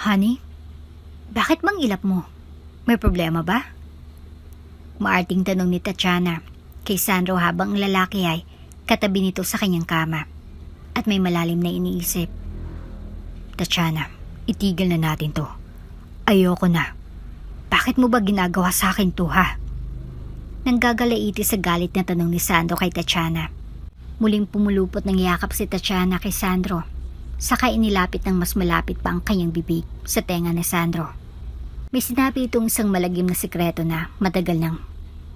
Honey, bakit bang ilap mo? May problema ba? Maarting tanong ni Tatiana kay Sandro habang ang lalaki ay katabi nito sa kanyang kama at may malalim na iniisip. Tatiana, itigil na natin to. Ayoko na. Bakit mo ba ginagawa sa akin to, ha? Nanggagalaiti sa galit na tanong ni Sandro kay Tatiana. Muling pumulupot ng yakap si Tatiana kay Sandro. Saka inilapit ng mas malapit pa ang kanyang bibig sa tenga ni Sandro. May sinabi itong isang malagim na sikreto na matagal nang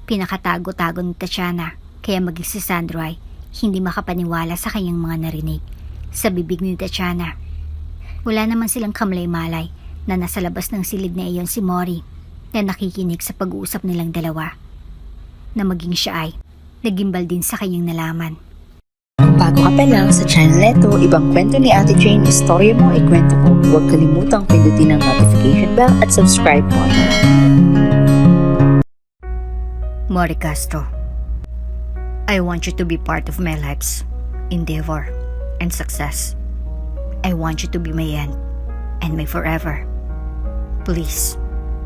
pinakatago-tago ni Tatiana, kaya maging si Sandro ay hindi makapaniwala sa kanyang mga narinig sa bibig ni Tatiana. Wala naman silang kamlay-malay na nasa labas ng silid na iyon si Mori na nakikinig sa pag-uusap nilang dalawa. Na maging siya ay nagimbal din sa kanyang nalaman. Kung bago ka pa lang sa channel neto, ibang kwento ni Ate Jane, istorya mo, ikwento ko. Huwag kalimutang pindutin ang notification bell at subscribe po. Mori Castro, I want you to be part of my life's endeavor and success. I want you to be my end and my forever. Please,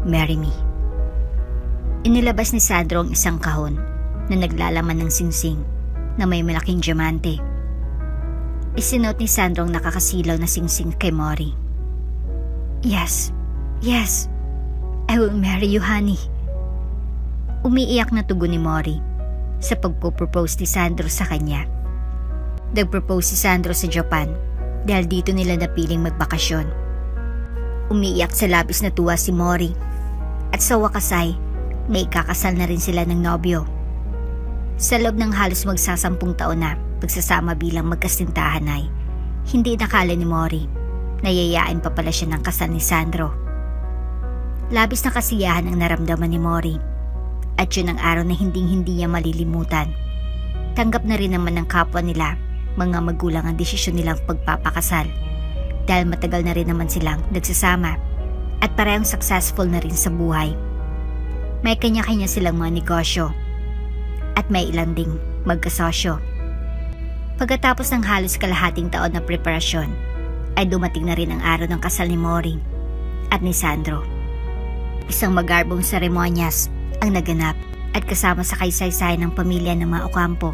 marry me. Inilabas ni Sandro ang isang kahon na naglalaman ng singsing na may malaking diamante. Isinuot ni Sandro ang nakakasilaw na singsing kay Mori. Yes, I will marry you, honey. Umiiyak na tugon ni Mori sa pagpo-propose ni Sandro sa kanya. Nag-propose si Sandro sa Japan dahil dito nila napiling magbakasyon. Umiiyak sa labis na tuwa si Mori at sa wakas ay may ikakasal na rin sila ng nobyo. Sa loob ng halos magsasampung taon na pagsasama bilang magkasintahan ay hindi nakala ni Mori na yayain pa pala siya ng kasal ni Sandro. Labis na kasiyahan ang naramdaman ni Mori at yun ang araw na hinding-hindi niya malilimutan. Tanggap na rin naman ng kapwa nila mga magulang ang desisyon nilang pagpapakasal dahil matagal na rin naman silang nagsasama at parehong successful na rin sa buhay. May kanya-kanya silang mga negosyo at may ilan ding magkasosyo. Pagkatapos ng halos kalahating taon na preparasyon, ay dumating na rin ang araw ng kasal ni Mori at ni Sandro. Isang magarbong seremonyas ang naganap at kasama sa kaysaysayan ng pamilya ng mga Ocampo.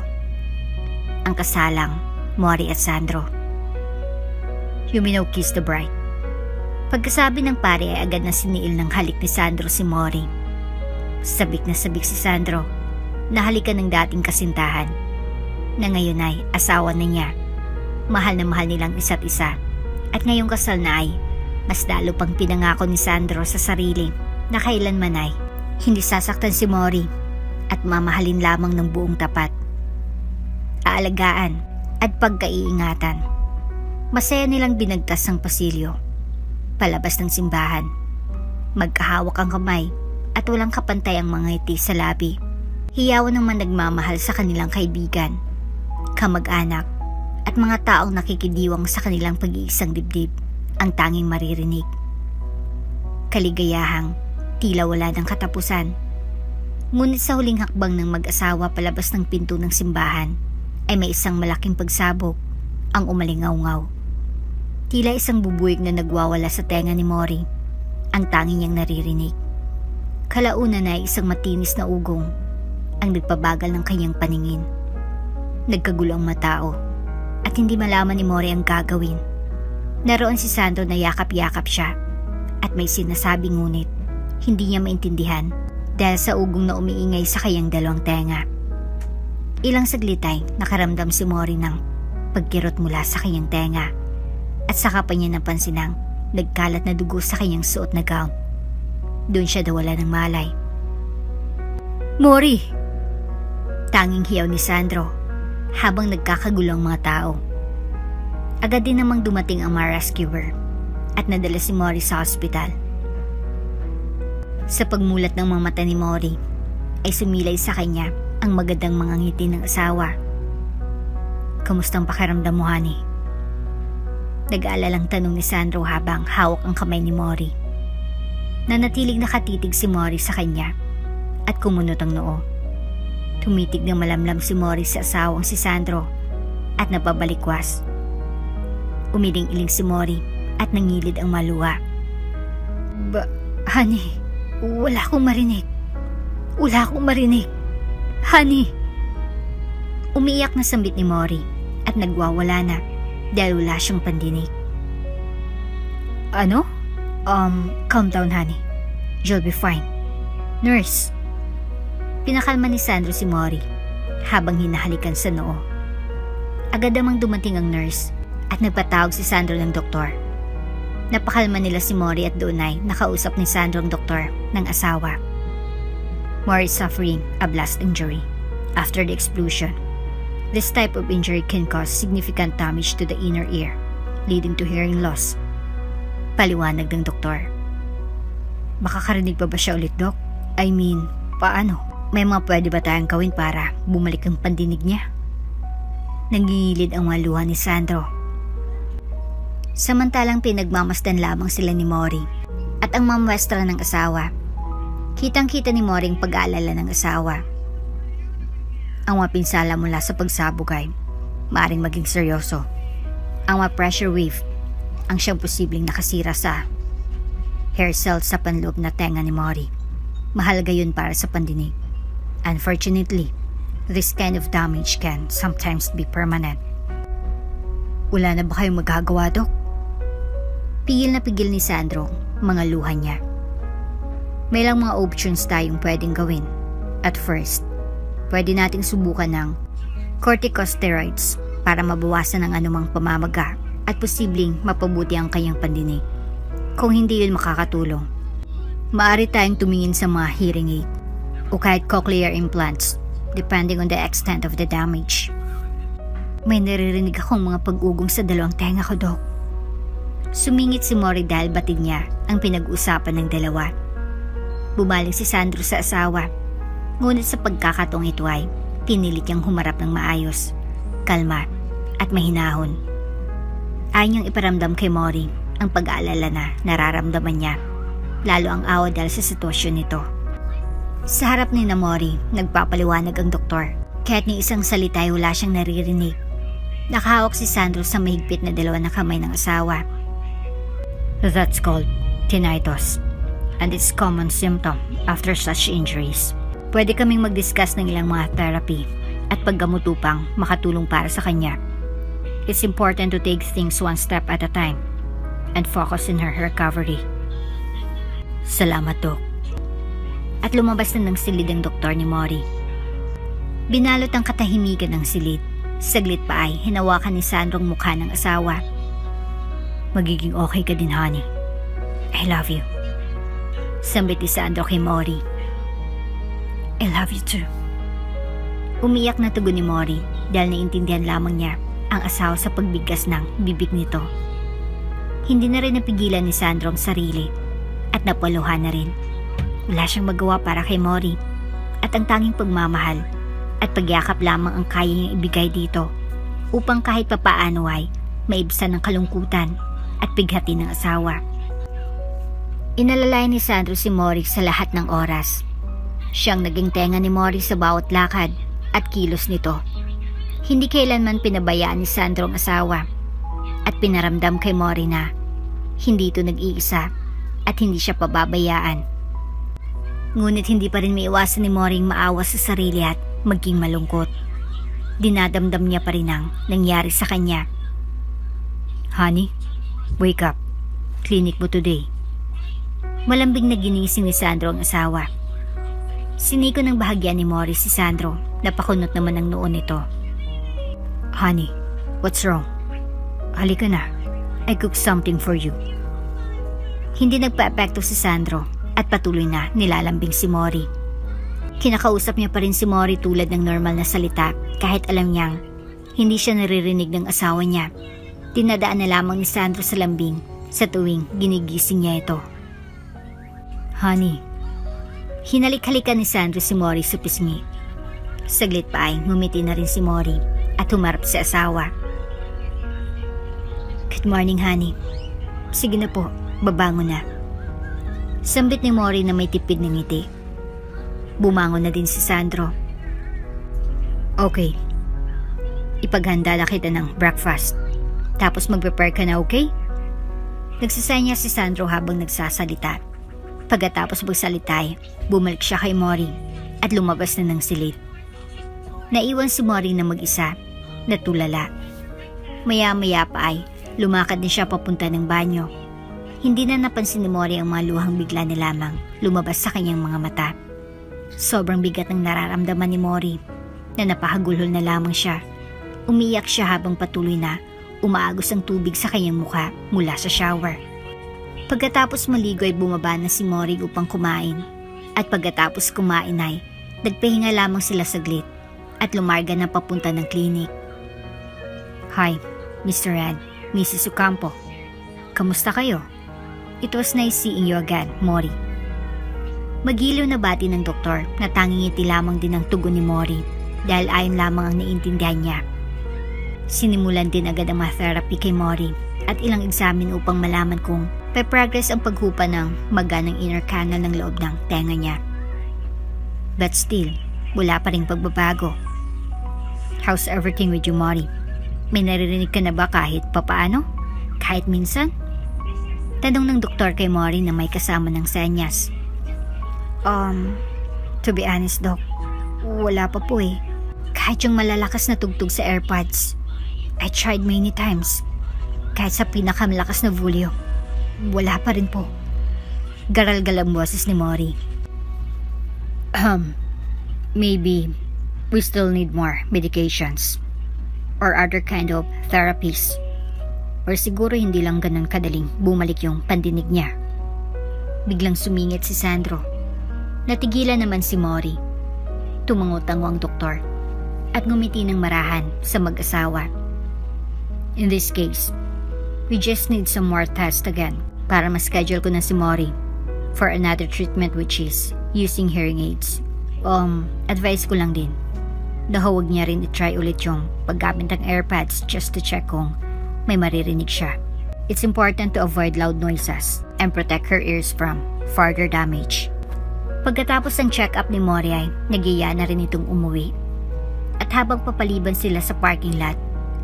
Ang kasalang Mori at Sandro. Yumino kissed the bride. Pagkasabi ng pare ay agad na siniil ng halik ni Sandro si Mori. Sabik na sabik si Sandro na halikan ng dating kasintahan na ngayon ay asawa na niya. Mahal na mahal nilang isa't isa at ngayong kasal na ay mas lalo pang pinangako ni Sandro sa sarili na kailanman ay hindi sasaktan si Mori at mamahalin lamang ng buong tapat. Aalagaan at pagkaiingatan. Masaya nilang binagtas ang pasilyo palabas ng simbahan. Magkahawak ang kamay at walang kapantay ang mga ngiti sa labi. Hiyawan ng mga nagmamahal sa kanilang kaibigan, kamag-anak at mga taong nakikidiwang sa kanilang pag-iisang dibdib ang tanging maririnig. Kaligayahang tila wala ng katapusan. Ngunit sa huling hakbang ng mag-asawa palabas ng pinto ng simbahan ay may isang malaking pagsabog ang umalingaw-ngaw. Tila isang bubuig na nagwawala sa tenga ni Mori ang tanging niyang naririnig. Kalaunan ay isang matinis na ugong ang nagpabagal ng kanyang paningin. Nagkagulo ang matao at hindi malaman ni Mori ang gagawin. Naroon si Sandro na yakap-yakap siya at may sinasabi ngunit hindi niya maintindihan dahil sa ugong na umiingay sa kanyang dalawang tenga. Ilang saglit ay nakaramdam si Mori ng pagkirot mula sa kanyang tenga at saka pa niya napansin ang nagkalat na dugo sa kanyang suot na gown. Doon siya nawala ng malay. Mori! Tanging hiyaw ni Sandro habang nagkakagulo ang mga tao. Agad din namang dumating ang mga rescuer at nadala si Mori sa ospital. Sa pagmulat ng mga mata ni Mori ay sumilay sa kanya ang magandang mga ngiti ng asawa. Kamustang pakiramdam mo, honey? Nag-aalalang tanong ni Sandro habang hawak ang kamay ni Mori. Nanatiling nakatitig si Mori sa kanya at kumunot ang noo. Tumitig ng malamlam si Mori sa asawang si Sandro at napabalikwas. Umiling-iling si Mori at nangilid ang maluha. Honey, wala akong marinig. Wala akong marinig. Honey! Umiiyak na sambit ni Mori at nagwawala na dahil wala siyang pandinig. Ano? Calm down, honey. You'll be fine. Nurse. Pinakalma ni Sandro si Mori habang hinahalikan sa noo. Agad namang dumating ang nurse at nagpatawag si Sandro ng doktor. Napakalma nila si Mori at doon ay nakausap ni Sandro ang doktor ng asawa. Mori is suffering a blast injury after the explosion. This type of injury can cause significant damage to the inner ear, leading to hearing loss. Paliwanag ng doktor. Makakarinig pa ba siya ulit, Dok? I mean, paano? May mga pwede ba tayong gawin para bumalik ang pandinig niya? Nangingilid ang mga luha ni Sandro. Samantalang pinagmamasdan lamang sila ni Mori at ang mamwestra ng asawa. Kitang-kita ni Mori ang pag-aalala ng asawa. Ang mga pinsala mula sa pagsabog ay maaaring maging seryoso. Ang mga pressure wave ang siyang posibleng nakasira sa hair cells sa panloob na tenga ni Mori. Mahalaga yun para sa pandinig. Unfortunately, this kind of damage can sometimes be permanent. Wala na ba kayong magagawa, Dok? Pigil na pigil ni Sandro mga luha niya. May lang mga options tayong pwedeng gawin. At first, pwede nating subukan ng corticosteroids para mabawasan ang anumang pamamaga at posibleng mapabuti ang kanyang pandinig. Kung hindi yun makakatulong, maaari tayong tumingin sa mga hearing aid o kahit cochlear implants depending on the extent of the damage. May naririnig akong mga pag-ugong sa dalawang tenga ko, Dok. Sumingit si Mori dahil batid niya ang pinag-uusapan ng dalawa. Bumalik si Sandro sa asawa, ngunit sa pagkakataong ito ay pinilit niyang humarap ng maayos, kalma at mahinahon. Ayaw niyang iparamdam kay Mori ang pag-aalala na nararamdaman niya, lalo ang awa dahil sa sitwasyon nito. Sa harap ni Mori, nagpapaliwanag ang doktor. Kahit ni isang salita ay wala siyang naririnig. Nakahawak si Sandro sa mahigpit na dalawa na kamay ng asawa. That's called tinnitus, and it's common symptom after such injuries. Pwede kaming mag-discuss ng ilang mga therapy at paggamot upang makatulong para sa kanya. It's important to take things one step at a time and focus in her recovery. Salamat, Dok. At lumabas na ng silid ang doktor ni Mori. Binalot ang katahimikan ng silid. Saglit pa ay hinawakan ni Sandro ang mukha ng asawa. Magiging okay ka din, honey. I love you. Sambit ni Sandro kay Mori. I love you too. Umiyak na tugon ni Mori dahil naintindihan lamang niya ang asawa sa pagbigkas ng bibig nito. Hindi na rin napigilan ni Sandro ang sarili at napaluhan na rin. Wala siyang magawa para kay Mori at ang tanging pagmamahal at pagyakap lamang ang kaya niyang ibigay dito upang kahit papaano ay maibsan ng kalungkutan at bighati ng asawa. Inalalay ni Sandro si Mori sa lahat ng oras. Siyang naging tenga ni Mori sa bawat lakad at kilos nito. Hindi kailanman pinabayaan ni Sandro ang asawa at pinaramdam kay Mori na hindi ito nag-iisa at hindi siya pababayaan. Ngunit hindi pa rin maiwasan ni Mori ang maawa sa sarili at maging malungkot. Dinadamdam niya pa rin ang nangyari sa kanya. Honey, wake up. Clinic mo today. Malambing na ginising ni Sandro ang asawa. Siniko ng bahagya ni Mori si Sandro. Napakunot naman ang noon nito. Honey, what's wrong? Halika na. I cook something for you. Hindi nagpa-epekto si Sandro at patuloy na nilalambing si Mori. Kinakausap niya pa rin si Mori tulad ng normal na salita kahit alam niyang hindi siya naririnig ng asawa niya. Tinadaan na lamang ni Sandro sa lambing sa tuwing ginigising niya ito. Honey. Hinalik-halikan ni Sandro si Mori sa pisngi. Saglit pa ay ngumiti na rin si Mori at humarap sa asawa. Good morning, honey. Sige na po, babangon na. Sambit ni Mori na may tipid ng ngiti. Bumangon na din si Sandro. Okay. Ipaghanda na kita ng breakfast. Tapos mag-prepare ka na, okay? Nagsasaya niya si Sandro habang nagsasalita. Pagkatapos magsalitay, bumalik siya kay Mori at lumabas na ng silid. Naiwan si Mori na mag-isa, natulala. Maya-maya pa ay lumakad din siya papunta ng banyo. Hindi na napansin ni Mori ang mga luhang bigla na lamang lumabas sa kanyang mga mata. Sobrang bigat ng nararamdaman ni Mori na napahagulhol na lamang siya. Umiyak siya habang patuloy na umaagos ang tubig sa kanyang mukha mula sa shower. Pagkatapos maligo ay bumaba na si Mori upang kumain. At pagkatapos kumain ay nagpahinga lamang sila saglit at lumarga na papunta ng klinik. Hi, Mr. Red, Mrs. Ocampo. Kamusta kayo? It was nice seeing you again, Mori. Magiliw na bati ng doktor na tanging ngiti lamang din ang tugon ni Mori dahil ayon lamang ang naiintindihan niya. Sinimulan din agad ang mga therapy kay Mori at ilang examen upang malaman kung progress ang paghupa ng maganang inner canal ng loob ng tenga niya. But still, wala pa ring pagbabago. How's everything with you, Mori? May naririnig ka na ba kahit papaano? Kahit minsan? Tanong ng doktor kay Mori na may kasama ng senyas. To be honest, Doc, wala pa po eh. Kahit yung malalakas na tugtog sa AirPods. I tried many times. Kahit sa pinakamalakas na volume, wala pa rin po. Garal-gal ang boses ni Mori. Maybe we still need more medications or other kind of therapies. Or siguro hindi lang ganun kadaling bumalik yung pandinig niya. Biglang sumingit si Sandro. Natigilan naman si Mori. Tumango-tango ang doktor at ngumiti ng marahan sa mag-asawa. In this case, we just need some more tests again para ma-schedule ko na si Mori for another treatment which is using hearing aids. Advice ko lang din na huwag niya rin i-try ulit yung paggamit ng AirPods just to check kung may maririnig siya. It's important to avoid loud noises and protect her ears from further damage. Pagkatapos ng check-up ni Mori ay nagiya na rin itong umuwi. At habang papaliban sila sa parking lot,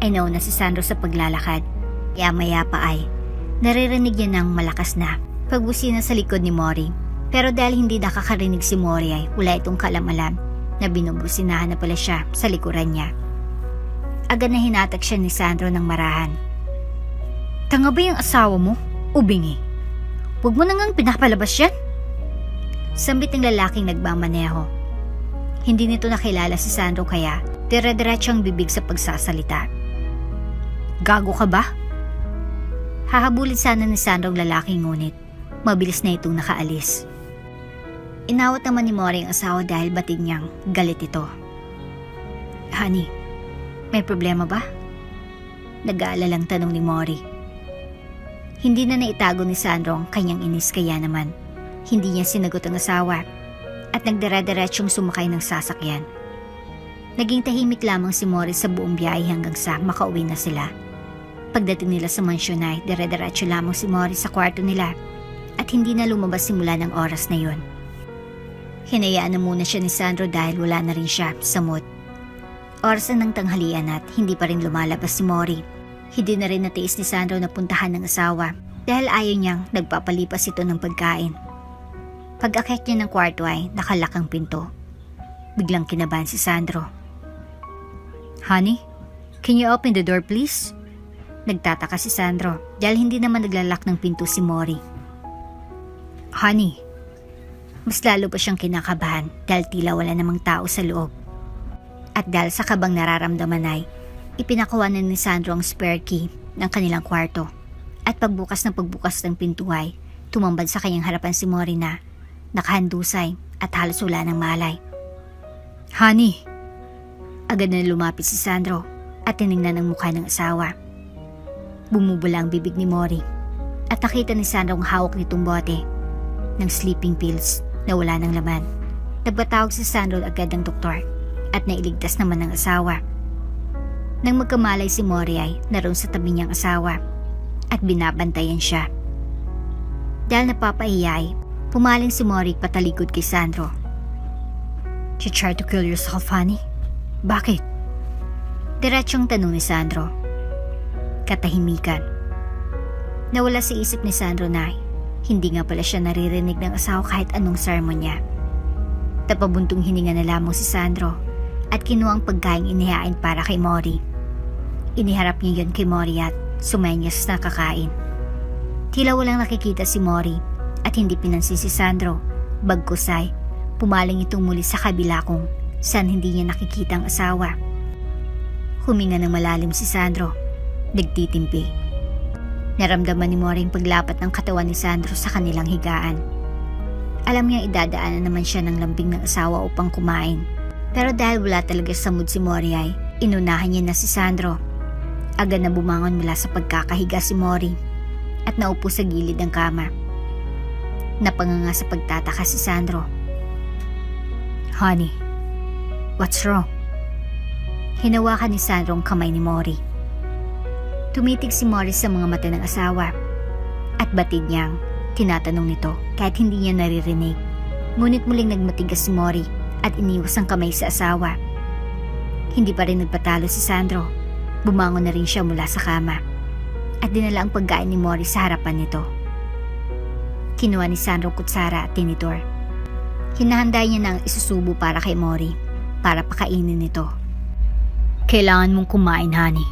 ay nauna si Sandro sa paglalakad. Maya pa ay naririnig niya ng malakas na pagbusina sa likod ni Mori. Pero dahil hindi nakakarinig si Mori ay wala itong kalam-alam na binubusinahan na pala siya sa likuran niya. Agad na hinatak siya ni Sandro ng marahan. Tanga ba yung asawa mo? O bingi? Huwag mo nangang pinapalabas yan? Sambit ng lalaking nagmamaneho. Hindi nito nakilala si Sandro kaya dire-diretso ang bibig sa pagsasalita. Gago ka ba? Hahabulin sana ni Sandro ang lalaki ngunit mabilis na itong nakaalis. Inawat naman ni Mori ang asawa dahil batid niyang galit ito. Honey, may problema ba? Nag-aalalang tanong ni Mori. Hindi na naitago ni Sandro ang kanyang inis kaya naman hindi niya sinagot ang asawa at nagdire-diretsong sumakay ng sasakyan. Naging tahimik lamang si Mori sa buong biyahe hanggang sa makauwi na sila. Pagdating nila sa mansyon ay dire-diretso lamang si Mori sa kwarto nila at hindi na lumabas simula ng oras na yun. Hinayaan na muna siya ni Sandro dahil wala na rin siya sa mood. Oras na ng tanghalian at hindi pa rin lumalabas si Mori. Hindi na rin natiis ni Sandro na puntahan ng asawa dahil ayaw niyang nagpapalipas ito ng pagkain. Pag-akyat niya ng kwarto ay nakalak ang pinto. Biglang kinabahan si Sandro. Honey, can you open the door please? Nagtataka si Sandro dahil hindi naman naglalak ng pinto si Mori. Honey, mas lalo pa siyang kinakabahan dahil tila wala namang tao sa loob. At dahil sa kabang nararamdaman ay ipinakuha na ni Sandro ang spare key ng kanilang kwarto. At pagbukas ng pinto ay tumambad sa kanyang harapan si Mori na nakahandusay at halos wala ng malay. Honey! Agad na lumapit si Sandro at tiningnan ang mukha ng asawa. Bumubula ang bibig ni Mori at nakita ni Sandro ang hawak nitong bote ng sleeping pills na wala ng laman. Nagpatawag si Sandro agad ng doktor at nailigtas naman ng asawa. Nang magkamalay si Mori ay naroon sa tabi niyang asawa at binabantayan siya. Dahil napapahiya ay pumaling si Mori patalikod kay Sandro. You try to kill yourself, honey? Bakit? Diretsong tanong ni Sandro. Katahimikan. Nawala sa isip ni Sandro na Hindi nga pala siya naririnig ng asawa kahit anong sermon niya. Tapabuntong hininga na lamang si Sandro at kinuha ang pagkain inihain para kay Mori. Iniharap niya yun kay Mori at sumenyas na kakain. Tila walang nakikita si Mori at hindi pinansin si Sandro, bagkus ay pumaling itong muli sa kabila kung saan hindi niya nakikita ang asawa. Huminga ng malalim si Sandro, nagtitimpi. Naramdaman ni Mori ang paglapat ng katawan ni Sandro sa kanilang higaan. Alam niyang idadaanan naman siya ng lambing ng asawa upang kumain. Pero dahil wala talaga sa mood si Mori ay inunahan niya na si Sandro. Agad na bumangon mula sa pagkakahiga si Mori at naupo sa gilid ng kama. Napanganga sa pagtataka si Sandro. "Honey, what's wrong?" Hinawakan ni Sandro ang kamay ni Mori. Tumitig si Mori sa mga mata ng asawa at batid niyang tinatanong nito kahit hindi niya naririnig. Ngunit muling nagmatigas si Mori at iniwas ang kamay sa asawa. Hindi pa rin nagpatalo si Sandro. Bumangon na rin siya mula sa kama at dinala ang pagkain ni Mori sa harapan nito. Kinuha ni Sandro ang kutsara at tinitor. Hinahanda niya na ang isusubo para kay Mori para pakainin nito. "Kailangan mong kumain, honey.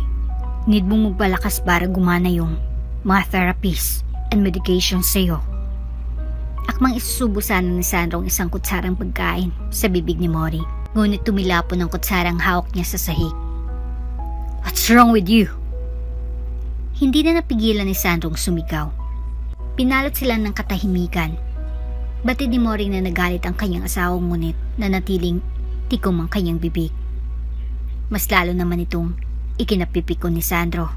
Need mong magpalakas para gumana yung mga therapies and medication sa'yo." Akmang isusubo sana ni Sandro ang isang kutsarang pagkain sa bibig ni Mori. Ngunit tumilapon ang kutsarang hawak niya sa sahig. "What's wrong with you?" Hindi na napigilan ni Sandrong sumigaw. Pinalot sila ng katahimikan. Batid ni Mori na nagalit ang kanyang asawang ngunit na natiling tikom ang kanyang bibig. Mas lalo naman itong ikinapipikon ni Sandro.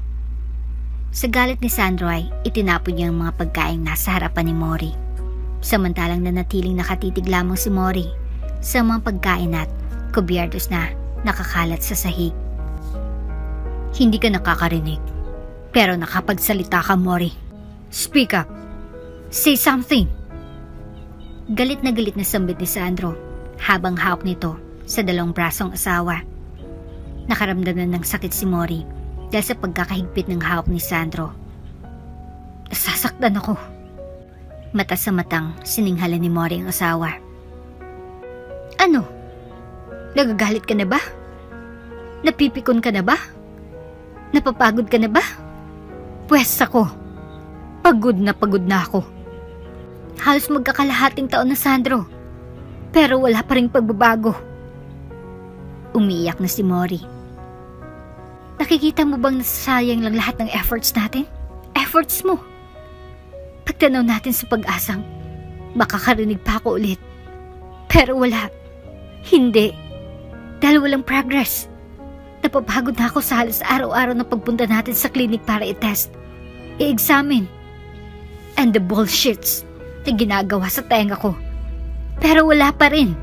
Sa galit ni Sandro ay itinapon niya ang mga pagkain nasa harapan ni Mori. Samantalang nanatiling nakatitig lamang si Mori sa mga pagkain at kubyertos na nakakalat sa sahig. "Hindi ka nakakarinig, pero nakapagsalita ka, Mori. Speak up. Say something." Galit na sambit ni Sandro habang hawak nito sa dalawang brasong asawa. Nakaramdam na ng sakit si Mori dahil sa pagkakahigpit ng hawak ni Sandro. "Nasasaktan ako." Mata sa matang sininghalan ni Mori ang asawa. "Ano? Nagagalit ka na ba? Napipikon ka na ba? Napapagod ka na ba?" "Pwes ako. Pagod na ako. Halos magkakalahating taon na, Sandro. Pero wala pa ring pagbabago." Umiiyak na si Mori. "Nakikita mo bang nasasayang lang lahat ng efforts natin? Efforts mo. Pagtanaw natin sa pag-asang makakarinig pa ako ulit. Pero wala. Hindi. Dahil walang progress. Napapagod na ako sa halos araw-araw na pagpunta natin sa clinic para i-test, i-examine. And the bullshits na ginagawa sa tenga ko. Pero wala pa rin.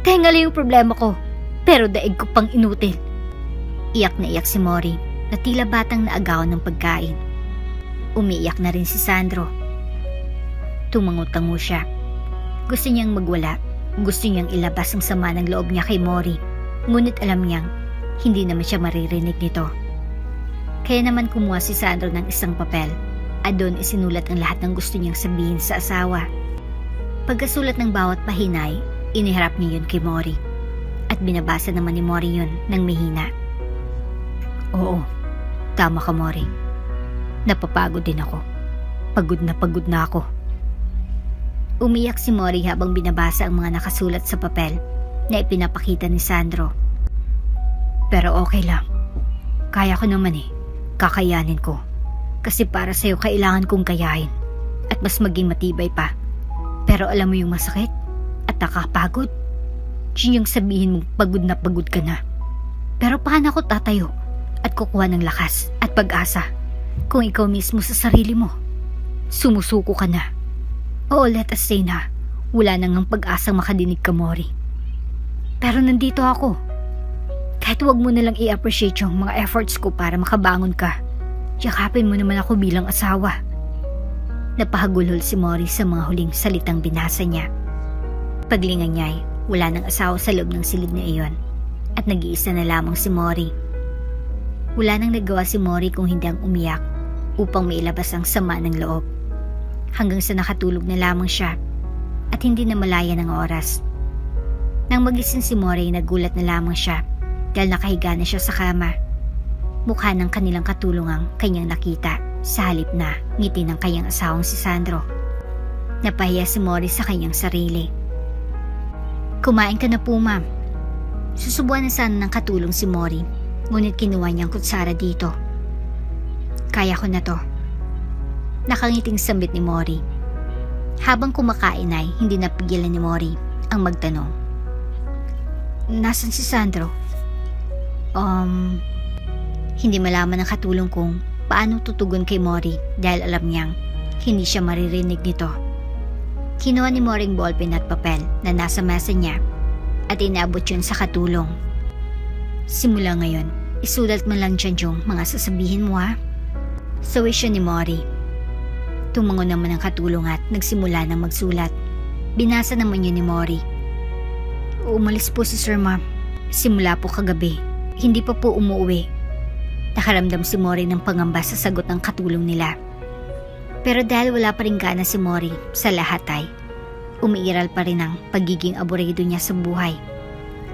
Tenga lang yung problema ko, pero daig ko pang inutil." Iyak na iyak si Mori na tila batang naagawan ng pagkain. Umiiyak na rin si Sandro. Tumango-tango siya. Gusto niyang magwala. Gusto niyang ilabas ang sama ng loob niya kay Mori. Ngunit alam niyang hindi naman siya maririnig nito. Kaya naman kumuha si Sandro ng isang papel at doon isinulat ang lahat ng gusto niyang sabihin sa asawa. Pagkasulat ng bawat pahinay, iniharap niya yun kay Mori. At binabasa naman ni Mori yun ng mahina. "Oo, tama ka, Mori. Napapagod din ako. Pagod na ako." Umiyak si Mori habang binabasa ang mga nakasulat sa papel na ipinapakita ni Sandro. "Pero okay lang. Kaya ko naman eh. Kakayanin ko. Kasi para sa'yo kailangan kong kayahin. At mas maging matibay pa. Pero alam mo yung masakit at nakapagod? Yun yung sabihin mong pagod ka na. Pero paano ako tatayo at kukuha ng lakas at pag-asa kung ikaw mismo sa sarili mo sumusuko ka na? Oo, let us say na wala nang pag-asang makadinig ka, Mori. Pero nandito ako. Kahit wag mo nalang i-appreciate yung mga efforts ko para makabangon ka, yakapin mo naman ako bilang asawa." Napahagulhol si Mori sa mga huling salitang binasa niya. Paglingan niya ay wala nang asawa sa loob ng silid na iyon at nag-iisa na lamang si Mori. Wala nang nagawa si Mori kung hindi ang umiyak upang mailabas ang sama ng loob. hanggang sa nakatulog na lamang siya at hindi na malaya ng oras. Nang magising si Mori, nagulat na lamang siya dahil nakahiga na siya sa kama. Mukha ng kanilang katulungang kanyang nakita sa halip na ngiti ng kanyang asawang si Sandro. Napahiya si Mori sa kanyang sarili. "Kumain ka na po, ma'am." Susubuan na sana ng katulong si Mori, ngunit kinuha niyang kutsara dito. "Kaya ko na to." Nakangiting sambit ni Mori. Habang kumakain ay hindi napigilan ni Mori ang magtanong, "Nasaan si Sandro?" Hindi malaman ng katulong kung paano tutugon kay Mori dahil alam niyang hindi siya maririnig nito. Kinuha ni Mori ang ballpen at papel na nasa mesa niya at inaabot yun sa katulong. "Simula ngayon, isulat mo lang dyan yung mga sasabihin mo, ha?" Sawi siya ni Mori. Tumango naman ang katulong at nagsimula na magsulat. Binasa naman yun ni Mori. "Umalis po si Sir, ma'am. Simula po kagabi. Hindi pa po umuwi." Nakaramdam si Mori ng pangamba sa sagot ng katulong nila. Pero dahil wala pa rin gana si Mori sa lahat ay umiiral pa rin ang pagiging aburedo niya sa buhay.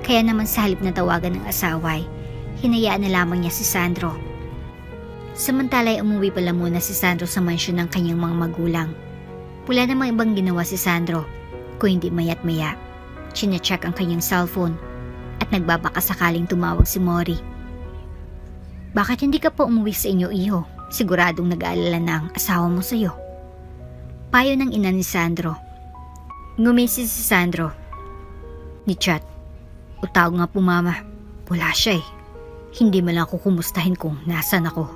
Kaya naman sa halip na tawagan ng asawa ay hinayaan na lamang niya si Sandro. Samantala ay umuwi pala muna si Sandro sa mansyon ng kanyang mga magulang. Wala namang ibang ginawa si Sandro kung hindi maya't maya chinecheck ang kanyang cellphone at nagbabaka sakaling tumawag si Mori. "Bakit hindi ka pa umuwi sa inyo, iho? Siguradong nag-aalala na ang asawa mo sa'yo." Payo ng ina ni Sandro. Ngumisi si Sandro. "Ni chat. O tawag nga po, mama. Wala siya eh. Hindi man lang ako kumustahin kung nasan ako."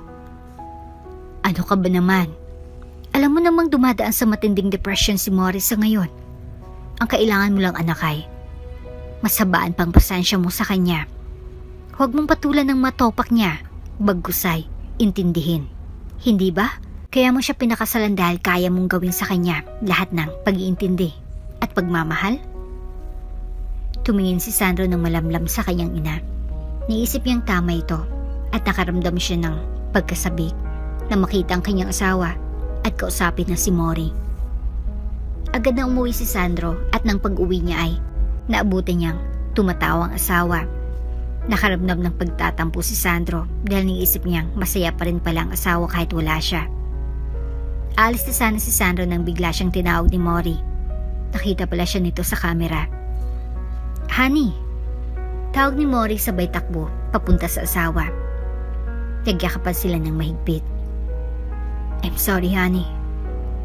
"Ano ka ba naman? Alam mo namang dumadaan sa matinding depression si Mori sa ngayon. Ang kailangan mo lang, anak, ay masabaan pang pasensya mo sa kanya. Huwag mong patulan ng matopak niya. Baggusay, intindihin. Hindi ba? Kaya mo siya pinakasalan dahil kaya mong gawin sa kanya lahat ng pag-iintindi at pagmamahal?" Tumingin si Sandro ng malamlam sa kanyang ina. Niisip niyang tama ito at nakaramdam siya ng pagkasabik na makita ang kanyang asawa at kausapin na si Mori. Agad na umuwi si Sandro at nang pag-uwi niya ay naabutan niyang tumatawa ang asawa. Nakaramdam ng pagtatampo si Sandro dahil niisip niyang masaya pa rin pala ang asawa kahit wala siya. Alis na sana si Sandro nang bigla siyang tinawag ni Mori. Nakita pala siya nito sa camera. "Honey!" Tawag ni Mori sabay takbo papunta sa asawa. Nagyakapan sila ng mahigpit. "I'm sorry, honey.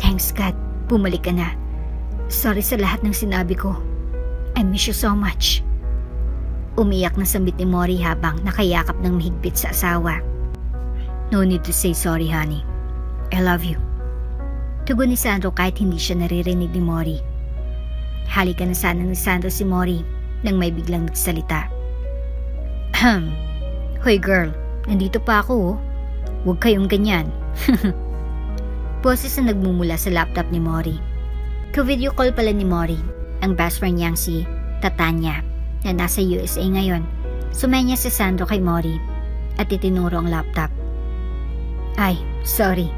Thanks God, bumalik ka na. Sorry sa lahat ng sinabi ko. I miss you so much." Umiyak na sambit ni Mori habang nakayakap ng mahigpit sa asawa. "No need to say sorry, honey. I love you." Tugon ni Sandro kahit hindi siya naririnig ni Mori. Halikan na sana ni Sandro si Mori nang may biglang nagsalita. "Hoy girl, nandito pa ako oh. Huwag kayong ganyan." Boses na nagmumula sa laptop ni Mori. Ka-video call pala ni Mori ang best friend niyang si Tatanya na nasa USA ngayon. Sumenya si Sandro kay Mori at itinuro ang laptop. "Ay, sorry."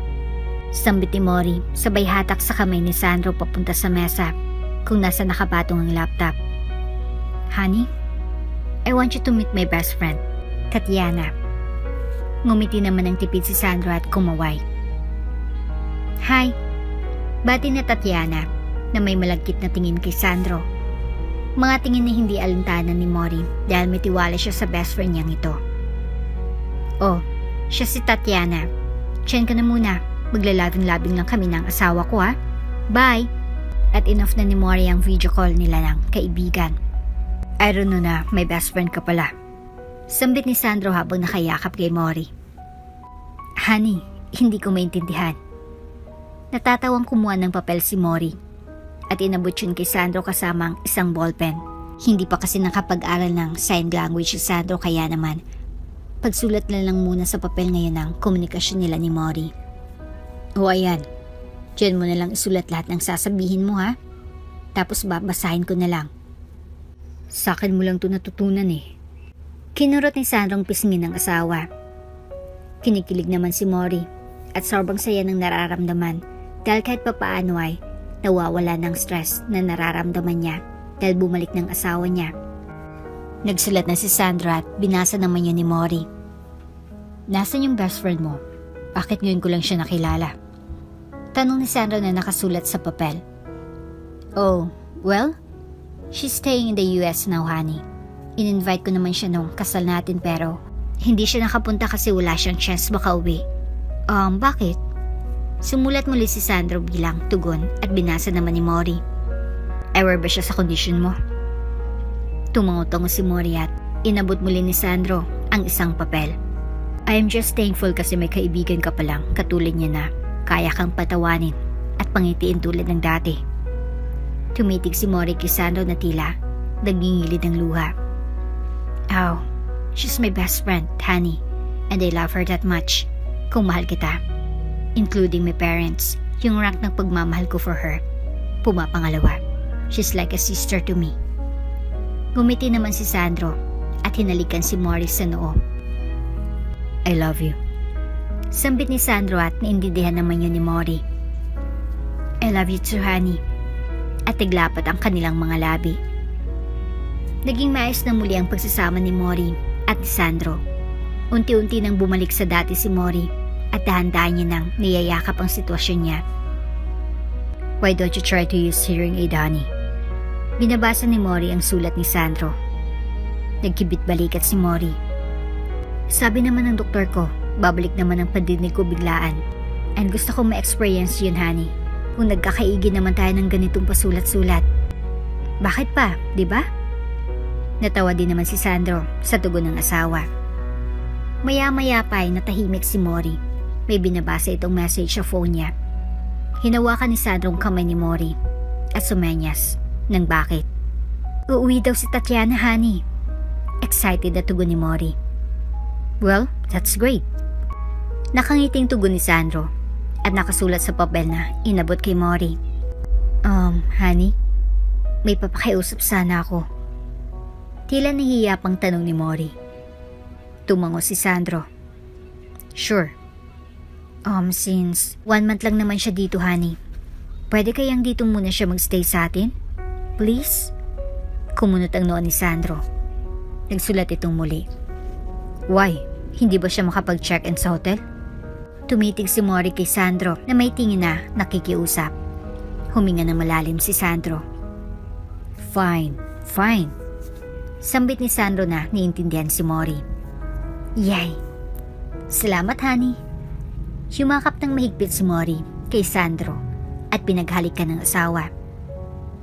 Sambit ni Mori sabay hatak sa kamay ni Sandro papunta sa mesa kung nasa nakapatong ang laptop. "Honey, I want you to meet my best friend, Tatiana." Ngumiti naman ang tipid si Sandro at kumaway. "Hi." Bati na Tatiana na may malagkit na tingin kay Sandro. Mga tingin na hindi alintanan ni Mori dahil may tiwala siya sa best friend niyang ito. "Oh, siya si Tatiana. Diyan ka na muna. Maglalabing-labing lang kami ng asawa ko, ha. Bye." At enough na ni Mori ang video call nila ng kaibigan. "I don't know na may best friend ka pala." Sambit ni Sandro habang nakayakap kay Mori. "Honey, hindi ko maintindihan." Natatawang kumuha ng papel si Mori at inabot yun kay Sandro kasamang isang ballpen. Hindi pa kasi nakapag-aral ng sign language si Sandro kaya naman pagsulat na lang muna sa papel ngayon ang komunikasyon nila ni Mori. "O ayan, dyan mo na lang isulat lahat ng sasabihin mo, ha. Tapos babasahin ko na lang. Sa akin mo lang to natutunan eh." Kinurot ni Sandrong pisngin ng asawa. Kinikilig naman si Mori at sobrang saya ng nararamdaman Dahil kahit papaano ay nawawala ng stress na nararamdaman niya dahil bumalik ng asawa niya. Nagsulat na si Sandra at binasa naman yun ni Mori. Nasaan yung best friend mo? Bakit ngayon ko lang siya nakilala? Tanong ni Sandra na nakasulat sa papel. Oh, well, she's staying in the US now, honey. In-invite ko naman siya nung kasal natin pero hindi siya nakapunta kasi wala siyang chance makauwi. Bakit? Sumulat muli si Sandro bilang tugon at binasa naman ni Mori. Aware ba siya sa kondisyon mo? Tumango-tango si Mori at inabot muli ni Sandro ang isang papel. I am just thankful kasi may kaibigan ka palang katulad niya na kaya kang patawanin at pangitiin tulad ng dati. Tumitig si Mori kay Sandro na tila nagingilid ng luha. Oh, she's my best friend, honey, and I love her that much. Kung mahal kita, including my parents, yung rank ng pagmamahal ko for her, pumapangalawa. She's like a sister to me. Gumiti naman si Sandro at hinalikan si Morris sa noo. I love you. Sambit ni Sandro at naintindihan naman yun ni Mori. I love you too, honey. At tiglapat ang kanilang mga labi. Naging maayos na muli ang pagsasama ni Mori at ni Sandro. Unti-unti nang bumalik sa dati si Mori at dahan-dahan niya nang niyayakap ang sitwasyon niya. Why don't you try to use hearing aid, honey? Binabasa ni Mori ang sulat ni Sandro. Nagkibit balikat si Mori. Sabi naman ng doktor ko, babalik naman ang pandinig ko biglaan. And gusto kong ma-experience yun, honey. Kung nagkakaigi naman tayo ng ganitong pasulat-sulat. Bakit pa, di ba? Natawa din naman si Sandro sa tugon ng asawa. Maya-maya pa ay natahimik si Mori. May binabasa itong message sa phone niya. Hinawakan ni Sandro ang kamay ni Mori at sumenyas ng bakit. Uuwi daw si Tatiana, honey. Excited na tugon ni Mori. Well, that's great. Nakangiting tugon ni Sandro at nakasulat sa papel na inabot kay Mori. Honey, may papakiusap sana ako. Tila nahihiya pang tanong ni Mori. Tumango si Sandro. Sure. Since 1 month lang naman siya dito, honey. Pwede kayang dito muna siya magstay sa atin? Please? Kumunot ang noo ni Sandro. Nagsulat itong muli. Why? Hindi ba siya makapag-check-in sa hotel? Tumitig si Mori kay Sandro na may tingin na nakikiusap. Huminga ng malalim si Sandro. Fine. Sambit ni Sandro na niintindihan si Mori. Yay! Salamat, honey. Yumakap ng mahigpit si Mori kay Sandro at pinaghalikan ng asawa.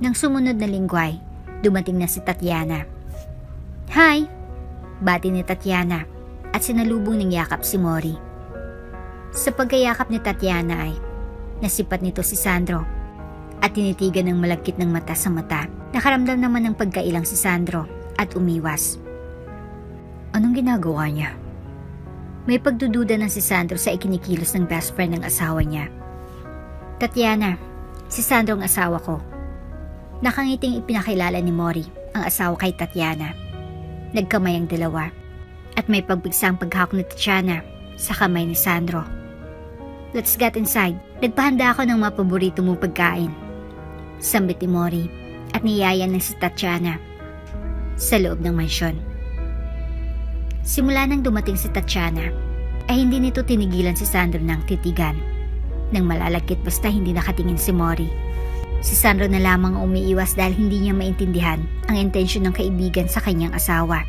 Nang sumunod na linggo ay dumating na si Tatiana. Hi! Bati ni Tatiana at sinalubong ng yakap si Mori. Sa pagkayakap ni Tatiana ay nasipat nito si Sandro at tinitigan ng malagkit ng mata sa mata. Nakaramdam naman ng pagkailang si Sandro at umiwas. Anong ginagawa niya? May pagdududa ng si Sandro sa ikinikilos ng best friend ng asawa niya. Tatiana, si Sandro ang asawa ko. Nakangiting ipinakilala ni Mori ang asawa kay Tatiana. Nagkamay ang dalawa at may pagbigsang paghawak ni Tatiana sa kamay ni Sandro. Let's get inside. Nagpahanda ako ng mga paborito mong pagkain. Sambit ni Mori at niyayan ng si Tatiana sa loob ng mansyon. Simula nang dumating si Tatiana, ay hindi nito tinigilan si Sandro ng titigan. Nang malalagkit basta hindi nakatingin si Mori. Si Sandro na lamang umiiwas dahil hindi niya maintindihan ang intensyon ng kaibigan sa kanyang asawa.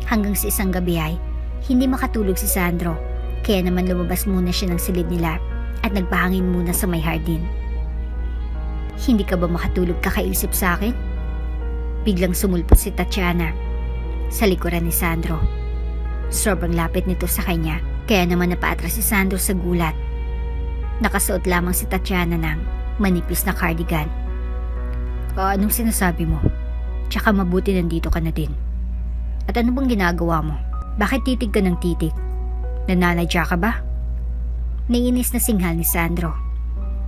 Hanggang sa isang gabi ay hindi makatulog si Sandro, kaya naman lumabas muna siya ng silid nila at nagpahangin muna sa may hardin. Hindi ka ba makatulog kakaisip sa akin? Biglang sumulpot si Tatiana sa likuran ni Sandro. Sobrang lapit nito sa kanya, kaya naman napaatras si Sandro sa gulat. Nakasuot lamang si Tatiana ng manipis na cardigan. Anong sinasabi mo? Tsaka mabuti nandito ka na din. At ano bang ginagawa mo? Bakit titig ka ng titig? Nananadya ka ba? Naiinis na singhal ni Sandro.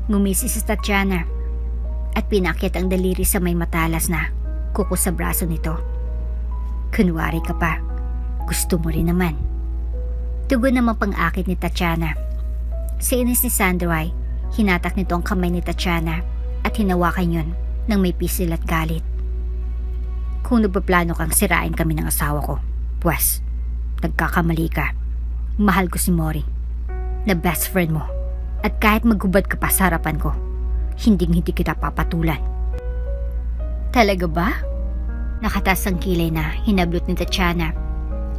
Ngumisi si Tatiana at pinakyat ang daliri sa may matalas na kuko sa braso nito. Kunwari ka pa. Gusto mo rin naman. Tugon naman pang-akit ni Tatiana. Sa inis ni Sandro ay Hinatak nito ang kamay ni Tatiana at hinawakan yun ng may pisil at galit. Kung nagpaplano kang sirain kami ng asawa ko, pwes, nagkakamali ka. Mahal ko si Mori, na best friend mo. At kahit maghubad ka pa sa harapan ko, hindi kita papatulan. Talaga ba? Nakatas ang kilay na hinablot ni Tatiana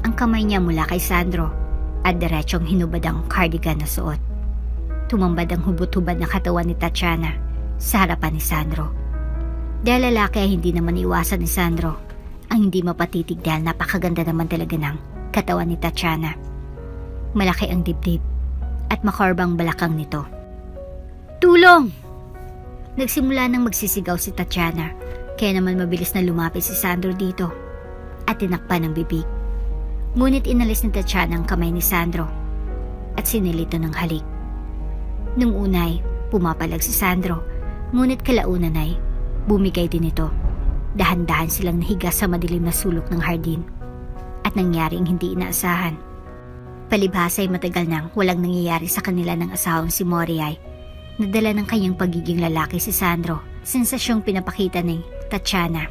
ang kamay niya mula kay Sandro at diretsong hinubad ang cardigan na suot. Tumambad ang hubot-hubad na katawan ni Tatiana sa harapan ni Sandro. Dahil lalaki ay hindi naman iwasan ni Sandro ang hindi mapatitig dahil napakaganda naman talaga ng katawan ni Tatiana. Malaki ang dibdib at makarbang balakang nito. Tulong! Nagsimula nang magsisigaw si Tatiana, kaya naman mabilis na lumapit si Sandro dito at tinakpan ang bibig. Ngunit inalis ni Tatiana ang kamay ni Sandro at sinilito ng halik. Nung unay, pumapalag si Sandro, ngunit kalaunan ay bumigay din ito. Dahan-dahan silang nahiga sa madilim na sulok ng hardin at nangyaring hindi inaasahan. Palibhasa ay matagal nang walang nangyayari sa kanila ng asawang si Mori ay nadala ng kanyang pagiging lalaki si Sandro. Sensasyong pinapakita ni Tatiana.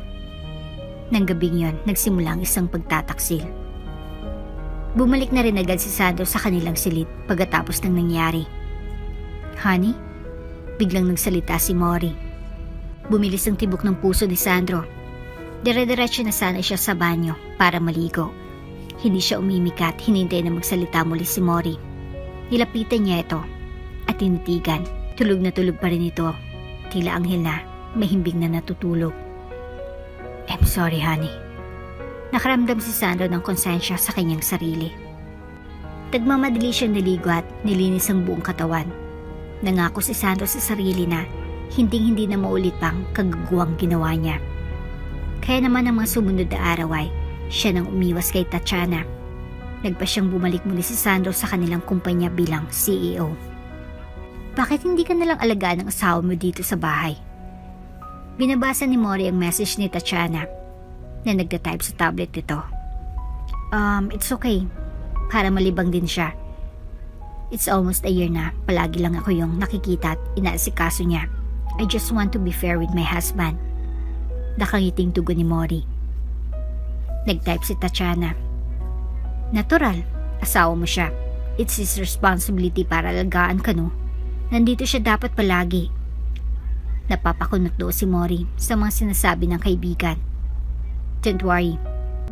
Nang gabing yon, nagsimula ang isang pagtataksil. Bumalik na rin agad si Sandro sa kanilang silid pagkatapos ng nangyari. Honey? Biglang nagsalita si Mori. Bumilis ang tibok ng puso ni Sandro. Dire-diretso na sana siya sa banyo para maligo. Hindi siya umimik at hinintay na magsalita muli si Mori. Nilapitan niya ito at tinitigan. Tulog na tulog pa rin ito. Tila anghel na mahimbing na natutulog. I'm sorry, honey. Nakaramdam si Sandro ng konsensya sa kanyang sarili. Nagmamadali siyang naligo at nilinis ang buong katawan. Nangako si Sandro sa sarili na hindi na maulit pang kagaguwang ginawa niya. Kaya naman ang mga sumunod na araw ay siya nang umiwas kay Tatiana. Nagpa siyang bumalik muli si Sandro sa kanilang kumpanya bilang CEO. Bakit hindi ka nalang alagaan ng asawa mo dito sa bahay? Binabasa ni Mori ang message ni Tatiana na nagda-type sa tablet nito. It's okay. Para malibang din siya. It's almost a year na palagi lang ako yung nakikita at inaasikaso niya. I just want to be fair with my husband. Nakangiting tugon ni Mori. Nag-type si Tatiana. Natural, asawa mo siya. It's his responsibility para alagaan ka, no? Nandito siya dapat palagi. Napapakunot do si Mori sa mga sinasabi ng kaibigan. Don't worry,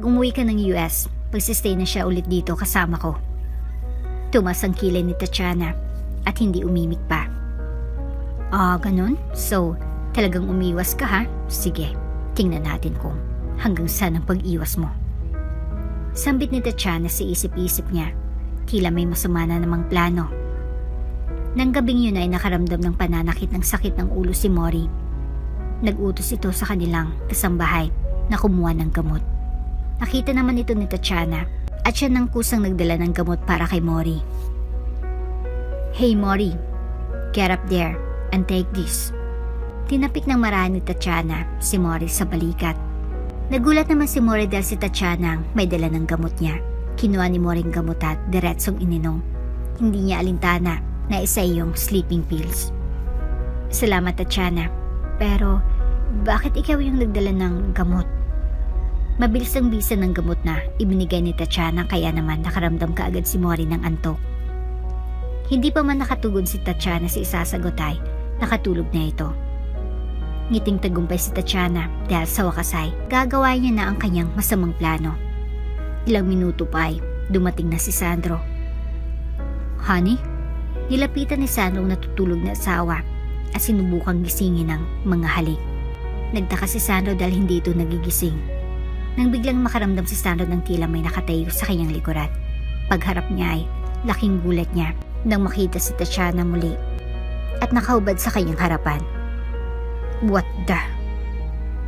umuwi ka ng US, pagsistay na siya ulit dito kasama ko. Tumas ang kilay ni Tatiana at hindi umimik pa. Ganun? So, talagang umiwas ka ha? Sige, tingnan natin kung hanggang saan ang pag-iwas mo. Sambit ni Tatiana sa isip-isip niya, tila may masama na namang plano. Nang gabing yun ay nakaramdam ng pananakit ng sakit ng ulo si Mori. Nag-utos ito sa kanilang kasambahay na kumuha ng gamot. Nakita naman ito ni Tatiana at siya nang kusang nagdala ng gamot para kay Mori. Hey Mori, get up there and take this. Tinapik ng marahan ni Tatiana si Mori sa balikat. Nagulat naman si Mori dahil si Tatiana may dala ng gamot niya. Kinuha ni Mori ang gamot at diretsong ininom. Hindi niya alintana na isa yung sleeping pills. Salamat Tatiana, pero bakit ikaw yung nagdala ng gamot? Mabilis ang bisa ng gamot na ibinigay ni Tatiana kaya naman nakaramdam kaagad si Mori ng antok. Hindi pa man nakatugon si Tatiana sa isasagot ay nakatulog na ito. Ngiting tagumpay si Tatiana dahil sa wakas ay gagawa niya na ang kanyang masamang plano. Ilang minuto pa ay dumating na si Sandro. Honey? Nilapitan ni Sandro ang natutulog na asawa at sinubukang gisingin ng mga halik. Nagtaka si Sandro dahil hindi ito nagigising. Nang biglang makaramdam si Sandro ng tila may nakatayo sa kanyang likuran. Pagharap niya ay laking gulat niya nang makita si Tatiana muli at nakahubad sa kanyang harapan. What the?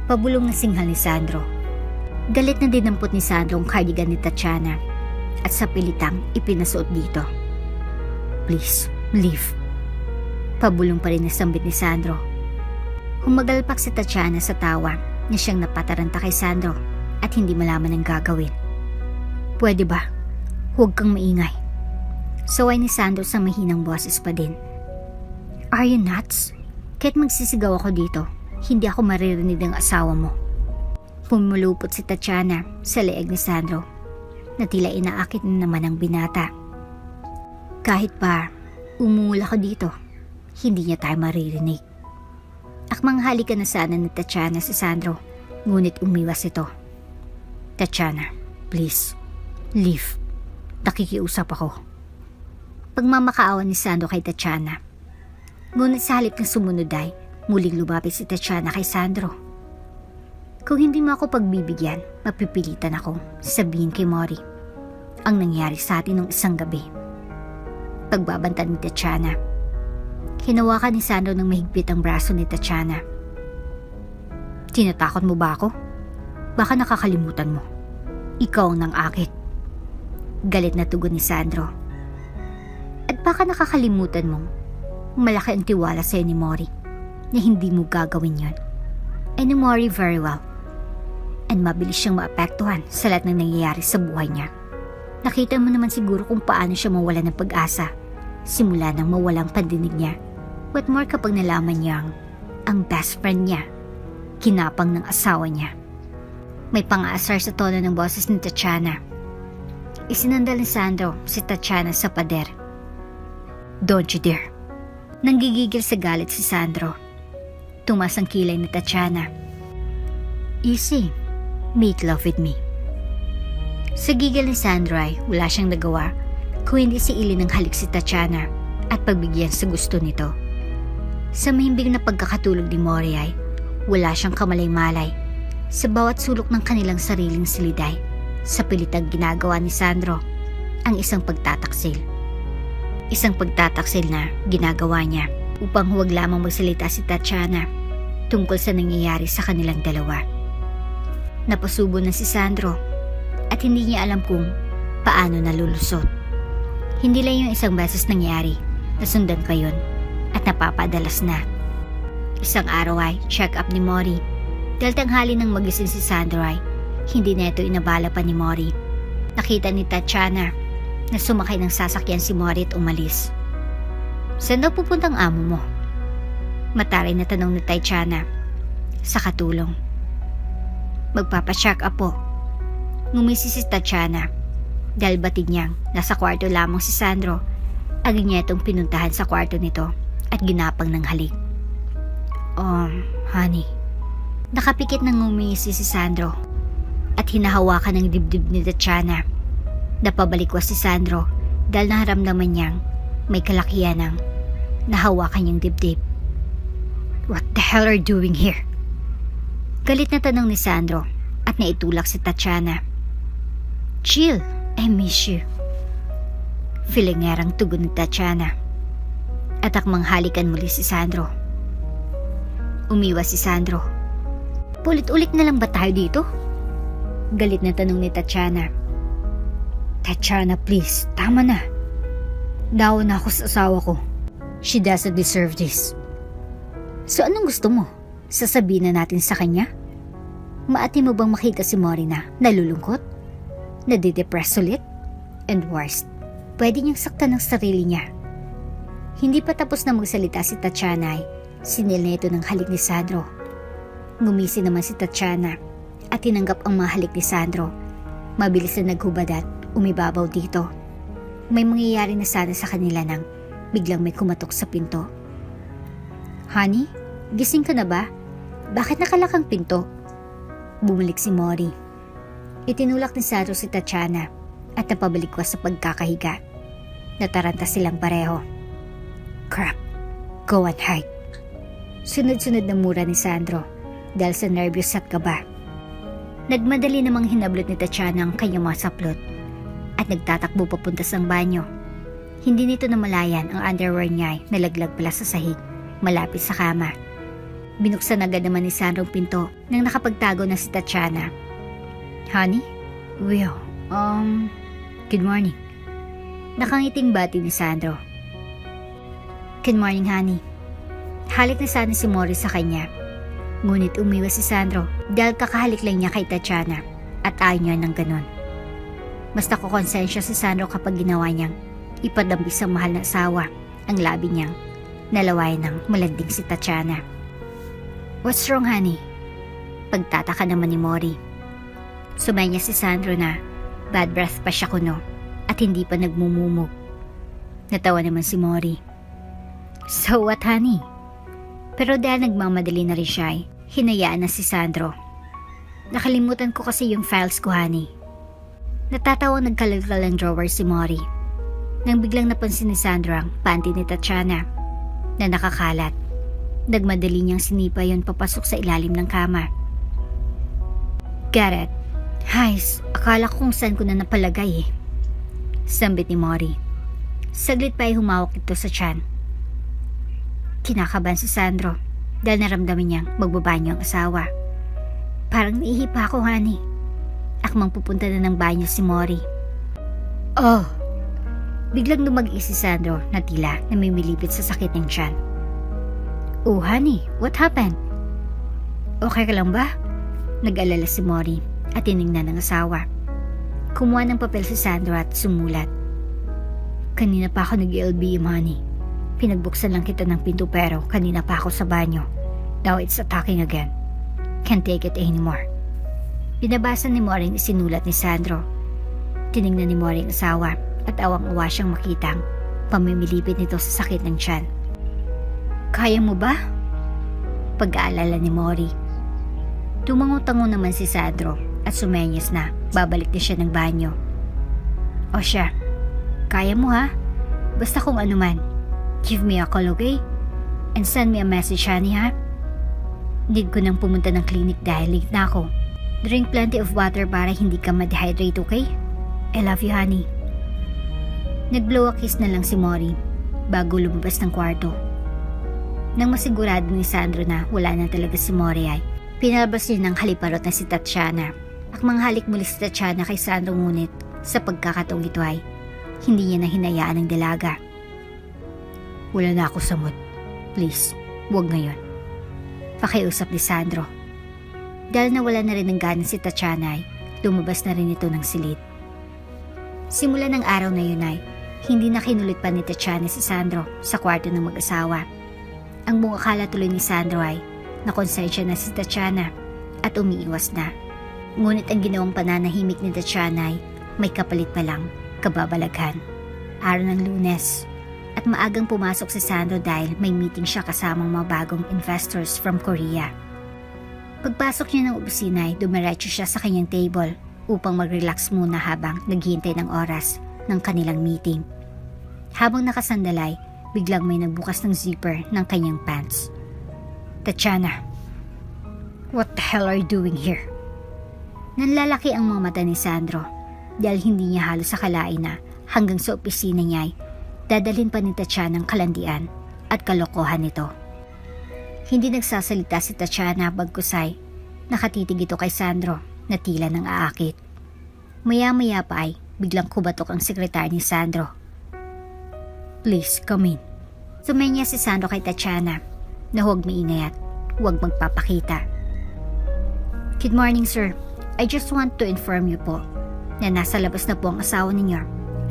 Pabulong na singhal ni Sandro. Galit na dinampot ni Sandro ang cardigan ni Tatiana at sa pilitang ipinasuot dito. Please, leave. Pabulong pa rin nasambit ni Sandro. Humagalpak si Tatiana sa tawa na siyang napataranta kay Sandro at hindi malaman ang gagawin. Pwede ba? Huwag kang maingay. Saway ni Sandro sa mahinang boses pa din. Are you nuts? Kahit magsisigaw ako dito, hindi ako maririnig ng asawa mo. Pumulupot si Tatiana sa leeg ni Sandro na tila inaakit na naman ang binata. Kahit pa umula ko dito, hindi niya tayo maririnig. Akmang halikan na sana ni Tatiana si Sandro, ngunit umiwas ito. Tatiana, please, leave. Nakikiusap ako. Pagmamakaawa ni Sandro kay Tatiana. Ngunit sa halip ng sumunod ay muling lumapit si Tatiana kay Sandro. Kung hindi mo ako pagbibigyan, mapipilitan ako sabihin kay Mori ang nangyari sa atin nung isang gabi. Pagbabanta ni Tatiana. Hinawakan ni Sandro ng mahigpit ang braso ni Tatiana. Tinatakot mo ba ako? Baka nakakalimutan mo. Ikaw ang nang-akit. Galit na tugon ni Sandro. At baka nakakalimutan mong malaki ang tiwala sa'yo ni Mori na hindi mo gagawin yon. I know Mori very well. And mabilis siyang maapektuhan sa lahat ng nangyayari sa buhay niya. Nakita mo naman siguro kung paano siya mawala ng pag-asa simula nang mawalang pandinig niya. What more kapag nalaman niyang ang best friend niya, kinapang ng asawa niya. May pang-aasar sa tono ng boses ni Tatiana. Isinandal ni Sandro si Tatiana sa pader. Don't you dare. Nanggigigil sa galit si Sandro. Tumas ang kilay ni Tatiana. Easy, make love with me. Sa gigil ni Sandro ay wala siyang nagawa kung hindi si ilin ng halik si Tatiana at pagbigyan sa gusto nito. Sa mahimbing na pagkakatulog ni Mori ay wala siyang kamalay-malay sa bawat sulok ng kanilang sariling siliday sa pilitang ginagawa ni Sandro ang isang pagtataksil. Isang pagtataksil na ginagawa niya upang huwag lamang magsalita si Tatiana tungkol sa nangyayari sa kanilang dalawa. Napasubo na si Sandro at hindi niya alam kung paano nalulusot. Hindi lang yung isang beses nangyari, nasundan pa yun at napapadalas na. Isang araw ay check up ni Mori. Dahil tanghali nang magising si Sandro ay hindi na ito inabala pa ni Mori. Nakita ni Tatiana na sumakay ng sasakyan si Mori at umalis. Saan daw pupuntang amo mo? Mataray na tanong ni Tatiana sa katulong. Magpapacheck up po. Ngumisi si Tatiana dahil batid niyang nasa kwarto lamang si Sandro. Agad niya itong pinuntahan sa kwarto nito at ginapang ng halik. Honey. Nakapikit ng ngumisi si Sandro at hinahawakan ng dibdib ni Tatiana. Napabalikwas si Sandro dahil naharamdaman niyang may kalakihan ng nahawakan niyang dibdib. What the hell are you doing here? Galit na tanong ni Sandro at naitulak si Tatiana. Chill, I miss you. Filingerang tugon ni Tatiana at akmang halikan muli si Sandro. Umiwas si Sandro. Pulit-ulit na lang ba tayo dito? Galit na tanong ni Tatiana. Tatiana, please, tama na. Daw na ako sa asawa ko. She doesn't deserve this. So anong gusto mo? Sasabihin na natin sa kanya? Maati mo bang makita si Mori na nalulungkot? Nadidepress ulit? And worst, pwede niyang saktan ng sarili niya. Hindi pa tapos na magsalita si Tatiana ay sinil na ito ng halik ni Sandro. Ngumisi naman si Tatiana at tinanggap ang mga halik ni Sandro. Mabilis na naghubad at umibabaw dito. May mangyayari na sana sa kanila nang biglang may kumatok sa pinto. Honey, gising ka na ba? Bakit nakalak ang pinto? Bumalik si Mori. Itinulak ni Sandro si Tatiana at napabalikwas sa pagkakahiga. Nataranta silang pareho. Crap, go and hide. Sunod-sunod na mura ni Sandro dahil sa nervyos at kaba. Nagmadali namang hinablot ni Tatiana ang kanyang mga saplot at nagtatakbo papunta sa banyo. Hindi nito namalayan ang underwear niya ay nalaglag pala sa sahig malapit sa kama. Binuksan agad naman ni Sandro ang pinto nang nakapagtago na si Tatiana. Honey? Well, good morning. Nakangiting bati ni Sandro. Good morning, honey. Halik na sana si Mori sa kanya. Ngunit umiwas si Sandro dahil kakahalik lang niya kay Tatiana at ayaw niya ng ganon. Mas nakukonsensya si Sandro kapag ginawa niyang ipadampi sa mahal na asawa ang labi niyang Nalaway ng malanding si Tatiana. What's wrong, honey? Pagtataka naman ni Mori. Sumay niya si Sandro na bad breath pa siya kuno at hindi pa nagmumumog. Natawa naman si Mori. So what, honey? Pero dahil nagmamadali na rin siya, hinayaan na si Sandro. Nakalimutan ko kasi yung files ko, honey. Natatawang nagkalagkal ang drawer si Mori nang biglang napansin ni Sandro ang panty ni Tatiana na nakakalat. Nagmadali niyang sinipa yon papasok sa ilalim ng kama. Got it. Hays, akala ko kung saan ko na napalagay eh. Sambit ni Mori. Saglit pa ay humawak ito sa tiyan. Kinakabahan si Sandro dahil naramdaman niyang magbabanyo ang asawa. Parang naihi pa ako, honey. Akmang pupunta na ng banyo si Mori. Oh! Biglang lumag-i si Sandro na tila namimilipit sa sakit ng tiyan. Oh, honey, what happened? Okay ka lang ba? Nag-alala si Mori at tiningnan ng asawa. Kumuha ng papel si Sandro at sumulat. Kanina pa ako nag-LBM, honey. Pinagbuksan lang kita ng pinto pero kanina pa ako sa banyo. Now it's attacking again. Can't take it anymore. Binabasa ni Mori ang isinulat ni Sandro. Tiningnan ni Mori ang asawa at awang-awa siyang makitang pamimilipit nito sa sakit ng tiyan. Kaya mo ba? Pag-aalala ni Mori. Tumango-tango naman si Sandro at sumenyas na babalik din siya ng banyo. O siya, kaya mo ha? Basta kung ano man. Give me a call, okay? And send me a message, honey, ha? Need ko nang pumunta ng clinic dahil late na ako. Drink plenty of water para hindi ka ma-dehydrate, okay? I love you, honey. Nag-blow a kiss na lang si Mori bago lumabas ng kwarto. Nang masigurado ni Sandro na wala na talaga si Mori ay pinalabas niya ng haliparot na si Tatiana. Akmang halik muli si Tatiana kay Sandro ngunit sa pagkakataong ito ay hindi niya na hinayaan ng dalaga. Wala na ako sa mood. Please, huwag ngayon. Pakiusap ni Sandro. Dahil nawala na rin ng gana si Tatiana ay lumabas na rin ito ng silid. Simula ng araw na yun ay hindi na kinulit pa ni Tatiana si Sandro sa kwarto ng mag-asawa. Ang buong akala tuloy ni Sandro ay nakonsensya na si Tatiana at umiiwas na. Ngunit ang ginawang pananahimik ni Tatiana ay may kapalit pa lang kababalaghan. Araw ng Lunes at maagang pumasok si Sandro dahil may meeting siya kasamang mga bagong investors from Korea. Pagpasok niya ng opisina ay dumiretso siya sa kanyang table upang mag-relax muna habang naghihintay ng oras ng kanilang meeting. Habang nakasandalay, biglang may nagbukas ng zipper ng kanyang pants. Tatiana, what the hell are you doing here? Nanlalaki ang mga mata ni Sandro dahil hindi niya halos akalain na hanggang sa opisina niya ay dadalhin pa ni Tatiana ang kalandian at kalokohan nito. Hindi nagsasalita si Tatiana bagkus ay nakatitig ito kay Sandro na tila nang aakit. Maya-maya pa ay biglang kubatok ang sekretary ni Sandro. Please, come in. Sumenya si Sandro kay Tatiana na huwag maingay at huwag magpapakita. Good morning, sir. I just want to inform you po na nasa labas na po ang asawa ninyo.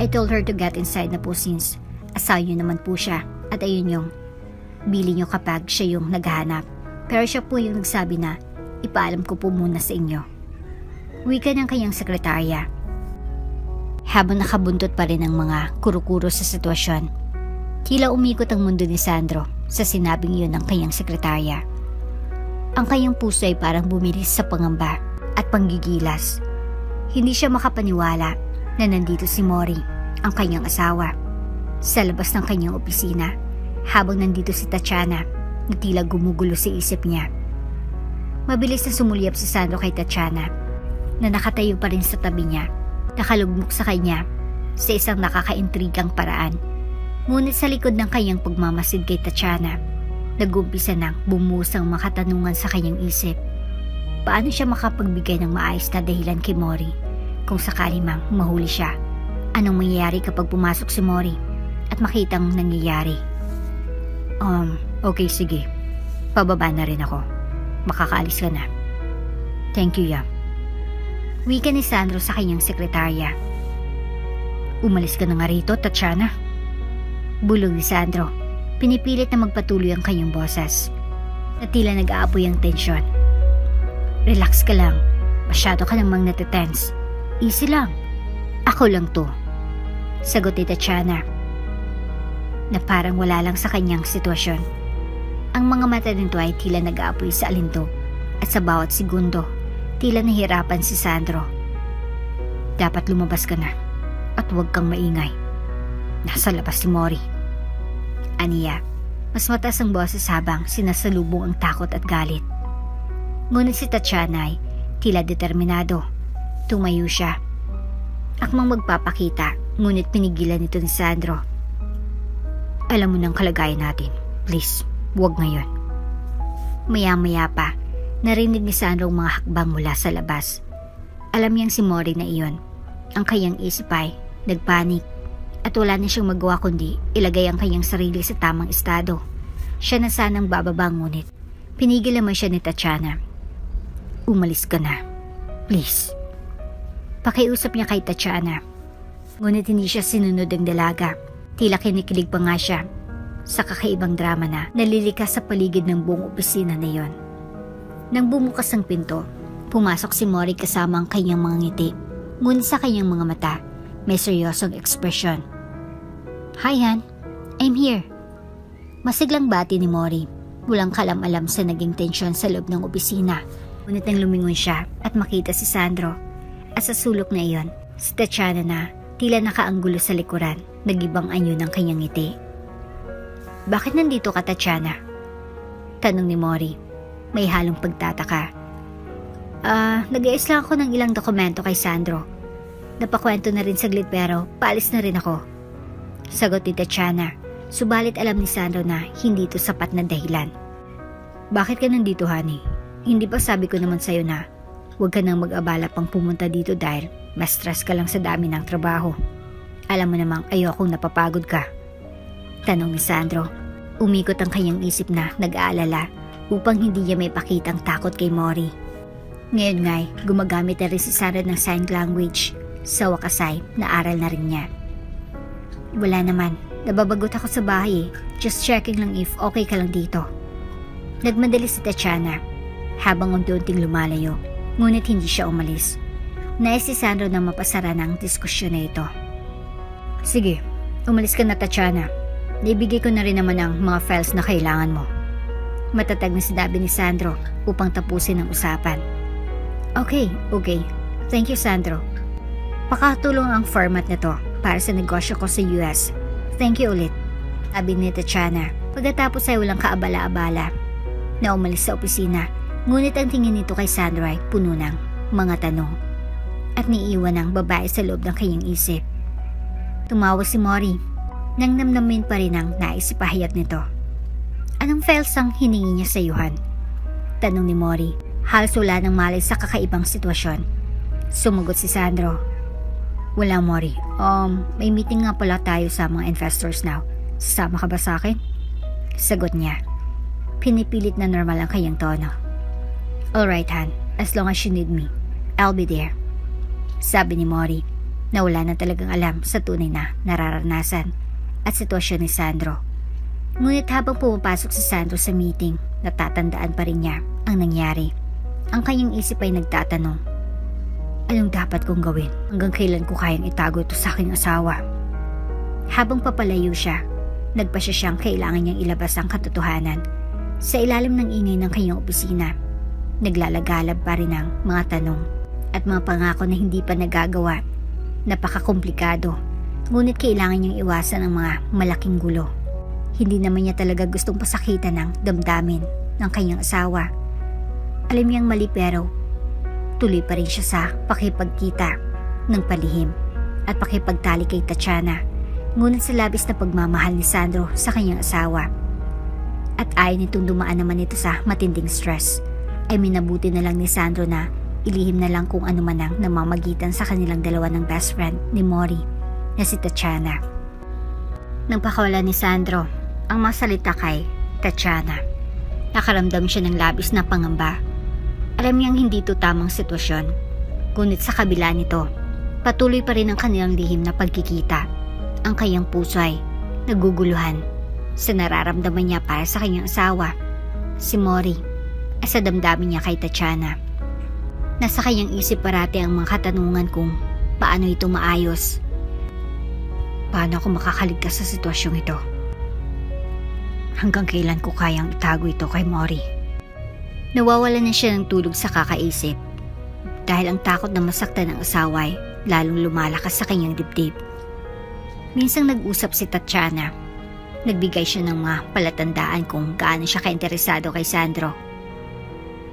I told her to get inside na po since asawa niyo naman po siya at ayun yung bili niyo kapag siya yung naghahanap. Pero siya po yung nagsabi na ipaalam ko po muna sa inyo. Wika ng kanyang sekretarya. Habang nakabuntot pa rin ang mga kuro-kuro sa sitwasyon, tila umikot ang mundo ni Sandro sa sinabing yun ng kanyang sekretarya. Ang kanyang puso ay parang bumilis sa pangamba at panggigilas. Hindi siya makapaniwala na nandito si Mori, ang kanyang asawa, sa labas ng kanyang opisina habang nandito si Tatiana na tila gumugulo sa isip niya. Mabilis na sumulyap si Sandro kay Tatiana na nakatayo pa rin sa tabi niya, nakalugmok sa kanya sa isang nakakaintrigang paraan. Ngunit sa likod ng kanyang pagmamasid kay Tatiana, nag-umpisa nang bumusang makatanungan sa kanyang isip. Paano siya makapagbigay ng maayos na dahilan kay Mori kung sakali mang mahuli siya? Anong mangyayari kapag pumasok si Mori at makitang nangyayari? Okay, sige. Pababa na rin ako. Makakaalis ka na. Thank you, Yam. Wika ni Sandro sa kanyang sekretarya. Umalis ka na nga rito, Tatiana. Bulong ni Sandro. Pinipilit na magpatuloy ang kanyang boses na tila nag-aapoy ang tensyon. Relax ka lang. Masyado ka namang natitense. Easy lang. Ako lang to. Sagot ni Tatiana na parang wala lang sa kanyang sitwasyon. Ang mga mata nito ay tila nag-aapoy sa alindog at sa bawat segundo, tila nahirapan si Sandro. Dapat lumabas ka na at huwag kang maingay. Nasa labas si Mori. Aniya, mas mataas ang boses habang sinasalubong ang takot at galit. Ngunit si Tatiana ay tila determinado. Tumayo siya. Akmang magpapakita, ngunit pinigilan nito ni Sandro. Alam mo ng kalagayan natin. Please, huwag ngayon. Maya-maya pa, narinig ni Sandro ang mga hakbang mula sa labas. Alam niyang si Mori na iyon. Ang kanyang isip ay nagpanik at wala na siyang magawa kundi ilagay ang kanyang sarili sa tamang estado. Siya na sanang bababa ngunit pinigil naman siya ni Tatiana. Umalis ka na. Please. Pakiusap niya kay Tatiana. Ngunit hindi siya sinunod ng dalaga. Tila kinikilig pa nga siya sa kakaibang drama na nalilikas sa paligid ng buong opisina na yon. Nang bumukas ang pinto, pumasok si Mori kasama ang kanyang mga ngiti. Ngunit sa kanyang mga mata, may seryosong ekspresyon. Hi Han, I'm here. Masiglang bati ni Mori. Walang kalam-alam sa naging tensyon sa loob ng opisina. Ngunit nang lumingon siya at makita si Sandro, at sa sulok na iyon, si Tatiana na tila nakaanggulo sa likuran, nagibang anyo ng kanyang ngiti. Bakit nandito ka, Tatiana? Tanong ni Mori. May halong pagtataka. Nag-iayos lang ako ng ilang dokumento kay Sandro. Napakwento na rin saglit pero paalis na rin ako. Sagot ni Tatiana. Subalit alam ni Sandro na hindi ito sapat na dahilan. Bakit ka nandito, honey? Hindi pa sabi ko naman sa'yo na huwag ka nang mag-abala pang pumunta dito dahil mas stress ka lang sa dami ng trabaho. Alam mo namang ayokong napapagod ka. Tanong ni Sandro. Umikot ang kanyang isip na nag-aalala upang hindi niya may pakitang takot kay Mori. Ngayon nga'y gumagamit na rin si Sandro ng sign language. Sa wakas ay naaral na rin niya. Wala naman. Nababagot ako sa bahay eh. Just checking lang if okay ka lang dito. Nagmadali si Tatiana habang unti-unting lumalayo. Ngunit hindi siya umalis. Nais si Sandro na mapasara ng diskusyon na ito. Sige, umalis ka na, Tatiana. Naibigay ko na rin naman ang mga files na kailangan mo. Matatag na sinabi ni Sandro upang tapusin ang usapan. Okay. Thank you, Sandro. Pakatulong ang format na to para sa negosyo ko sa US. Thank you ulit. Sabi ni Tatiana. Pagkatapos ay walang kaabala-abala na umalis sa opisina. Ngunit ang tingin nito kay Sandro ay puno ng mga tanong at niiwan ang babae sa loob ng kanyang isip. Tumawa si Mori nang namnamin pa rin ang naisipahayag nito. Anong files ang hiningi niya sa Yuhan? Tanong ni Mori. Halos wala nang malay sa kakaibang sitwasyon. Sumagot si Sandro. Wala, Mori. May meeting nga pala tayo sa mga investors now. Sasama ka ba sa akin? Sagot niya. Pinipilit na normal ang kanyang tono. Alright, Han. As long as you need me, I'll be there. Sabi ni Mori na wala na talagang alam sa tunay na nararanasan at sitwasyon ni Sandro. Ngunit habang pumapasok si Sandro sa meeting, natatandaan pa rin niya ang nangyari. Ang kanyang isip ay nagtatanong, anong dapat kong gawin? Hanggang kailan ko kayang itago ito sa aking asawa? Habang papalayo siya, nagpasya siyang kailangan niyang ilabas ang katotohanan. Sa ilalim ng ingay ng kanyang opisina, naglalagalab pa rin ang mga tanong at mga pangako na hindi pa nagagawa. Napakakomplikado, ngunit kailangan niyang iwasan ang mga malaking gulo. Hindi naman niya talaga gustong pasakitan ng damdamin ng kanyang asawa. Alam niyang mali pero tuloy pa rin siya sa pakipagkita ng palihim at pakipagtali kay Tatiana. Ngunit sa labis na pagmamahal ni Sandro sa kanyang asawa at ayaw nitong dumaan naman ito sa matinding stress, ay minabuti na lang ni Sandro na ilihim na lang kung ano man ang namamagitan sa kanilang dalawa ng best friend ni Mori na si Tatiana. Nang pakawala ni Sandro ang masalita kay Tatiana, nakaramdam siya ng labis na pangamba. Alam niyang hindi ito tamang sitwasyon, ngunit sa kabila nito, patuloy pa rin ang kanilang lihim na pagkikita. Ang kanyang puso ay naguguluhan sa nararamdaman niya para sa kanyang asawa, si Mori, at sa damdamin niya kay Tatiana. Nasa kanyang isip parati ang mga katanungan kung paano ito maayos. Paano ako makakaligtas sa sitwasyong ito? Hanggang kailan ko kayang itago ito kay Mori? Nawawalan na siya ng tulog sa kakaisip dahil ang takot na masaktan ng asawa ay lalong lumalakas sa kanyang dibdib. Minsang nag-usap si Tatiana. Nagbigay siya ng mga palatandaan kung gaano siya kainteresado kay Sandro.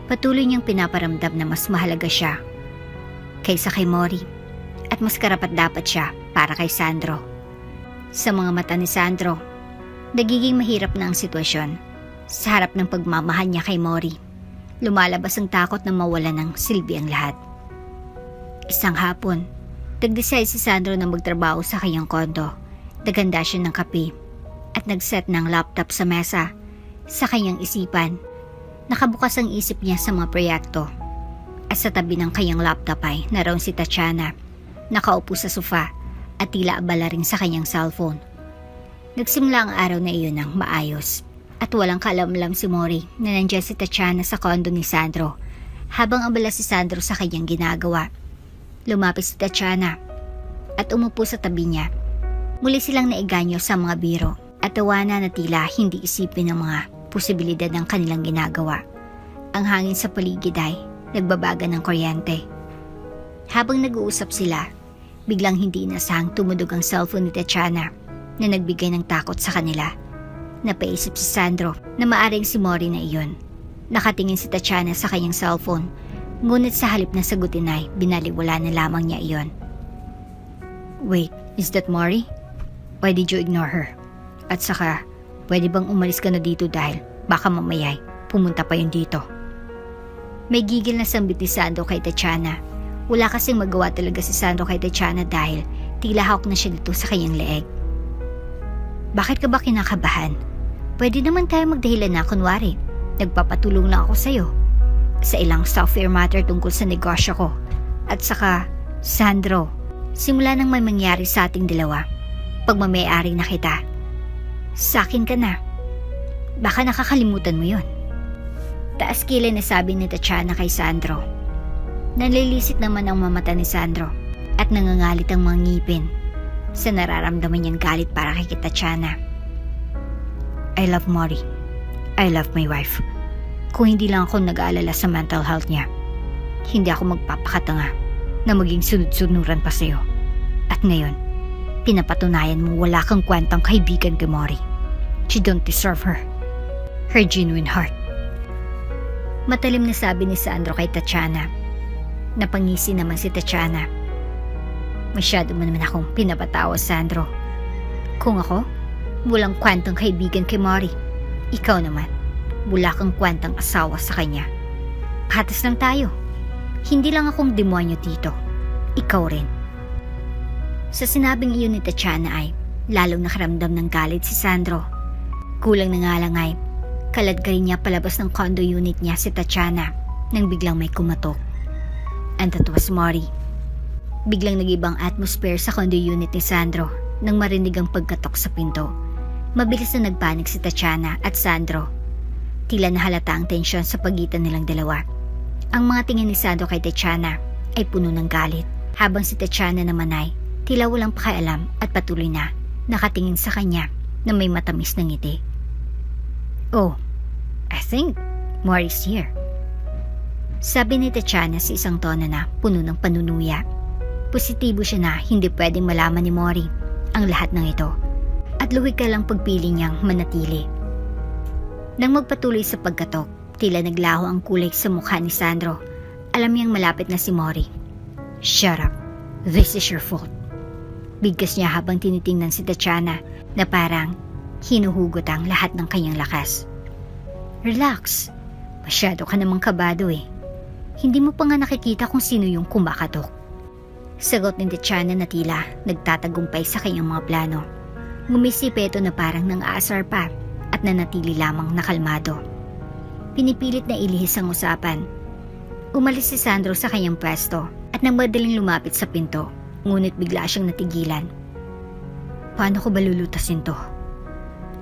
Patuloy niyang pinaparamdam na mas mahalaga siya kaysa kay Mori at mas karapat-dapat siya para kay Sandro. Sa mga mata ni Sandro, nagiging mahirap na ang sitwasyon. Sa harap ng pagmamahal niya kay Mori, lumalabas ang takot na mawala ng silbi ang lahat. Isang hapon, nag-decide si Sandro na magtrabaho sa kanyang kondo. Naganda siya ng kape at nag-set ng laptop sa mesa. Sa kanyang isipan, nakabukas ang isip niya sa mga proyekto. At sa tabi ng kanyang laptop ay naroon si Tatiana, nakaupo sa sofa at tila abala rin sa kanyang cellphone. Nagsimula ang araw na iyon ng maayos at walang kaalam-alam si Mori na nandiyan si Tatiana sa kondo ni Sandro habang abala si Sandro sa kanyang ginagawa. Lumapit si Tatiana at umupo sa tabi niya. Muli silang naiganyo sa mga biro at tawanan na tila hindi isipin ng mga posibilidad ng kanilang ginagawa. Ang hangin sa paligid ay nagbabaga ng kuryente. Habang nag-uusap sila, biglang hindi inasahang tumudog ang cellphone ni Tatiana na nagbigay ng takot sa kanila. Napaisip si Sandro na maaring si Mori na iyon. Nakatingin si Tatiana sa kanyang cellphone, ngunit sa halip na sagutin ay binaliwala na lamang niya iyon. Wait, is that Mori? Why did you ignore her? At saka, pwede bang umalis ka na dito dahil baka mamayay pumunta pa yun dito? May gigil na sambit ni Sandro kay Tatiana. Wala kasing magawa talaga si Sandro kay Tatiana dahil tila hawak na siya dito sa kanyang leeg. Bakit ka ba kinakabahan? Pwede naman tayo magdahilan na kunwari. Nagpapatulong lang ako sa'yo sa ilang software matter tungkol sa negosyo ko. At saka, Sandro, simula nang may mangyari sa ating dalawa, pagmamayari na kita, sa akin ka na. Baka nakakalimutan mo yon. Taas kilay na sabi ni Tatiana kay Sandro. Nalilisit naman ang mamata ni Sandro at nangangalit ang mga ngipin sa nararamdaman niyang galit para kay Tatiana. I love Mori. I love my wife. Kung hindi lang ako nag-aalala sa mental health niya, hindi ako magpapakatanga na maging sunod-sunuran pa sa'yo. At ngayon, pinapatunayan mo wala kang kwentang kaibigan kay Mori. You don't deserve her. Her genuine heart. Matalim na sabi ni Sandro kay Tatiana. Napangisi naman si Tatiana. Masyado mo naman akong pinapatawa, Sandro. Kung ako, walang kwentang kaibigan kay Mori. Ikaw naman, wala kang kwentang asawa sa kanya. Patas lang tayo. Hindi lang akong demonyo dito. Ikaw rin. Sa sinabing iyon ni Tatiana ay lalong nakaramdam ng galit si Sandro. Kulang na nga lang ay kaladkarin niya palabas ng condo unit niya si Tatiana nang biglang may kumatok. And that was Mori. Biglang nag-ibang atmosphere sa condo unit ni Sandro nang marinig ang pagkatok sa pinto. Mabilis na nagpanik si Tatiana at Sandro. Tila nahalata ang tensyon sa pagitan nilang dalawa. Ang mga tingin ni Sandro kay Tatiana ay puno ng galit, habang si Tatiana naman ay tila walang pakialam at patuloy na nakatingin sa kanya na may matamis na ngiti. Oh, I think Mori's here. Sabi ni Tatiana sa isang tono na puno ng panunuya. Positibo siya na hindi pwedeng malaman ni Mori ang lahat ng ito at luhig ka lang pagpili niyang manatili. Nang magpatuloy sa pagkatok, tila naglaho ang kulay sa mukha ni Sandro. Alam niyang malapit na si Mori. Shut up. This is your fault. Bigkas niya habang tinitingnan si Tatiana na parang hinuhugot ang lahat ng kanyang lakas. Relax. Masyado ka namang kabado eh. Hindi mo pa nga nakikita kung sino yung kumakatok. Sagot ni Tatiana na tila nagtatagumpay sa kanyang mga plano. Ngumisip ito na parang nang-aasar pa at nanatili lamang nakalmado. Pinipilit na ilihis ang usapan. Umalis si Sandro sa kanyang pwesto at nang madaling lumapit sa pinto, ngunit bigla siyang natigilan. Paano ko ba lulutasin to?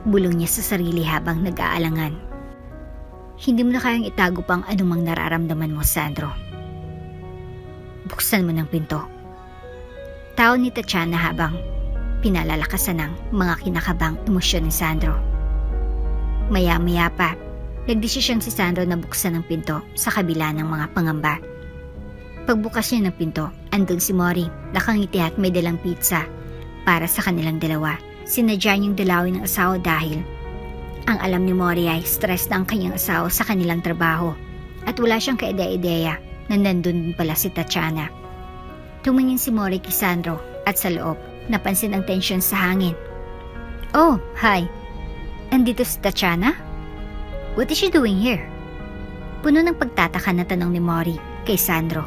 Bulong niya sa sarili habang nag-aalangan. Hindi mo na kayang itago pang anumang nararamdaman mo, Sandro. Buksan mo ng pinto. Tao ni Tatiana habang pinalalakasan ng mga kinakabang emosyon ni Sandro. Maya-maya pa, nagdesisyon si Sandro na buksan ang pinto sa kabila ng mga pangamba. Pagbukas niya ng pinto, andun si Mori, nakangiti at may dalang pizza para sa kanilang dalawa. Sinadya niyang dalawin ng asawa dahil ang alam ni Mori ay stress na ang kanyang asawa sa kanilang trabaho at wala siyang kaide-ideya na nandun pala si Tatiana. Tumingin si Mori kay Sandro at sa loob, napansin ang tensyon sa hangin. Oh, hi. Andito si Tatiana? What is she doing here? Puno ng pagtataka na tanong ni Mori kay Sandro.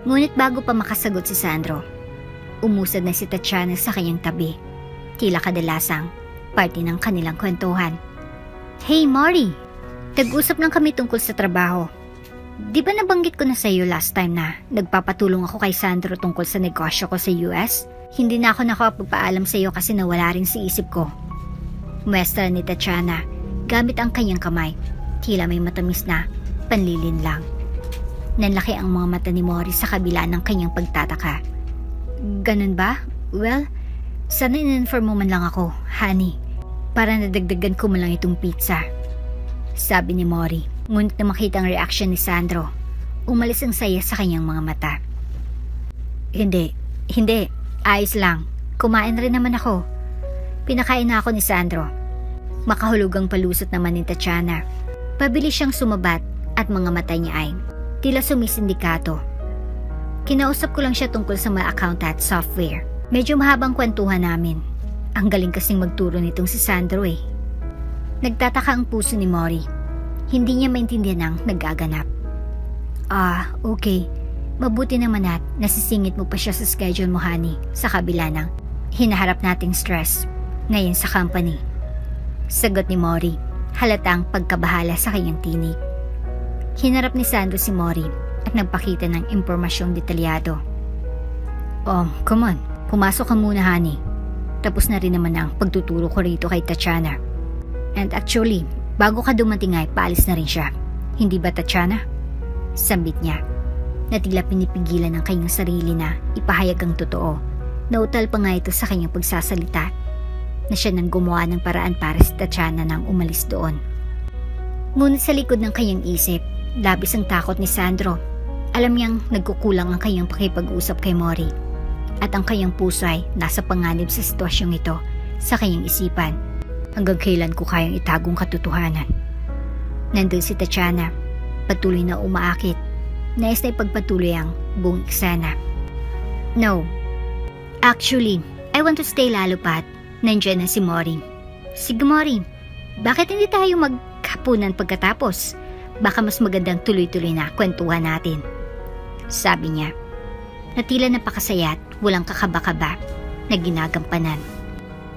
Ngunit bago pa makasagot si Sandro, umusad na si Tatiana sa kanyang tabi. Tila kadalasang parte ng kanilang kwentuhan. Hey Mori, tag-usap lang kami tungkol sa trabaho. Di ba nabanggit ko na sa iyo last time na nagpapatulong ako kay Sandro tungkol sa negosyo ko sa US? Hindi na ako nakapagpaalam sa iyo kasi nawala rin sa isip ko. Muestra ni Tatiana gamit ang kanyang kamay. Tila may matamis na panlilin lang. Nanlaki ang mga mata ni Mori sa kabila ng kanyang pagtataka. Ganun ba? Well, sana in-inform mo man lang ako, honey, para nadagdagan ko mo lang itong pizza. Sabi ni Mori, ngunit na makita ang reaksyon ni Sandro, umalis ang saya sa kanyang mga mata. Hindi, ayos lang. Kumain rin naman ako. Pinakain na ako ni Sandro. Makahulugang palusot naman ni Tatiana. Pabilis siyang sumabat at mga mata niya ay tila sumisindikato. Kinausap ko lang siya tungkol sa mga account at software. Medyo mahabang kwentuhan namin. Ang galing kasing magturo nitong si Sandro eh. Nagtataka ang puso ni Mori. Hindi niya maintindihan ang nagaganap. Ah, okay. Mabuti naman at nasisingit mo pa siya sa schedule mo, honey, sa kabila ng hinaharap nating stress ngayon sa company. Sagot ni Mori, halatang pagkabahala sa kanyang tinig. Hinarap ni Sandro si Mori at nagpakita ng impormasyong detalyado. Come on. Pumasok ka muna, honey. Tapos na rin naman ang pagtuturo ko rito kay Tatiana. And actually, bago ka dumating ay paalis na rin siya. Hindi ba, Tatiana? Sambit niya. Na tila pinipigilan ng kanyang sarili na ipahayag ang totoo. Nautal pa nga ito sa kanyang pagsasalita. Na siya nang gumawa ng paraan para si Tatiana nang umalis doon. Ngunit sa likod ng kanyang isip, labis ang takot ni Sandro. Alam niyang nagkukulang ang kanyang pakipag-usap kay Mori. At ang kanyang puso ay nasa panganib sa sitwasyong ito sa kanyang isipan. Hanggang kailan ko kayang itagong katotohanan? Nandun si Tatiana, patuloy na umaakit. Nais na ipagpatuloy ang buong eksena. No. Actually, I want to stay lalo pat. Nandiyan na si Mori. Sige Mori, bakit hindi tayo maghapunan pagkatapos? Baka mas magandang tuloy-tuloy na kwentuhan natin. Sabi niya. Na tila napakasaya at walang kakaba-kaba na ginagampanan.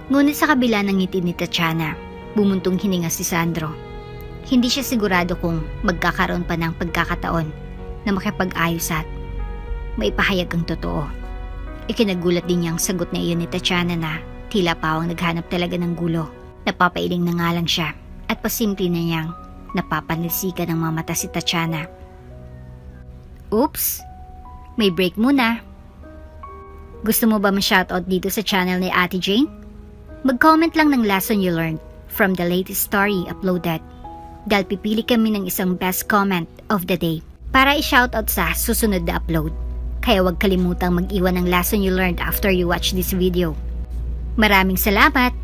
Ngunit sa kabila ng ngiti ni Tatiana, bumuntong hininga si Sandro. Hindi siya sigurado kung magkakaroon pa ng pagkakataon na makipag-ayos at maipahayag ang totoo. Ikinagulat din niyang sagot na iyon ni Tatiana na tila pawang naghanap talaga ng gulo. Napapailing na nga lang siya at pasimple na niyang napapanisikan ng mga mata si Tatiana. Oops! May break muna. Gusto mo ba ma-shoutout dito sa channel ni Ate Jane? Mag-comment lang ng lesson you learned from the latest story uploaded. Dahil pipili kami ng isang best comment of the day para i-shoutout sa susunod na upload. Kaya huwag kalimutang mag-iwan ng lesson you learned after you watch this video. Maraming salamat!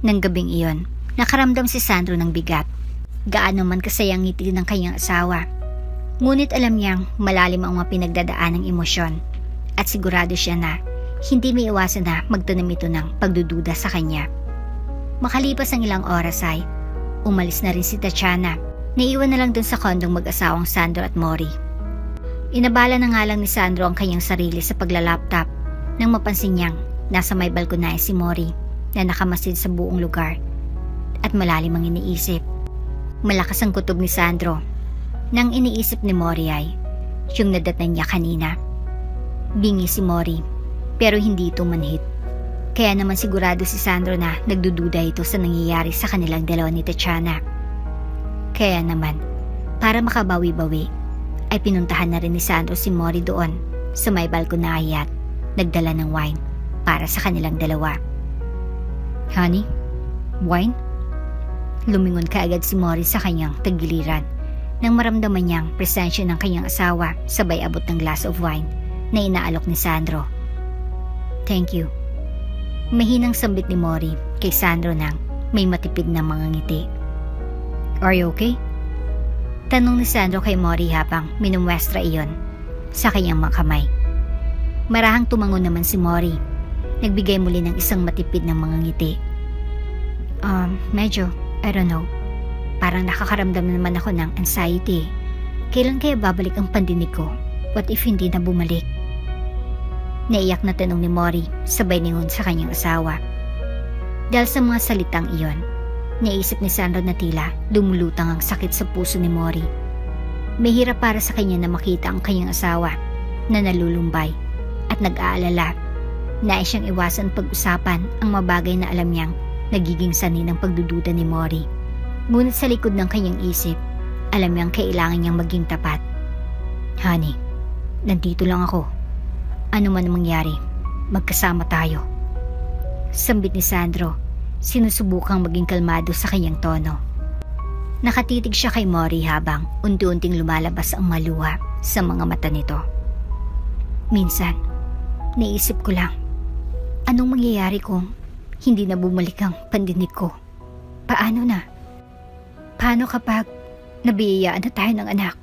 Nang gabing iyon, nakaramdam si Sandro ng bigat. Gaano man kasayang ngiti ng kanyang asawa. Ngunit alam niyang malalim ang mga pinagdadaan ng emosyon at sigurado siya na hindi may iwasan na magtanim ito ng pagdududa sa kanya. Makalipas ang ilang oras ay umalis na rin si Tatiana. Naiwan na lang dun sa kondong mag-asawang Sandro at Mori. Inabala na nga lang ni Sandro ang kanyang sarili sa paglalaptop nang mapansin niyang nasa may balkonaya si Mori na nakamasid sa buong lugar at malalim ang iniisip. Malakas ang kutob ni Sandro. Nang iniisip ni Mori ay yung nadatnan niya kanina. Bingi si Mori pero hindi ito manhit. Kaya naman sigurado si Sandro na nagdududa ito sa nangyayari sa kanilang dalawa ni Tatiana. Kaya naman, para makabawi-bawi, ay pinuntahan na rin ni Sandro si Mori doon sa may balkonahe at nagdala ng wine para sa kanilang dalawa. Honey, wine? Lumingon kaagad si Mori sa kanyang tagiliran nang maramdaman niyang presensya ng kanyang asawa sabay abot ng glass of wine na inaalok ni Sandro. Thank you. Mahinang sambit ni Mori kay Sandro nang may matipid na mga ngiti. Are you okay? Tanong ni Sandro kay Mori habang minumwestra iyon sa kanyang mga kamay. Marahang tumangon naman si Mori. Nagbigay muli ng isang matipid na mga ngiti. Medyo, I don't know. Parang nakakaramdam naman ako ng anxiety. Kailan kaya babalik ang pandinig ko? What if hindi na bumalik? Naiyak na tanong ni Mori sabay ningon sa kanyang asawa. Dahil sa mga salitang iyon, naisip ni Sandro na tila lumulutang ang sakit sa puso ni Mori. Mahirap para sa kanya na makita ang kanyang asawa na nalulumbay at nag-aalala. Nais siyang iwasan pag-usapan ang mabagay na alam niyang nagiging sanhi ng pagdududa ni Mori. Ngunit sa likod ng kanyang isip, alam niyang kailangan niyang maging tapat. Honey, nandito lang ako. Ano man mangyari, magkasama tayo. Sambit ni Sandro, sinusubukang maging kalmado sa kanyang tono. Nakatitig siya kay Mori habang unti-unting lumalabas ang maluha sa mga mata nito. Minsan, naisip ko lang, anong mangyayari kung hindi na bumalik ang pandinig ko? Paano na? Paano kapag nabiyayaan na tayo ng anak?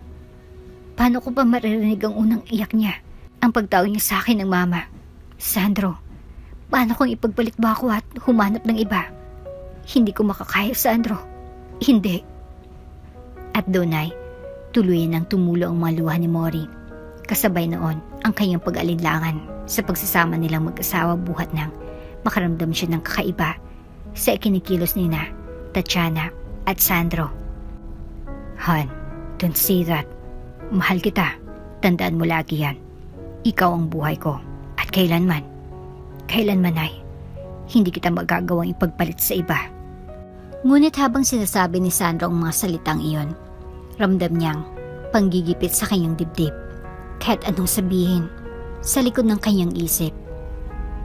Paano ko pa maririnig ang unang iyak niya? Ang pagtawag niya sa akin ng mama. Sandro, paano kung ipagbalik ba ako at humanap ng iba? Hindi ko makakaya, Sandro. Hindi. At doon ay tuluyan ng tumulo ang mga luha ni Mori. Kasabay noon ang kanyang pag-alinlangan sa pagsasama nilang mag-asawa buhat ng makaramdam siya ng kakaiba sa ikinikilos ni na Tatiana at Sandro. Han, don't say that. Mahal kita. Tandaan mo lagi yan. Ikaw ang buhay ko at kailanman ay hindi kita magagawang ipagpalit sa iba. Ngunit habang sinasabi ni Sandro ang mga salitang iyon, ramdam niyang panggigipit sa kanyang dibdib. Kahit anong sabihin, sa likod ng kanyang isip,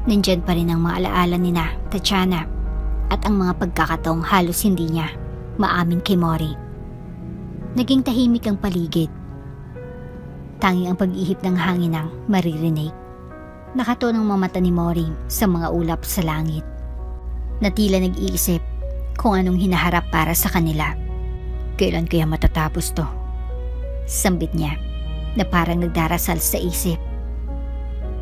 nandyan pa rin ang mga alaala ni na Tatiana at ang mga pagkakataong halos hindi niya maamin kay Mori. Naging tahimik ang paligid. Tanging ang pag-ihip ng hangin ang maririnig. Nakatonong mga mata ni Mori sa mga ulap sa langit. Na tila nag-iisip kung anong hinaharap para sa kanila. Kailan kaya matatapos to? Sambit niya na parang nagdarasal sa isip.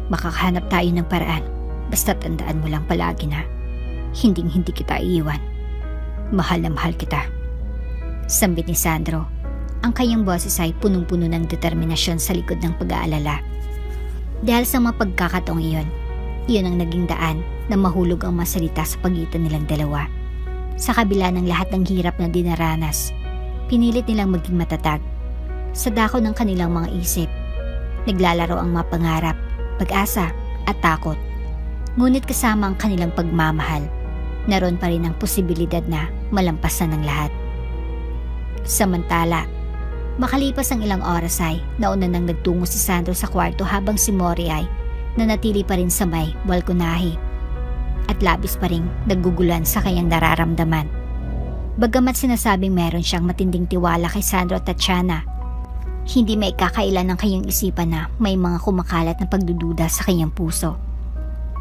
Makakahanap tayo ng paraan, basta tandaan mo lang palagi na hindi kita iiwan. Mahal na mahal kita. Sambit ni Sandro. Ang kanyang boses ay punong-puno ng determinasyon sa likod ng pag-aalala. Dahil sa mga pagkakataong iyon ang naging daan na mahulog ang masalita sa pagitan nilang dalawa. Sa kabila ng lahat ng hirap na dinaranas, pinilit nilang maging matatag. Sa dako ng kanilang mga isip, naglalaro ang mga pangarap, pag-asa at takot. Ngunit kasama ang kanilang pagmamahal, naroon pa rin ang posibilidad na malampasan ng lahat. Samantala, makalipas ang ilang oras ay nauna nang nagtungo si Sandro sa kwarto habang si Mori ay nanatili pa rin sa may balkonahe at labis pa rin naggugulan sa kanyang nararamdaman. Bagamat sinasabing meron siyang matinding tiwala kay Sandro at Tatiana, hindi may kakailan ng kanyang isipan na may mga kumakalat na pagdududa sa kanyang puso.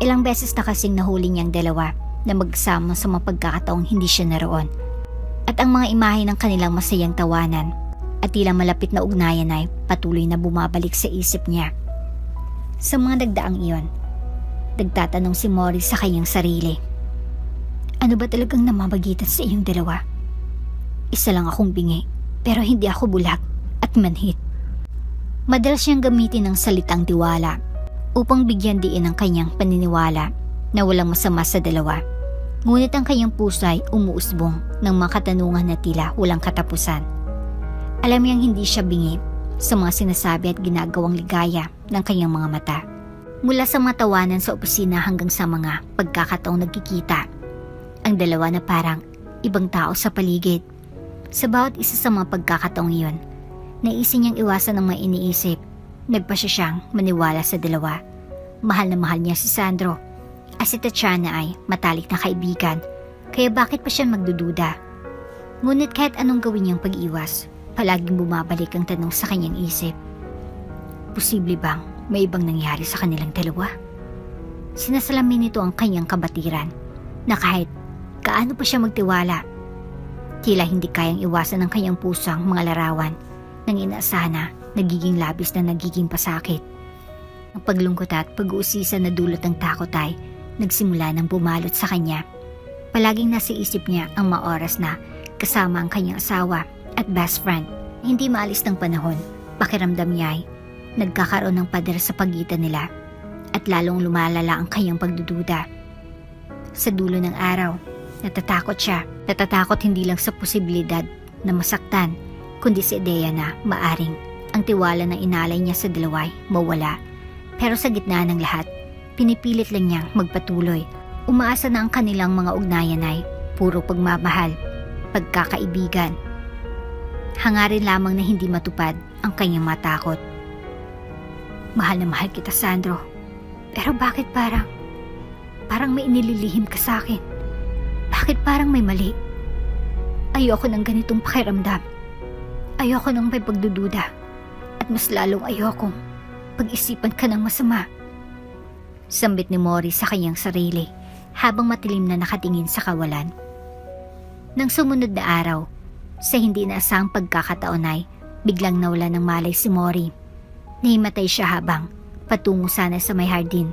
Ilang beses na kasing nahuli niyang dalawa na magsama sa mga pagkakataong hindi siya naroon at ang mga imahe ng kanilang masayang tawanan at tila malapit na ugnayan ay patuloy na bumabalik sa isip niya. Sa mga nagdaang iyon, nagtatanong si Mori sa kanyang sarili. Ano ba talagang namamagitan sa iyong dalawa? Isa lang akong bingi, pero hindi ako bulag at manhit. Madalas siyang gamitin ng salitang tiwala upang bigyan diin ang kanyang paniniwala na walang masama sa dalawa. Ngunit ang kanyang puso ay umuusbong ng mga katanungan na tila walang katapusan. Alam niyang hindi siya bingi sa mga sinasabi at ginagawang ligaya ng kanyang mga mata. Mula sa mga tawanan sa opisina hanggang sa mga pagkakataong nagkikita, ang dalawa na parang ibang tao sa paligid. Sa bawat isa sa mga pagkakataong iyon, naisin niyang iwasan ang mga iniisip. Nagpa siya siyang maniwala sa dalawa. Mahal na mahal niya si Sandro. At si Tatiana ay matalik na kaibigan, kaya bakit pa siya magdududa? Ngunit kahit anong gawin niyang pag-iwas, palaging bumabalik ang tanong sa kanyang isip. Posible bang may ibang nangyari sa kanilang dalawa? Sinasalamin nito ang kanyang kabatiran na kahit kaano pa siya magtiwala, tila hindi kayang iwasan ng kanyang pusang mga larawan ng inaasahan na nagiging labis na nagiging pasakit. Ang paglungkot at pag-uusisa na dulot ng takot ay nagsimula ng bumalot sa kanya. Palaging nasa isip niya ang mga oras na kasama ang kanyang asawa at best friend. Hindi maalis ng panahon, pakiramdam niya ay nagkakaroon ng pader sa pagitan nila at lalong lumalala ang kanyang pagdududa. Sa dulo ng araw, natatakot siya. Natatakot hindi lang sa posibilidad na masaktan, kundi sa ideya na maaring ang tiwala na inalay niya sa dalaway mawala. Pero sa gitna ng lahat, pinipilit lang niyang magpatuloy. Umaasa na ang kanilang mga ugnayan ay puro pagmamahal, pagkakaibigan. Hangarin lamang na hindi matupad ang kanyang matakot. Mahal na mahal kita, Sandro. Pero bakit parang may inililihim ka sa akin? Bakit parang may mali? Ayoko ng ganitong pakiramdam. Ayoko ng may pagdududa. At mas lalong ayokong pag-isipan ka ng masama. Sambit ni Mori sa kanyang sarili habang matilim na nakatingin sa kawalan. Nang sumunod na araw, sa hindi inaasahang pagkakataon ay biglang nawala ng malay si Mori. Nahimatay siya habang patungo sana sa may hardin.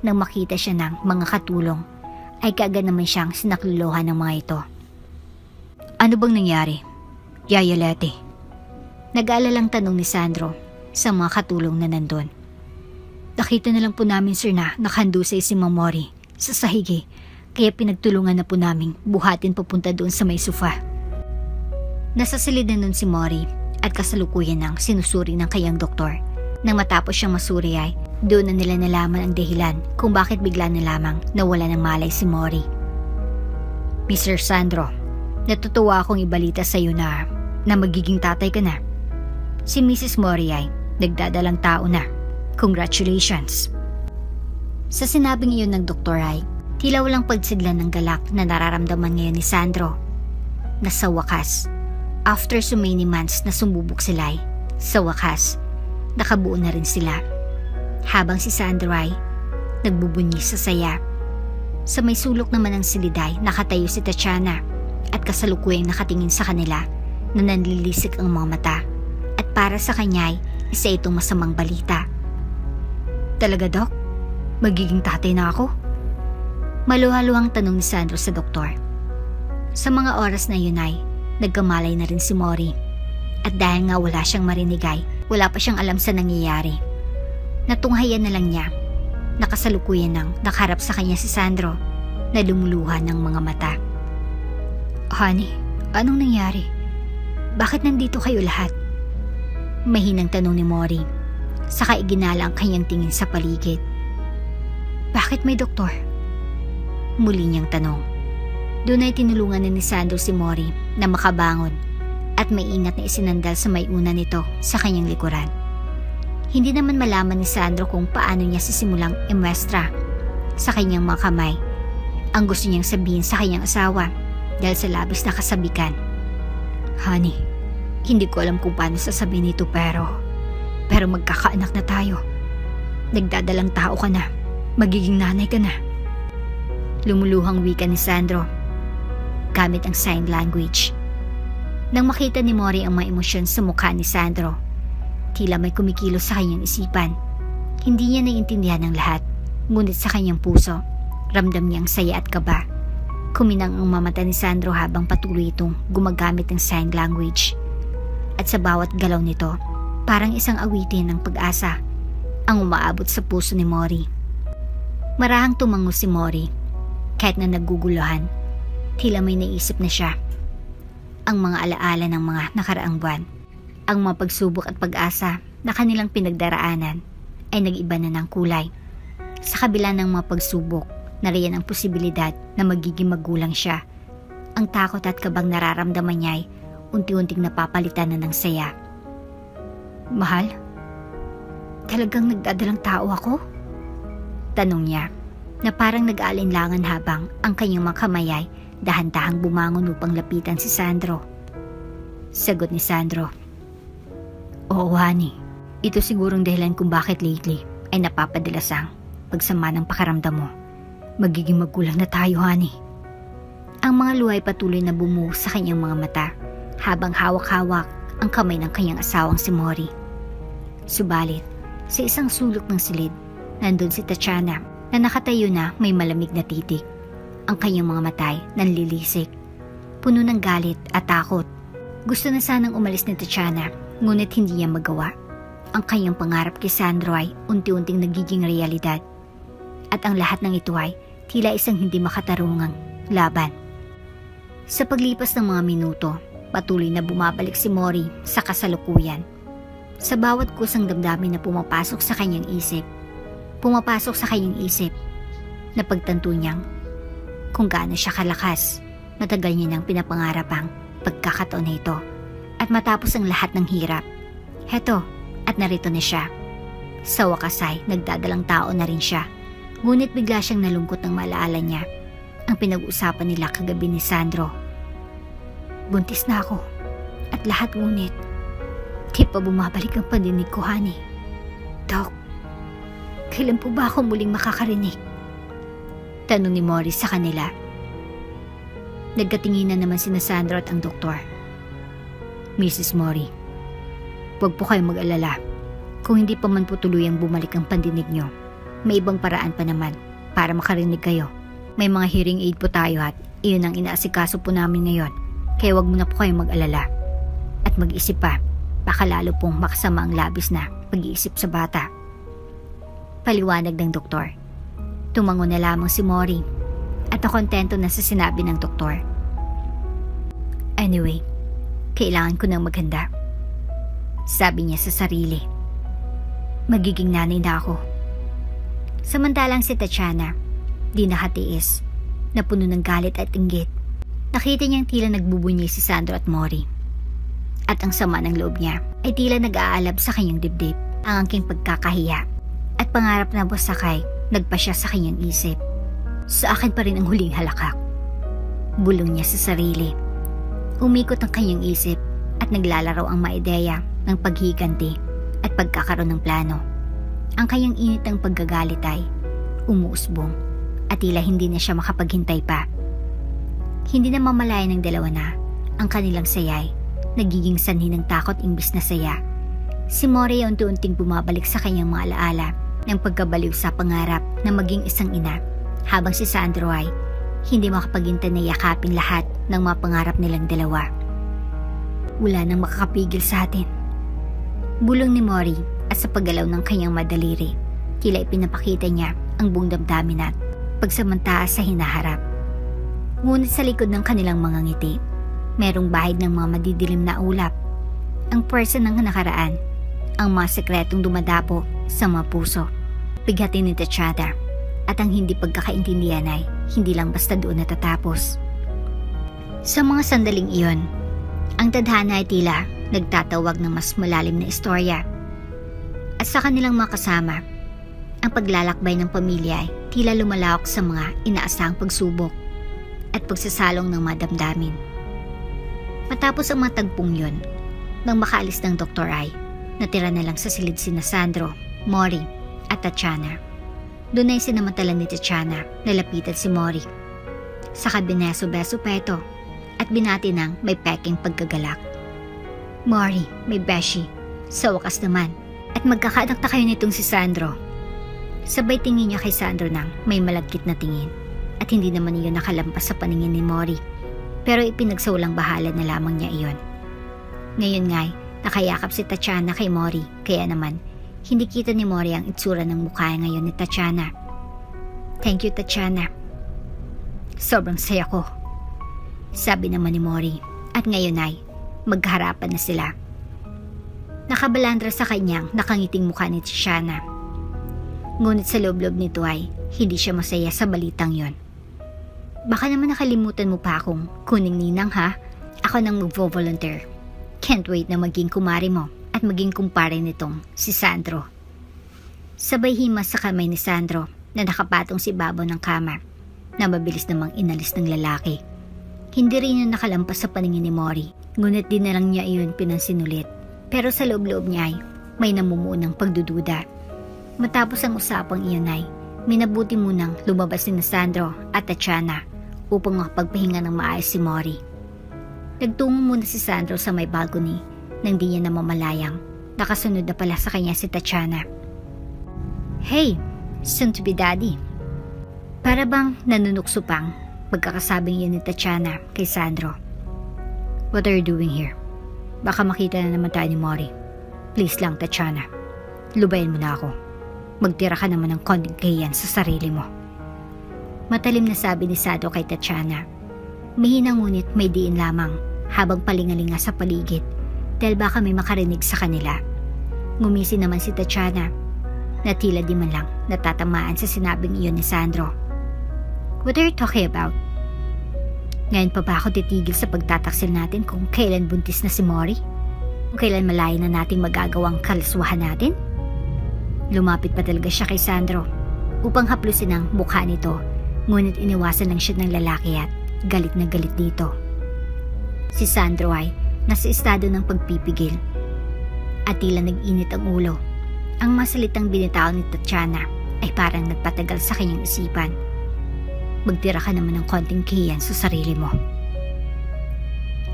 Nang makita siya ng mga katulong, ay kaagad naman siyang sinakluluhan ng mga ito. Ano bang nangyari, Yaya Leti? Nag-aalalang tanong ni Sandro sa mga katulong na nandun. Nakita na lang po namin, sir, na nakahandusay si Mang Mori sa sahigi, kaya pinagtulungan na po namin buhatin papunta doon sa may sofa. Nasa silid na nun si Mori at kasalukuyan ng sinusuri ng kanyang doktor. Nang matapos siyang masuri ay doon na nila nalaman ang dahilan kung bakit bigla na lamang nawala ng malay si Mori. Mr. Sandro, natutuwa akong ibalita sa iyo na magiging tatay ka na. Si Mrs. Mori ay nagdadalang tao na. Congratulations. Sa sinabing iyon ng doktor ay tila walang pagsidlan ng galak na nararamdaman ngayon ni Sandro. Na sa wakas, after so many months na sumubok sila ay, sa wakas, nakabuo na rin sila. Habang si Sandro ay nagbubunyi sa saya. Sa may sulok naman ng siliday, nakatayo si Tatiana at kasalukuyang nakatingin sa kanila na nanlilisik ang mga mata. At para sa kanya ay isa itong masamang balita. Talaga, Dok? Magiging tatay na ako? Maluhaluhang tanong ni Sandro sa doktor. Sa mga oras na yun ay nagkamalay na rin si Mori. At dahil nga wala siyang marinig ay wala pa siyang alam sa nangyayari. Natunghayan na lang niya. Nakasalukuyan ng nakaharap sa kanya si Sandro na lumuluha ng mga mata. Honey, anong nangyari? Bakit nandito kayo lahat? Mahinang tanong ni Mori. Saka iginala ang kanyang tingin sa paligid. Bakit may doktor? Muli niyang tanong. Doon ay tinulungan na ni Sandro si Mori na makabangon at may ingat na isinandal sa may una nito sa kanyang likuran. Hindi naman malaman ni Sandro kung paano niya sisimulang imuestra sa kanyang mga kamay ang gusto niyang sabihin sa kanyang asawa dahil sa labis na kasabikan. Honey, hindi ko alam kung paano sasabihin ito pero magkakaanak na tayo. Nagdadalang tao ka na. Magiging nanay ka na. Lumuluhang wika ni Sandro gamit ang sign language. Nang makita ni Mori ang mga emosyon sa mukha ni Sandro, tila may kumikilos sa kanyang isipan. Hindi niya naiintindihan ang lahat, ngunit sa kanyang puso, ramdam niyang saya at kaba. Kuminang ang mamata ni Sandro habang patuloy itong gumagamit ng sign language. At sa bawat galaw nito, parang isang awitin ng pag-asa ang umaabot sa puso ni Mori. Marahang tumango si Mori. Kahit na nagguguluhan, tila may naisip na siya. Ang mga alaala ng mga nakaraang buwan, ang mga pagsubok at pag-asa na kanilang pinagdaraanan ay nag-iba na ng kulay. Sa kabila ng mga pagsubok, nariyan ang posibilidad na magiging magulang siya. Ang takot at kabang nararamdaman niya ay unti-unting napapalitan na ng saya. Mahal? Talagang nagdadalang tao ako? Tanong niya na parang nag-aalinlangan habang ang kanyang mga kamay ay dahan-dahang bumangon upang lapitan si Sandro. Sagot ni Sandro, "Oo, honey. Ito sigurong dahilan kung bakit lately ay napapadalas ang pagsama ng pakaramdam mo. Magiging magulang na tayo, honey." Ang mga luhay patuloy na bumuhos sa kanyang mga mata habang hawak-hawak ang kamay ng kanyang asawang si Mori. Subalit, sa isang sulok ng silid, nandun si Tatiana na nakatayo na may malamig na titig. Ang kanyang mga matay nanlilisik, puno ng galit at takot. Gusto na sanang umalis ni Tatiana, ngunit hindi niya magawa. Ang kanyang pangarap kay Sandro ay unti-unting nagiging realidad. At ang lahat ng ito ay tila isang hindi makatarungang laban. Sa paglipas ng mga minuto, patuloy na bumabalik si Mori sa kasalukuyan. Sa bawat kusang damdamin na pumapasok sa kanyang isip, napagtanto niyang kung gaano siya kalakas. Matagal niya nang pinapangarap ang pagkakataon na ito. At matapos ang lahat ng hirap, heto at narito na siya. Sa wakas ay nagdadalang tao na rin siya. Ngunit bigla siyang nalungkot nang maalaala niya ang pinag-uusapan nila kagabi ni Sandro. Buntis na ako at lahat, ngunit di pa bumabalik ang pandinig ko, honey. Doc, kailan po ba ako muling makakarinig? Tanong ni Morris sa kanila. Nagkatinginan naman sina Sandro at ang doktor. Mrs. Mori, huwag po kayong mag-alala. Kung hindi pa man po tuluyang bumalik ang pandinig nyo, may ibang paraan pa naman para makarinig kayo. May mga hearing aid po tayo at iyon ang inaasikaso po namin ngayon. Kaya wag mo na po kayong mag-alala. At mag-isip pa, baka lalo pong makasama ang labis na pag-iisip sa bata. Paliwanag ng doktor. Tumango na lamang si Mori at nakontento na sa sinabi ng doktor. Anyway, kailangan ko nang maghanda. Sabi niya sa sarili. Magiging nanay na ako. Samantalang si Tatiana, di nakatiis, na puno ng galit at inggit. Nakita niyang tila nagbubunyi si Sandro at Mori. At ang sama ng loob niya ay tila nag-aalab sa kanyang dibdib. Ang angking pagkakahiya at pangarap na wasakay nagpa siya sa kanyang isip. Sa akin pa rin ang huling halakak. Bulong niya sa sarili. Umikot ang kanyang isip at naglalaro ang maideya ng paghiganti at pagkakaroon ng plano. Ang kanyang init ng paggagalit ay umuusbong at tila hindi na siya makapaghintay pa. Hindi na mamalaya ng dalawa na ang kanilang sayay nagiging sanhi ng takot imbis na saya. Si Mori ay unti-unting bumabalik sa kanyang mga alaala ng pagkabaliw sa pangarap na maging isang ina, habang si Sandro ay hindi makapaghintay na yakapin lahat ng mga pangarap nilang dalawa. Wala nang makakapigil sa atin. Bulong ni Mori at sa paggalaw ng kanyang madaliri, tila ipinapakita niya ang buong damdamin at pagsamantaas sa hinaharap. Ngunit sa likod ng kanilang mga ngiti, merong bahid ng mga madidilim na ulap. Ang puwersa ng nakaraan, ang mga sekretong dumadapo sa mga puso. Bighatin ni Tatiana at ang hindi pagkakaintindihan ay hindi lang basta doon natatapos. Sa mga sandaling iyon, ang tadhana ay tila nagtatawag ng mas malalim na istorya. At sa kanilang mga kasama, ang paglalakbay ng pamilya ay tila lumalawak sa mga inaasahang pagsubok at pagsasalong ng mga damdamin. Matapos ang mga tagpong yun, nang makaalis ng doktor ay natira na lang sa silid sina Sandro, Mori at Tatiana. Doon ay sinamantala ni Tatiana na lapitan si Mori. Saka bineso-beso pa ito at binati ng may peking pagkagalak. Mori, may beshi, sa wakas naman, at magkakaanak na kayo nitong si Sandro. Sabay tingin niya kay Sandro nang may malagkit na tingin at hindi naman iyon nakalampas sa paningin ni Mori. Pero ipinagsaulang bahala na lamang niya iyon. Ngayon nga'y nakayakap si Tatiana kay Mori, kaya naman hindi kita ni Mori ang itsura ng mukha ngayon ni Tatiana. Thank you, Tatiana. Sobrang saya ko, sabi naman ni Mori, at ngayon ay magharapan na sila. Nakabalandra sa kanyang nakangiting mukha ni Tatiana. Ngunit sa loob-loob nito ay hindi siya masaya sa balitang yon. Baka naman nakalimutan mo pa akong kuning ninang ha? Ako nang mag-volunteer. Can't wait na maging kumari mo at maging kumpare nitong si Sandro. Sabay himas sa kamay ni Sandro na nakapatong si babaw ng kama na mabilis namang inalis ng lalaki. Hindi rin yun nakalampas sa paningin ni Mori, ngunit di na lang niya iyon pinansin ulit. Pero sa loob-loob niya ay may namumuunang pagdududa. Matapos ang usapang iyon ay minabuti munang lumabas ni Sandro at Tatiana upang makapagpahinga ng maayos si Mori. Nagtungo muna si Sandro sa may balcony nang di niya namamalayang nakasunod na pala sa kanya si Tatiana. Hey, soon to be daddy. Para bang nanunukso pang pagkakasabing yun ni Tatiana kay Sandro. What are you doing here? Baka makita na naman tayo ni Mori. Please lang Tatiana, lubayan mo na ako. Magtira ka naman ng konting kahiyan sa sarili mo. Matalim na sabi ni Sandro kay Tatiana. Mahina ngunit may diin lamang habang palingalinga sa paligid dahil baka may makarinig sa kanila. Ngumisi naman si Tatiana na tila di man lang natatamaan sa sinabing iyon ni Sandro. What are you talking about? Ngayon pa ba ako titigil sa pagtataksil natin kung kailan buntis na si Mori? Kung kailan malayo na nating magagawang kalaswahan natin? Lumapit pa talaga siya kay Sandro upang haplusin ang mukha nito, ngunit iniwasan lang siya ng lalaki at galit na galit dito. Si Sandro ay nasa estado ng pagpipigil at tila nag-init ang ulo. Ang masalitang binitaw ni Tatiana ay parang nagpatagal sa kanyang isipan. Magtira ka naman ng konting kahiyan sa sarili mo.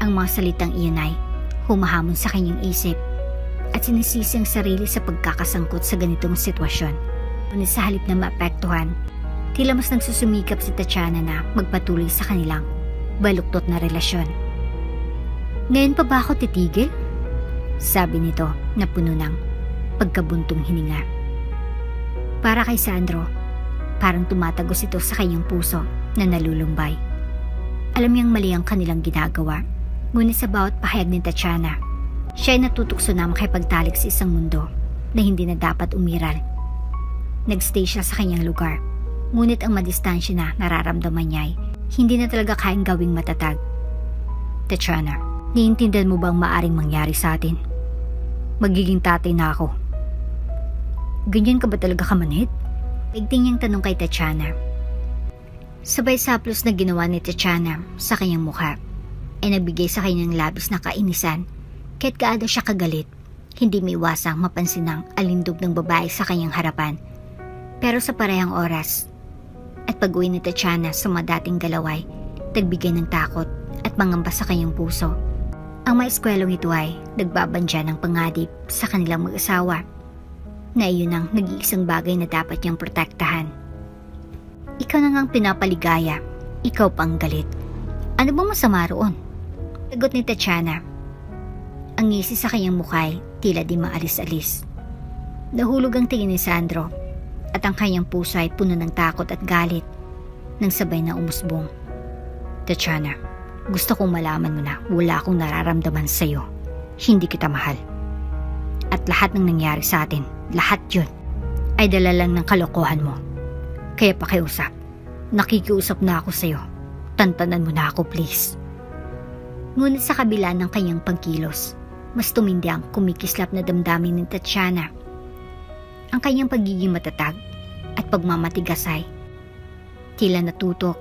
Ang mga salitang iyon ay humahamon sa kanyang isip at sinisisi ang sarili sa pagkakasangkot sa ganitong sitwasyon. Ngunit sa halip na maapektuhan, tila mas nagsusumikap si Tatiana na magpatuloy sa kanilang baluktot na relasyon. Ngayon pa ba ako titigil? Sabi nito na puno ng pagkabuntong hininga. Para kay Sandro, parang tumatagos ito sa kanyang puso na nalulumbay. Alam niyang mali ang kanilang ginagawa, ngunit sa bawat pahayag ni Tatiana, siya ay natutukso na makipagtalik sa isang mundo na hindi na dapat umiral. Nagstay siya sa kanyang lugar, ngunit ang madistansya na nararamdaman niya ay hindi na talaga kayang gawing matatag. Tatiana, naiintindihan mo bang maaring mangyari sa atin? Magiging tatay na ako. Ganyan ka ba talaga kamanhid? Igting niyang tanong kay Tatiana. Sabay saplos na ginawa ni Tatiana sa kanyang mukha ay nagbigay sa kanyang labis na kainisan. Kahit gaano siya kagalit, hindi may iwasang mapansin ang alindog ng babae sa kanyang harapan. Pero sa parehang oras, at pag-uwi ni Tatiana sa mga dating galaway, nagbigay ng takot at mangamba sa kanyang puso. Ang maeskwelong ito ay nagbabandya ng pangadip sa kanilang mag-asawa na iyon ang nag-iisang bagay na dapat niyang protektahan. Ikaw na ngang pinapaligaya, ikaw pang galit. Ano bang masama roon? Sagot ni Tatiana. Ang ngisi sa kanyang mukha ay tila di maalis-alis. Nahulog ang tingin ni Sandro at ang kanyang puso ay puno ng takot at galit nang sabay na umusbong. Tatiana, gusto kong malaman mo na wala akong nararamdaman sa iyo. Hindi kita mahal. At lahat ng nangyari sa atin, lahat yun, ay dala lang ng kalokohan mo. Kaya pakiusap, nakikiusap na ako sa iyo. Tantanan mo na ako please. Ngunit sa kabila ng kanyang pagkilos, mas tumindi ang kumikislap na damdamin ni Tatiana. Ang kanyang pagiging matatag at pagmamatigas ay tila natutok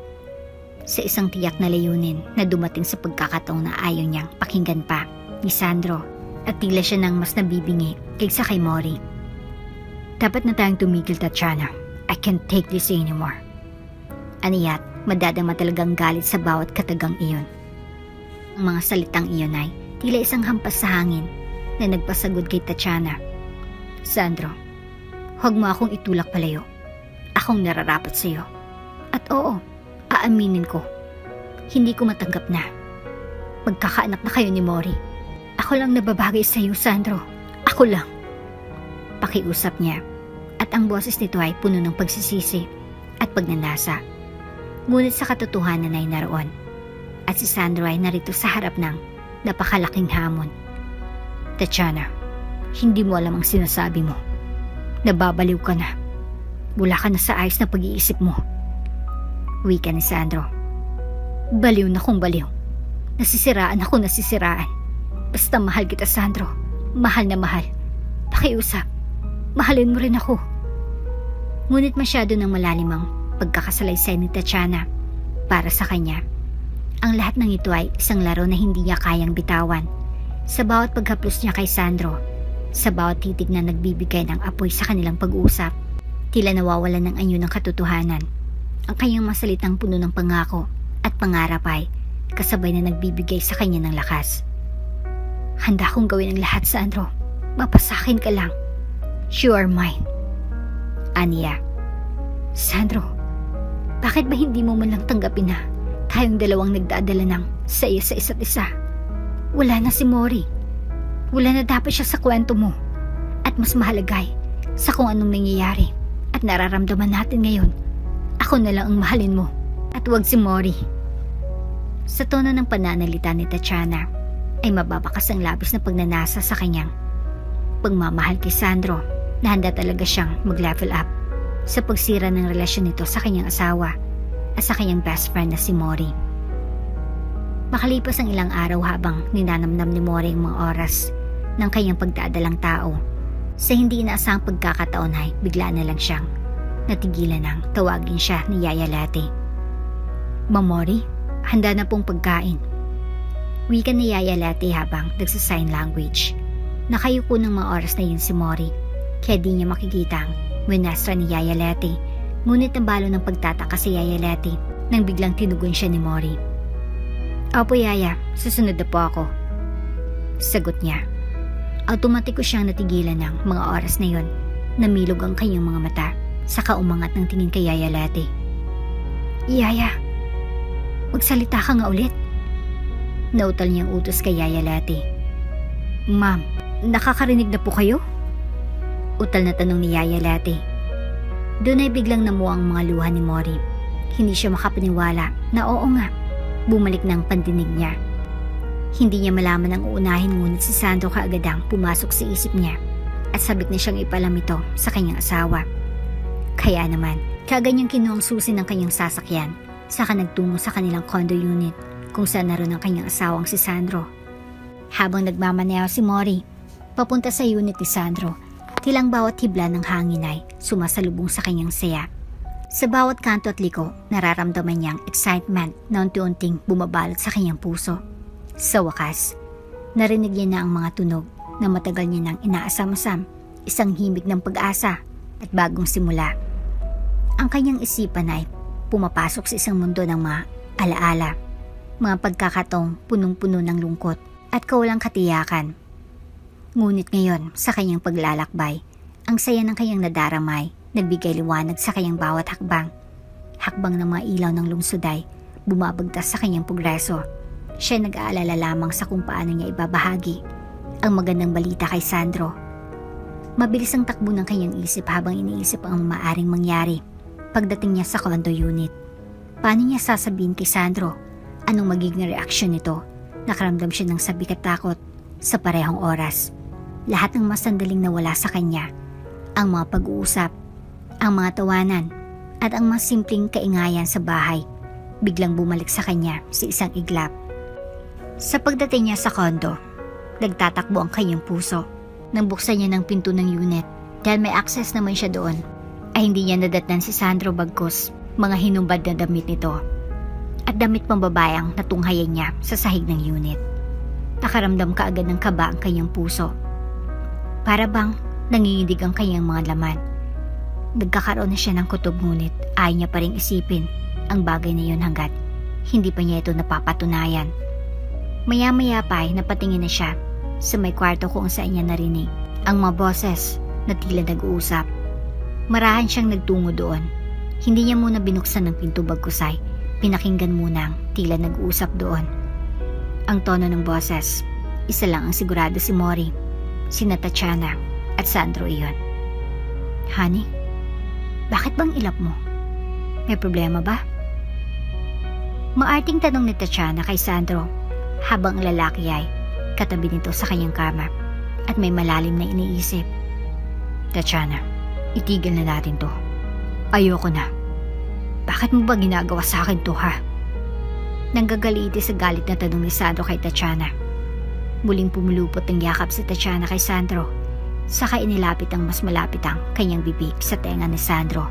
sa isang tiyak na layunin na dumating sa pagkakataon na ayaw niyang pakinggan pa ni Sandro at tila siya nang mas nabibingi kaysa kay Mori. Dapat na tayong tumigil, Tatiana. I can't take this anymore. Aniya't madadama talagang galit sa bawat katagang iyon. Ang mga salitang iyon ay tila isang hampas sa hangin na nagpasagod kay Tatiana. Sandro, huwag mo akong itulak palayo. Akong nararapat sa iyo. At oo, aaminin ko, hindi ko matanggap na magkakaanak na kayo ni Mori. Ako lang nababagay sa iyo, Sandro. Ako lang. Pakiusap niya at ang boses nito ay puno ng pagsisisi at pagnanasa. Ngunit sa katotohanan ay naroon at si Sandro ay narito sa harap ng napakalaking hamon. Tatiana, hindi mo alam ang sinasabi mo. Nababaliw ka na. Wala ka na sa ayos na pag-iisip mo. Wika ni Sandro. Baliw na kung baliw. Nasisiraan ako nasisiraan. Basta mahal kita, Sandro. Mahal na mahal. Pakiusap. Mahalin mo rin ako. Ngunit masyado ng malalim ang pagkakasalaysay ni Tatiana para sa kanya. Ang lahat ng ito ay isang laro na hindi niya kayang bitawan. Sa bawat paghaplos niya kay Sandro, sa bawat titig na nagbibigay ng apoy sa kanilang pag-uusap, tila nawawalan ng anyo ng katotohanan. Ang kanyang masalitang puno ng pangako at pangarap ay kasabay na nagbibigay sa kanya ng lakas. Handa kong gawin ang lahat, Sandro. Mapasakin ka lang. You are mine. Aniya. Sandro, bakit ba hindi mo man lang tanggapin na tayong dalawang nagdadala ng saya sa isa't isa? Wala na si Mori. Wala na dapat siya sa kwento mo. At mas mahalagay sa kung anong nangyayari at nararamdaman natin ngayon. Ako na lang ang mahalin mo at huwag si Mori. Sa tono ng pananalita ni Tatiana ay mababakas ang labis na pagnanasa sa kanyang pagmamahal kay Sandro na handa talaga siyang mag-level up sa pagsira ng relasyon nito sa kanyang asawa at sa kanyang best friend na si Mori. Makalipas ang ilang araw habang ninanamnam ni Mori ang mga oras ng kanyang pagdadalang tao, sa hindi inaasahang pagkakataon ay bigla na lang siyang natigilan ng tawagin siya ni Yaya Lati. Ma'am Mori, handa na pong pagkain. Wika ni Yaya Lati habang nagsa-sign language. Nakayuko ng mga oras na yun si Mori, kaya di niya makikita ang winastra ni Yaya Lati, ngunit nabalo ng pagtataka si Yaya Lati nang biglang tinugon siya ni Mori. Opo Yaya, susunod na po ako. Sagot niya. Automatiko siyang natigilan ng mga oras na yon. Namilog ang kanyang mga mata, saka umangat ng tingin kay Yaya Lati. Yaya, magsalita ka nga ulit. Nautal niyang utos kay Yaya Lati. Ma'am, nakakarinig na po kayo? Utal na tanong ni Yaya Lati. Doon ay biglang namuha ang mga luha ni Mori. Hindi siya makapaniwala na oo nga. Bumalik ng pandinig niya. Hindi niya malaman ang uunahin, ngunit si Sandro kaagad ang pumasok sa isip niya at sabik na siyang ipalam ito sa kanyang asawa. Kaya naman, kaagad niyang kinuha ang susi ng kanyang sasakyan, saka nagtungo sa kanilang condo unit kung saan naroon ang kanyang asawang si Sandro. Habang nagmamaneho si Mori papunta sa unit ni Sandro, tilang bawat hibla ng hangin ay sumasalubong sa kanyang saya. Sa bawat kanto at liko, nararamdaman niyang excitement na unti-unting bumabalot sa kanyang puso. Sa wakas, narinig niya na ang mga tunog na matagal niya nang inaasam-asam, isang himig ng pag-asa at bagong simula. Ang kanyang isipan ay pumapasok sa isang mundo ng mga alaala, mga pagkakataong punong-puno ng lungkot at kawalang katiyakan. Ngunit ngayon, sa kanyang paglalakbay, ang saya ng kanyang nadaramay nagbigay liwanag sa kanyang bawat hakbang. Hakbang ng mga ilaw ng lungsod ay bumabagtas sa kanyang progreso. Siya nag-aalala lamang sa kung paano niya ibabahagi ang magandang balita kay Sandro. Mabilis ang takbo ng kanyang isip habang iniisip ang maaaring mangyari pagdating niya sa condo unit. Paano niya sasabihin kay Sandro? Anong magiging reaksyon nito? Nakaramdam siya ng sabik at takot sa parehong oras. Lahat ng masandaling nawala sa kanya, ang mga pag-uusap, ang mga tawanan, at ang mga simpleng kaingayan sa bahay, biglang bumalik sa kanya sa isang iglap. Sa pagdating niya sa kondo, nagtatakbo ang kanyang puso. Nang buksan niya ng pinto ng unit, dahil may access naman siya doon, ay hindi niya nadatnan si Sandro bagkus mga hinumbad na damit nito at damit pambabayang natunghayan niya sa sahig ng unit. Nakaramdam kaagad ng kaba ang kanyang puso. Para bang nanginginig ang kanyang mga laman. Nagkakaroon na siya ng kutob, ngunit ayaw niya pa ring isipin ang bagay na yun hanggat hindi pa niya ito napapatunayan. Maya-maya pa ay napatingin na siya sa may kwarto kung saan niya narinig ang mga boses na tila nag-uusap. Marahan siyang nagtungo doon. Hindi niya muna binuksan ng pinto bagkusay, pinakinggan muna ang tila nag-uusap doon. Ang tono ng boses, isa lang ang sigurado, si Mori, sina Tatiana at Sandro iyon. Honey, bakit bang ilap mo? May problema ba? Maarting tanong ni Tatiana kay Sandro habang ang lalaki ay katabi nito sa kanyang kama at may malalim na iniisip. Tatiana, itigil na natin to. Ayoko na. Bakit mo ba ginagawa sa akin to, ha? Nanggagaliiti sa galit na tanong ni Sandro kay Tatiana. Muling pumulupot ng yakap si Tatiana kay Sandro, saka inilapit ang mas malapit ang kanyang bibig sa tenga ni Sandro.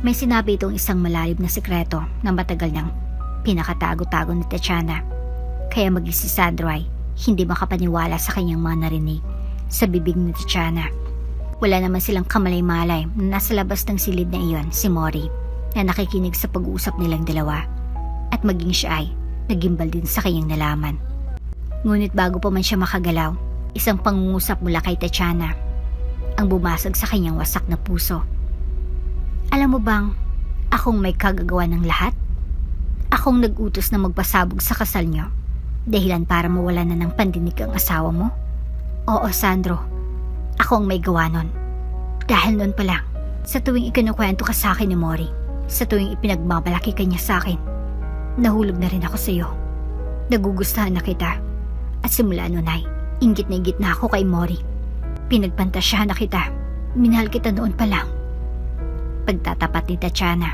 May sinabi itong isang malalim na sekreto na matagal nang pinakatago-tago ni Tatiana, kaya maging si Sandro ay hindi makapaniwala sa kanyang mga narinig sa bibig ni Tatiana. Wala naman silang kamalay-malay na nasa labas ng silid na iyon si Mori na nakikinig sa pag-uusap nilang dalawa, at maging siya ay nagimbal din sa kanyang nalaman. Ngunit bago pa man siya makagalaw, isang pangungusap mula kay Tatiana ang bumasag sa kanyang wasak na puso. Alam mo bang akong may kagagawa ng lahat? Akong nag-utos na magpasabog sa kasal niyo, dahilan para mawala na ng pandinig ang asawa mo? Oo, Sandro. Ako ang may gawa nun. Dahil noon pa lang, sa tuwing ikinukwento ka sa akin ni Mori, sa tuwing ipinagmamalaki ka niya sa akin, nahulog na rin ako sa iyo. Nagugustuhan na kita. At simula noon ay, inggit na ako kay Mori. Pinagpantasyahan na kita. Minahal kita noon pa lang. Pagtatapat ni Tatiana.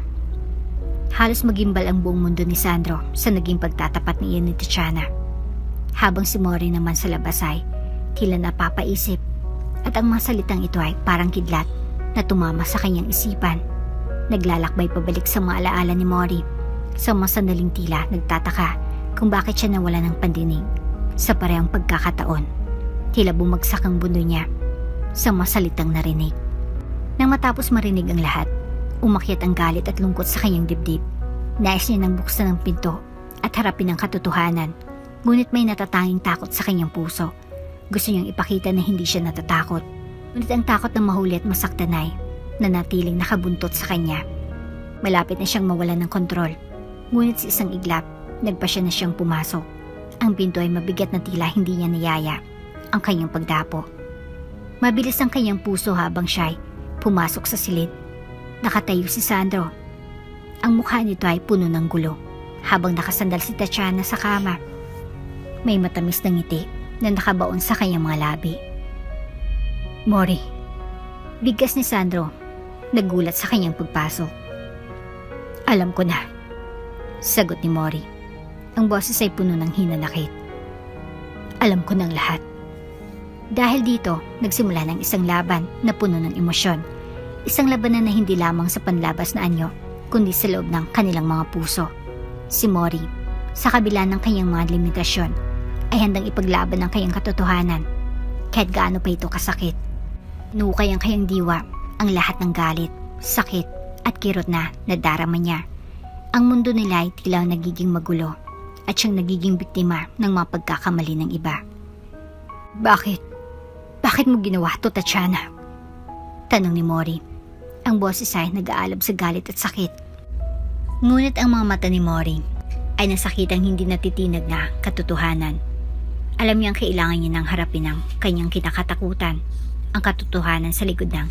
Halos magimbal ang buong mundo ni Sandro sa naging pagtatapat niya ni Tatiana. Habang si Mori naman sa labas ay tila napapaisip, at ang mga salitang ito ay parang kidlat na tumama sa kanyang isipan. Naglalakbay pabalik sa mga alaala ni Mori. Sa mga sandaling tila nagtataka kung bakit siya nawala ng pandinig. Sa parehong pagkakataon, tila bumagsak ang bundo niya sa mga salitang narinig. Nang matapos marinig ang lahat, umakyat ang galit at lungkot sa kanyang dibdib. Nais niya nang buksan ang pinto at harapin ang katotohanan, ngunit may natatanging takot sa kanyang puso. Gusto niyang ipakita na hindi siya natatakot, ngunit ang takot na mahuli at masaktan ay nanatiling nakabuntot sa kanya. Malapit na siyang mawalan ng kontrol, ngunit sa isang iglap, nagpasya na siyang pumasok. Ang pinto ay mabigat na tila hindi niya niyaya ang kanyang pagdapo. Mabilis ang kanyang puso habang siya ay pumasok sa silid. Nakatayo si Sandro. Ang mukha nito ay puno ng gulo, habang nakasandal si Tatiana sa kama. May matamis na ngiti na nakabaon sa kanyang mga labi. Mori. Bigkas ni Sandro. Nagulat sa kanyang pagpasok. Alam ko na. Sagot ni Mori. Ang boses ay puno ng hinanakit. Alam ko ng lahat. Dahil dito, nagsimula ng isang laban na puno ng emosyon. Isang labanan na hindi lamang sa panlabas na anyo, kundi sa loob ng kanilang mga puso. Si Mori, sa kabila ng kanyang mga limitasyon, ay handang ipaglaban ang kanyang katotohanan. Kahit gaano pa ito kasakit. Nukay ang kanyang diwa ang lahat ng galit, sakit at kirot na nadarama niya. Ang mundo nila ay tila nagiging magulo at siyang nagiging biktima ng mga pagkakamali ng iba. Bakit? Bakit mo ginawa to, Tatiana? Tanong ni Mori. Ang boses ay nag-aalab sa galit at sakit. Ngunit ang mga mata ni Mori ay nasakitang hindi natitinag na katotohanan. Alam niyang kailangan niya nang harapin ang kanyang kinakatakutan, ang katotohanan sa likod ng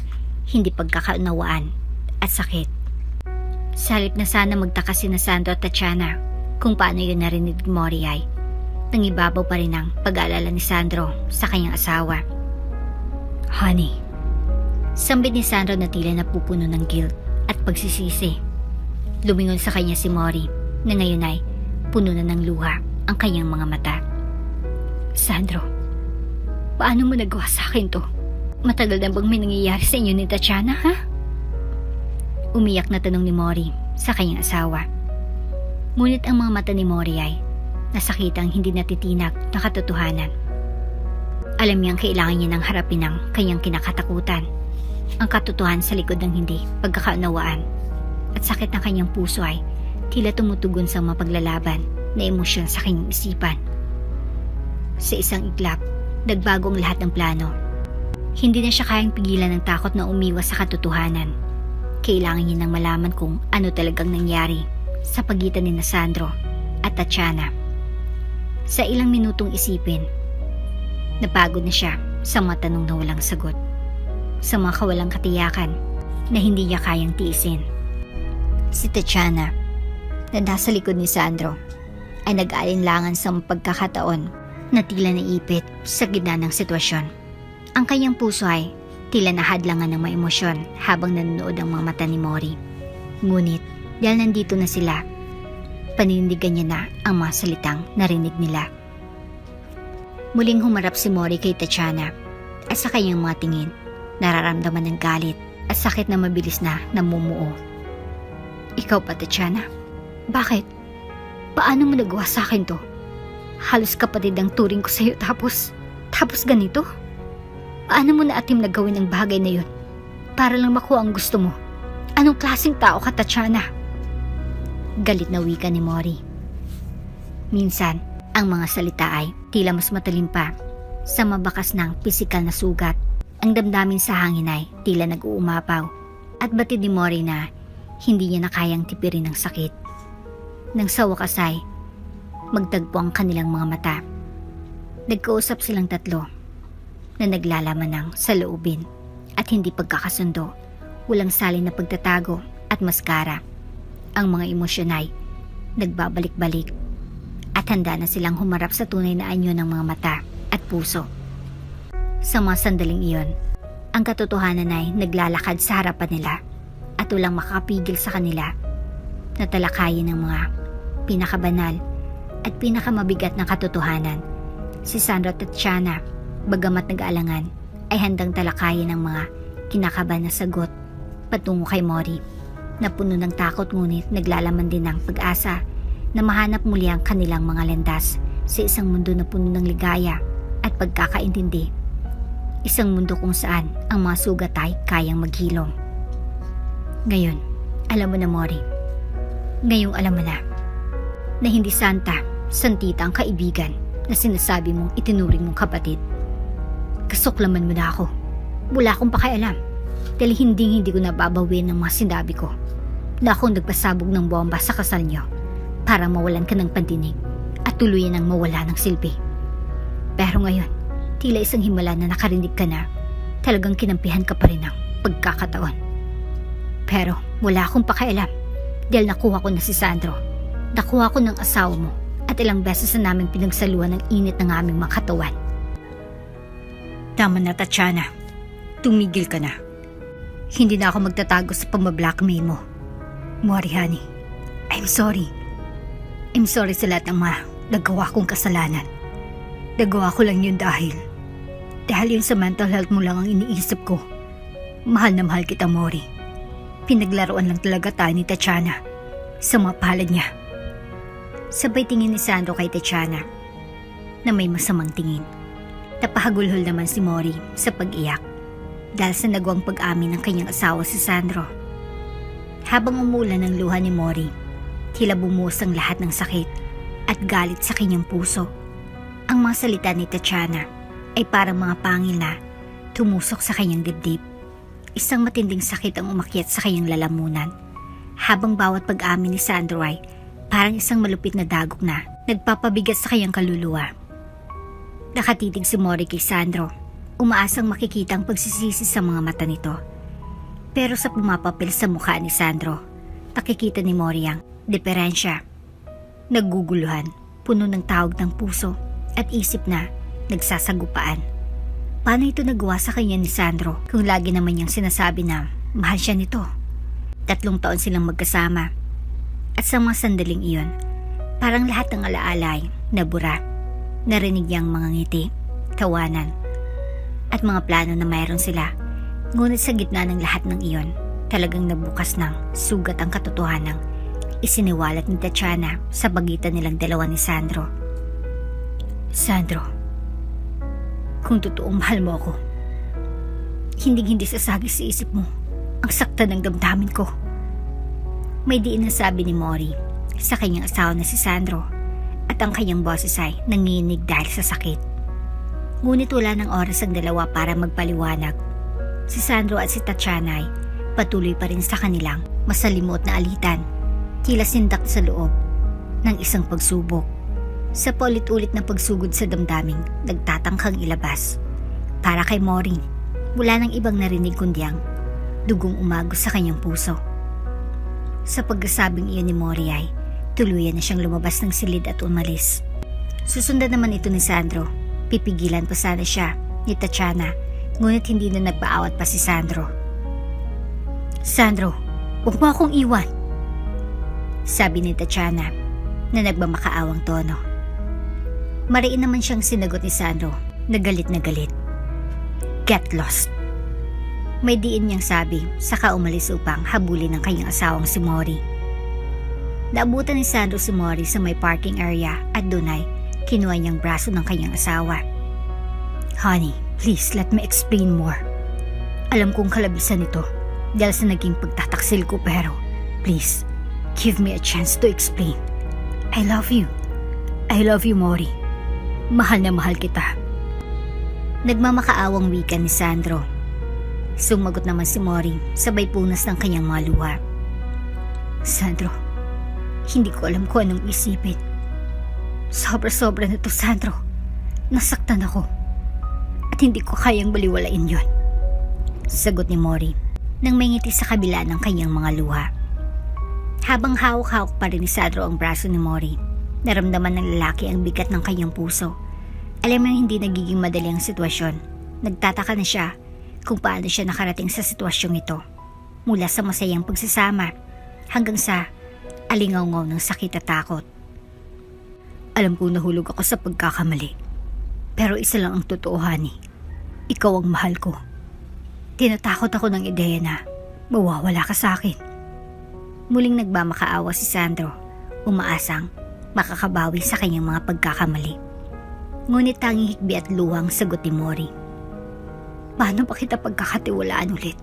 hindi pagkakaunawaan at sakit. Sa halip na sana magtaka si Sandro at Tatiana kung paano yun narinig ni Mori ay nangibabaw pa rin ang pag-aalala ni Sandro sa kanyang asawa. Honey. Sambit ni Sandro na tila napupuno ng guilt at pagsisisi. Lumingon sa kanya si Mori na ngayon ay puno na ng luha ang kanyang mga mata. Sandro, paano mo nagawa sa akin to? Matagal na bang may nangyayari sa inyo ni Tatiana, ha? Umiyak na tanong ni Mori sa kanyang asawa. Ngunit ang mga mata ni Mori ay nasakitang hindi natitinag na katotohanan. Alam niyang kailangan niya nang harapin ang kanyang kinakatakutan, ang katotohanan sa likod ng hindi pagkakaunawaan, at sakit ng kanyang puso ay tila tumutugon sa mga paglalaban na emosyon sa kanyang isipan. Sa isang iglap, nagbago ang lahat ng plano. Hindi na siya kayang pigilan ng takot na umiwas sa katotohanan. Kailangan niya nang malaman kung ano talagang nangyari sa pagitan ni Sandro at Tatiana. Sa ilang minutong isipin, napagod na siya sa mga tanong na walang sagot, sa mga kawalang katiyakan na hindi niya kayang tiisin. Si Tatiana, na nasa likod ni Sandro, ay nag-aalinlangan sa mga pagkakataon na tila naipit sa gitna ng sitwasyon. Ang kanyang puso ay Tila nahadlangan ng mga emosyon habang nanonood ang mga mata ni Mori. Ngunit, dahil nandito na sila, panindigan niya na ang mga salitang narinig nila. Muling humarap si Mori kay Tatiana at sa kanyang mga tingin, nararamdaman ng galit at sakit na mabilis na namumuo. Ikaw pa, Tatiana? Bakit? Paano mo nagawa sa akin to? Halos kapatid ang turing ko sa'yo tapos ganito? Paano mo naatim na gawin ang bagay na yun para lang makuha ang gusto mo? Anong klaseng tao ka, Tatiana? Galit na wika ni Mori. Minsan, ang mga salita ay tila mas matalim pa sa mabakas ng pisikal na sugat. Ang damdamin sa hangin ay tila nag-uumapaw at batid ni Mori na hindi niya na kayang tipirin ang sakit. Nang sa wakas ay magtagpo ang kanilang mga mata. Nagkausap silang tatlo na naglalaman ng saloobin at hindi pagkakasundo, walang salin na pagtatago at maskara. Ang mga emosyon ay nagbabalik-balik at handa na silang humarap sa tunay na anyo ng mga mata at puso. Sa mga sandaling iyon, ang katotohanan ay naglalakad sa harapan nila at walang makakapigil sa kanila na talakayin ng mga pinakabanal at pinakamabigat na katotohanan. Si Sandro at Tatiana, bagamat nag-aalangan, ay handang talakayin ng mga kinakabahan na sagot patungo kay Mori na puno ng takot ngunit naglalaman din ng pag-asa na mahanap muli ang kanilang mga landas sa isang mundo na puno ng ligaya at pagkakaintindi. Isang mundo kung saan ang mga sugat ay kayang maghilom. Ngayon, alam mo na, Mori. Ngayong alam mo na hindi santa, santita ang kaibigan na sinasabi mong itinuring mong kapatid. Kasuklaman mo na ako. Wala akong pakialam dahil hindi ko nababawin ng mga sinabi ko na akong nagpasabog ng bomba sa kasal niyo para mawalan ka ng pandinig at tuluyan ang mawala ng silbi. Pero ngayon, tila isang himala na nakarinig ka na, talagang kinampihan ka pa rin ng pagkakataon. Pero wala akong pakialam dahil nakuha ko na si Sandro. Nakuha ko ng asawa mo at ilang beses na namin pinagsaluhan ng init ng aming mga katawan. Tama na, Tatiana. Tumigil ka na. Hindi na ako magtatago sa pambablackmail mo. Mori, honey. I'm sorry. I'm sorry sa lahat ng mga nagawa kong kasalanan. Nagawa ko lang yun dahil yung sa mental health mo lang ang iniisip ko. Mahal na mahal kita, Mori. Pinaglaruan lang talaga tayo ni Tatiana sa mga palad niya. Sabay tingin ni Sandro kay Tatiana na may masamang tingin. Napahagulhol naman si Mori sa pag-iyak dahil sa nagawang pag-amin ng kanyang asawa si Sandro. Habang umulan ng luha ni Mori, tila bumuhos ang lahat ng sakit at galit sa kanyang puso. Ang mga salita ni Tatiana ay parang mga pangil na tumusok sa kanyang dibdib. Isang matinding sakit ang umakyat sa kanyang lalamunan, habang bawat pag-amin ni Sandro ay parang isang malupit na dagok na nagpapabigat sa kanyang kaluluwa. Nakatitig si Mori kay Sandro, umaasang makikita ang pagsisisi sa mga mata nito. Pero sa pumapapil sa mukha ni Sandro, nakikita ni Mori ang diferensya. Nagguguluhan, puno ng tawag ng puso at isip na nagsasagupaan. Paano ito nagawa sa kanya ni Sandro kung lagi naman niyang sinasabi na mahal siya nito? 3 taon silang magkasama. At sa mga sandaling iyon, parang lahat ng alaala ay nabura. Narinig niyang mga ngiti, tawanan, at mga plano na mayroon sila. Ngunit sa gitna ng lahat ng iyon, talagang nabukas ng sugat ang katotohanang isiniwalat ni Tatiana sa pagitan nilang dalawa ni Sandro. Sandro, kung totoong mahal mo ako, hindi sasagi sa isip mo ang sakta ng damdamin ko. May diin na sabi ni Mori sa kanyang asawa na si Sandro at ang kanyang boses ay nanginginig dahil sa sakit. Ngunit wala ng oras ang dalawa para magpaliwanag. Si Sandro at si Tatiana ay patuloy pa rin sa kanilang masalimuot na alitan, tila sindak sa loob ng isang pagsubok. Sa paulit-ulit na pagsugod sa damdaming nagtatangkang ilabas. Para kay Mori, wala nang ibang narinig kundi ang dugong umagos sa kanyang puso. Sa pagkasabing iyon ni Mori ay tuluyan na siyang lumabas ng silid at umalis. Susundan naman ito ni Sandro. Pipigilan pa sana siya ni Tatiana Ngunit hindi na nagpaawat pa si Sandro. Sandro, huwag mo akong iwan, sabi ni Tatiana na nagmamakaawang tono. Mariin naman siyang sinagot ni Sandro na galit na galit. Get lost. May diin niyang sabi saka umalis upang habulin ng kanyang asawang si Mori. Naabutan ni Sandro si Mori sa may parking area at doon ay kinuha niyang braso ng kanyang asawa. Honey, please let me explain more. Alam kong kalabisan ito dahil sa naging pagtataksil ko pero please, give me a chance to explain. I love you. I love you, Mori. Mahal na mahal kita. Nagmamakaawang wika ni Sandro. Sumagot naman si Mori sabay punas ng kanyang mga luha. Sandro, hindi ko alam kung anong isipin. Sobra-sobra na to, Sandro. Nasaktan ako. At hindi ko kayang baliwalain yon. Sagot ni Mori nang may ngiti sa kabila ng kanyang mga luha. Habang hawak-hawak pa rin ni Sandro ang braso ni Mori, naramdaman ng lalaki ang bigat ng kanyang puso. Alam mo hindi nagiging madali ang sitwasyon. Nagtataka na siya kung paano siya nakarating sa sitwasyong ito. Mula sa masayang pagsasama hanggang sa alingaw-ngaw ng sakit at takot. Alam ko nahulog ako sa pagkakamali. Pero isa lang ang totoo, honey. Ikaw ang mahal ko. Tinatakot ako ng ideya na mawawala ka sa akin. Muling nagmamakaawa si Sandro, umaasang makakabawi sa kanyang mga pagkakamali. Ngunit tanging hikbi at luhang sagot ni Mori. Paano pa kita pagkakatiwalaan ulit?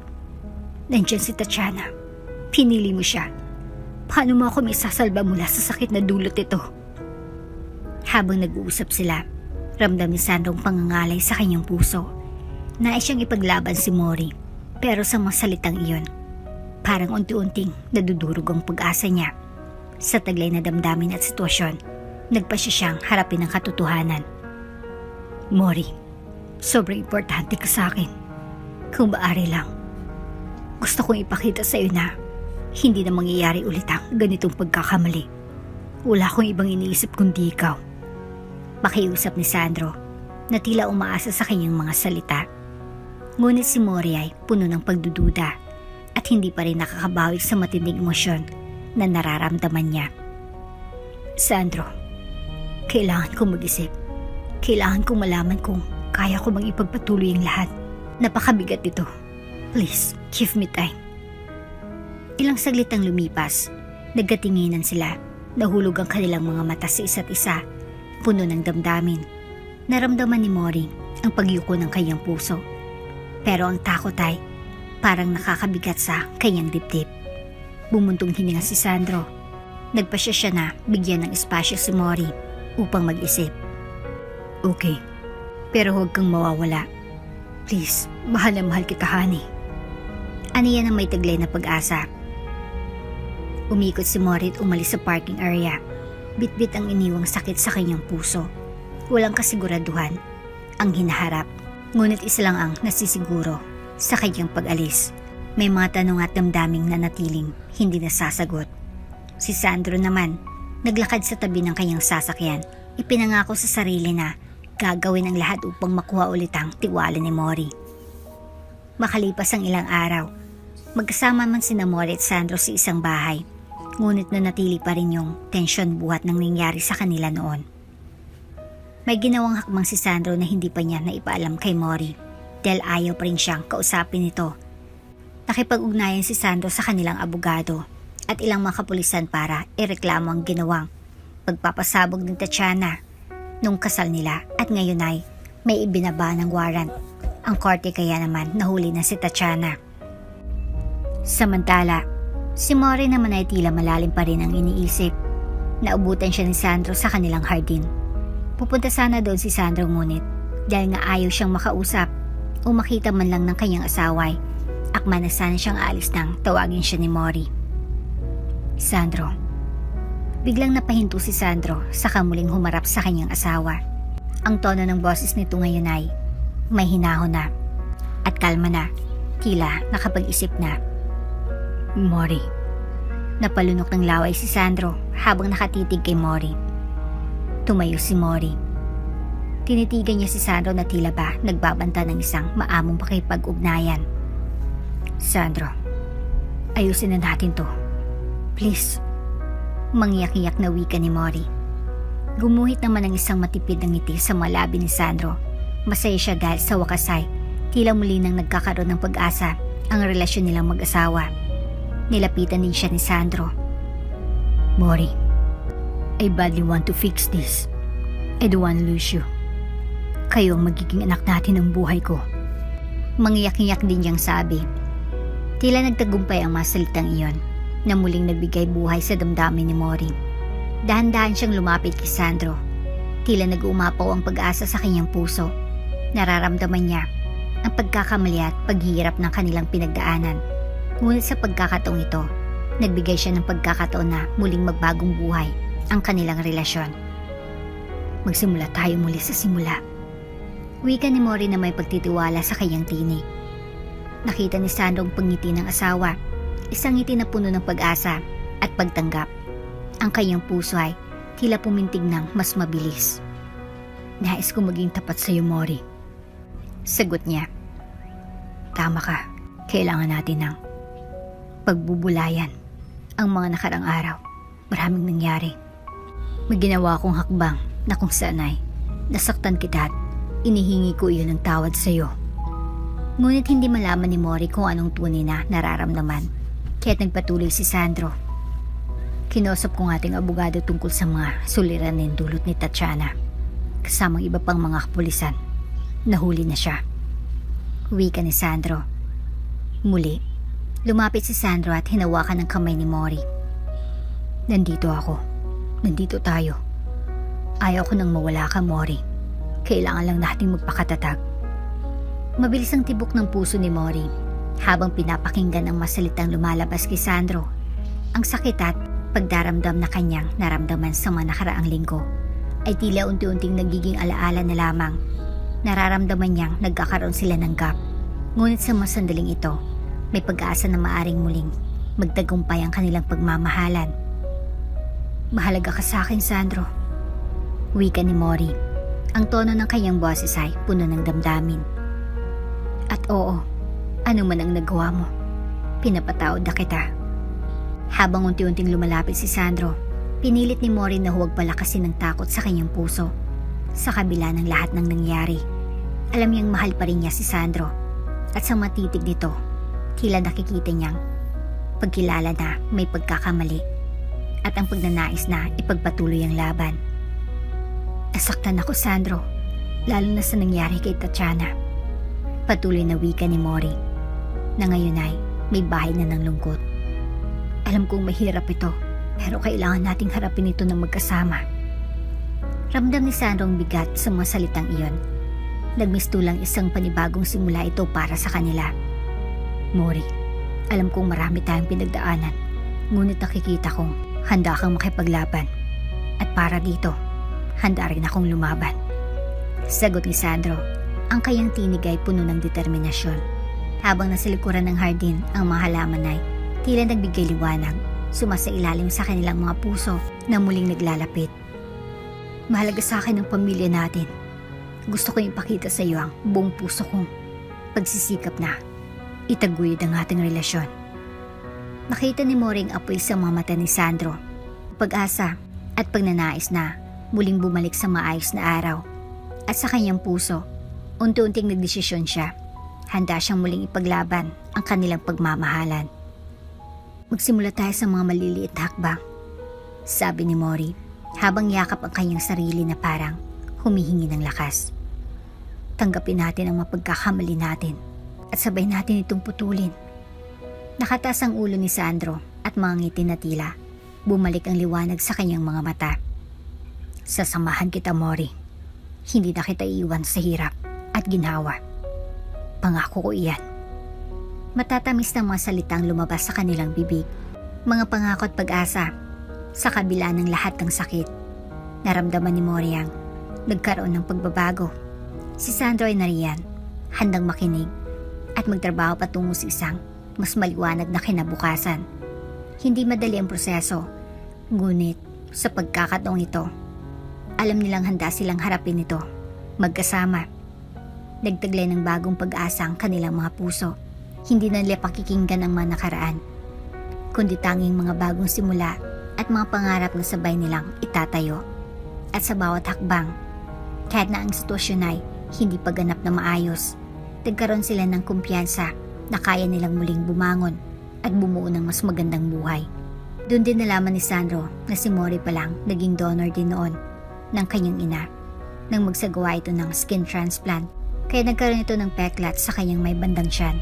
Nandiyan si Tatiana. Pinili mo siya. Paano mo ako may sasalba mula sa sakit na dulot ito? Habang nag-uusap sila, ramdam ni Sandro ang pangangalay sa kanyang puso. Nais siyang ipaglaban si Mori, pero sa mga salitang iyon, parang unti-unting nadudurog ang pag-asa niya. Sa taglay na damdamin at sitwasyon, nagpasya siyang harapin ang katotohanan. Mori, sobrang importante ka sa akin. Kung maaari lang, gusto kong ipakita sa iyo na hindi na mangyayari ulit ang ganitong pagkakamali. Wala akong ibang iniisip kundi ikaw. Pakiusap ni Sandro na tila umaasa sa kanyang mga salita. Ngunit si Mori ay puno ng pagdududa at hindi pa rin nakakabawi sa matinding emosyon na nararamdaman niya. Sandro, kailangan kong mag-isip. Kailangan kong malaman kung kaya ko bang ipagpatuloy ang lahat. Napakabigat ito. Please, give me time. Ilang saglit ang lumipas. Nagkatinginan sila. Nahulog ang kanilang mga mata sa isa't isa. Puno ng damdamin. Naramdaman ni Mori ang pagyuko ng kanyang puso. Pero ang takot ay parang nakakabigat sa kanyang dibdib. Bumuntong hininga si Sandro. Nagpasya siya na bigyan ng espasyo si Mori upang mag-isip. Okay, pero huwag kang mawawala. Please, mahal na mahal kita, honey. Aniya na may taglay na pag-asa. Umikot si Mori at umalis sa parking area. Bit-bit ang iniwang sakit sa kanyang puso. Walang kasiguraduhan ang hinaharap. Ngunit isa lang ang nasisiguro sa kanyang pag-alis. May mga tanong at damdaming na natiling hindi nasasagot. Si Sandro naman, naglakad sa tabi ng kanyang sasakyan. Ipinangako sa sarili na gagawin ang lahat upang makuha ulit ang tiwala ni Mori. Makalipas ang ilang araw, magkasama man sina Mori at Sandro sa isang bahay. Ngunit nanatili pa rin yung tensyon buhat ng nangyari sa kanila noon. May ginawang hakbang si Sandro na hindi pa niya naipaalam kay Mori dahil ayaw pa rin siyang kausapin ito. Nakipag-ugnayan si Sandro sa kanilang abogado at ilang mga kapulisan para ireklamo ang ginawang pagpapasabog ng Tatiana nung kasal nila at ngayon ay may ibinaba ng warrant. Ang korte kaya naman nahuli na si Tatiana. Samantala, si Mori naman ay tila malalim pa rin ang iniisip. Naubutan siya ni Sandro sa kanilang hardin. Pupunta sana doon si Sandro ngunit dahil nga ayaw siyang makausap o makita man lang ng kanyang asaway, akma na sana siyang alis nang tawagin siya ni Mori. Sandro. Biglang napahinto si Sandro saka muling humarap sa kanyang asawa. Ang tono ng boses nito ngayon ay may hinahon na at kalma na, tila nakapag-isip na. Mori. Napalunok ng laway si Sandro habang nakatitig kay Mori. Tumayo si Mori. Tinitigan niya si Sandro na tila ba nagbabanta ng isang maamong pakipag-ugnayan. Sandro, ayusin na natin to. Please. Mangyak-iyak na wika ni Mori. Gumuhit naman ng isang matipid na ngiti sa mga labi ni Sandro. Masaya siya dahil sa wakas ay tila muli nang nagkakaroon ng pag-asa ang relasyon nilang mag-asawa. Nilapitan din siya ni Sandro. Mori, I badly want to fix this. I don't want to lose you. Kayo ang magiging anak natin ng buhay ko. Mangiyak-iyak din niyang sabi. Tila nagtagumpay ang mga salitang iyon na muling nagbigay buhay sa damdamin ni Mori. Dahan-dahan siyang lumapit kay Sandro. Tila nag-uumapaw ang pag-asa sa kanyang puso. Nararamdaman niya ang pagkakamali at paghihirap ng kanilang pinagdaanan. Ngunit sa pagkakataong ito, nagbigay siya ng pagkakataon na muling magbagong buhay ang kanilang relasyon. Magsimula tayo muli sa simula. Wika ni Mori na may pagtitiwala sa kanyang tinig. Nakita ni Sandro ang pangiti ng asawa. Isang ngiti na puno ng pag-asa at pagtanggap. Ang kanyang puso ay tila pumintig ng mas mabilis. Nais ko maging tapat sa iyo, Mori. Sagot niya. Tama ka. Kailangan natin ng pagbubulayan. Ang mga nakarang araw, maraming nangyari. May ginawa akong hakbang na kung saan ay nasaktan kita at inihingi ko iyon ng tawad sa iyo. Ngunit hindi malaman ni Mori kung anong tunay na nararamdaman. Kaya't nagpatuloy si Sandro. Kinausap ko ng ating abogado tungkol sa mga suliranin dulot ni Tatiana. Kasamang iba pang mga kapulisan. Nahuli na siya. Wika ni Sandro. Muli, lumapit si Sandro at hinawakan ng kamay ni Mori. Nandito ako. Nandito tayo. Ayaw ko nang mawala ka, Mori. Kailangan lang nating magpakatatag. Mabilis ang tibok ng puso ni Mori habang pinapakinggan ang masalitang lumalabas kay Sandro. Ang sakit at pagdaramdam na kanyang naramdaman sa mga nakaraang linggo ay tila unti-unting nagiging alaala na lamang. Nararamdaman niyang nagkakaroon sila ng gap. Ngunit sa mga sandaling ito, may pag-asa na maaring muling magtagumpay ang kanilang pagmamahalan. Mahalaga ka sa akin, Sandro. Wika ni Mori. Ang tono ng kanyang boses ay puno ng damdamin. At oo, ano man ang nagawa mo, pinapatawad na kita. Habang unti-unting lumalapit si Sandro, pinilit ni Mori na huwag palakasin ng takot sa kanyang puso. Sa kabila ng lahat ng nangyari, alam niyang mahal pa rin niya si Sandro. At sa matitig nito, tila nakikita niyang pagkilala na may pagkakamali at ang pagnanais na ipagpatuloy ang laban. Nasaktan ako, Sandro, lalo na sa nangyari kay Tatiana. Patuloy na wika ni Mori, na ngayon ay may bahay na ng lungkot. Alam kong mahirap ito, pero kailangan nating harapin ito ng magkasama. Ramdam ni Sandro ang bigat sa mga salitang iyon. Nagmistulang isang panibagong simula ito para sa kanila. Mori, alam kong marami tayong pinagdaanan, ngunit nakikita kong handa kang makipaglaban. At para dito, handa rin akong lumaban. Sagot ni Sandro. Ang kayang tinig ay puno ng determinasyon. Habang nasa likuran ng hardin, ang mga halaman ay tila nagbigay liwanag, sumasailalim sa kanilang mga puso na muling naglalapit. Mahalaga sa akin ang pamilya natin. Gusto ko ipakita sa iyo ang buong puso kong pagsisikap na itaguyod ang ating relasyon. Nakita ni Mori ang apoy sa mga mata ni Sandro, pag-asa at pagnanais na muling bumalik sa maayos na araw. At sa kanyang puso, unti-unting nagdesisyon siya. Handa siyang muling ipaglaban ang kanilang pagmamahalan. Magsimula tayo sa mga maliliit na hakbang, sabi ni Mori, habang yakap ang kanyang sarili na parang humihingi ng lakas. Tanggapin natin ang mapagkakamali natin at sabay natin itong putulin. Nakataas ang ulo ni Sandro at mga ngiti na tila bumalik ang liwanag sa kanyang mga mata. Sasamahan kita, Mori. Hindi na kita iiwan sa hirap at ginhawa. Pangako ko iyan. Matatamis na mga salitang lumabas sa kanilang bibig. Mga pangako at pag-asa. Sa kabila ng lahat ng sakit, naramdaman ni Mori ang nagkaroon ng pagbabago. Si Sandro ay nariyan, handang makinig at magtrabaho patungo sa isang mas maliwanag na kinabukasan. Hindi madali ang proseso, ngunit sa pagkakataong ito, alam nilang handa silang harapin ito magkasama. Nagtaglay ng bagong pag-asa ang kanilang mga puso. Hindi na nila pakikinggan ang mga nakaraan, kundi tanging mga bagong simula at mga pangarap na sabay nilang itatayo. At sa bawat hakbang, kahit na ang sitwasyon ay hindi pa ganap na maayos, nagkaroon sila ng kumpiyansa na kaya nilang muling bumangon at bumuo ng mas magandang buhay. Doon din nalaman ni Sandro na si Mori pa lang naging donor din noon ng kanyang ina nang magsagawa ito ng skin transplant, kaya nagkaroon ito ng peklat sa kanyang may bandang tiyan.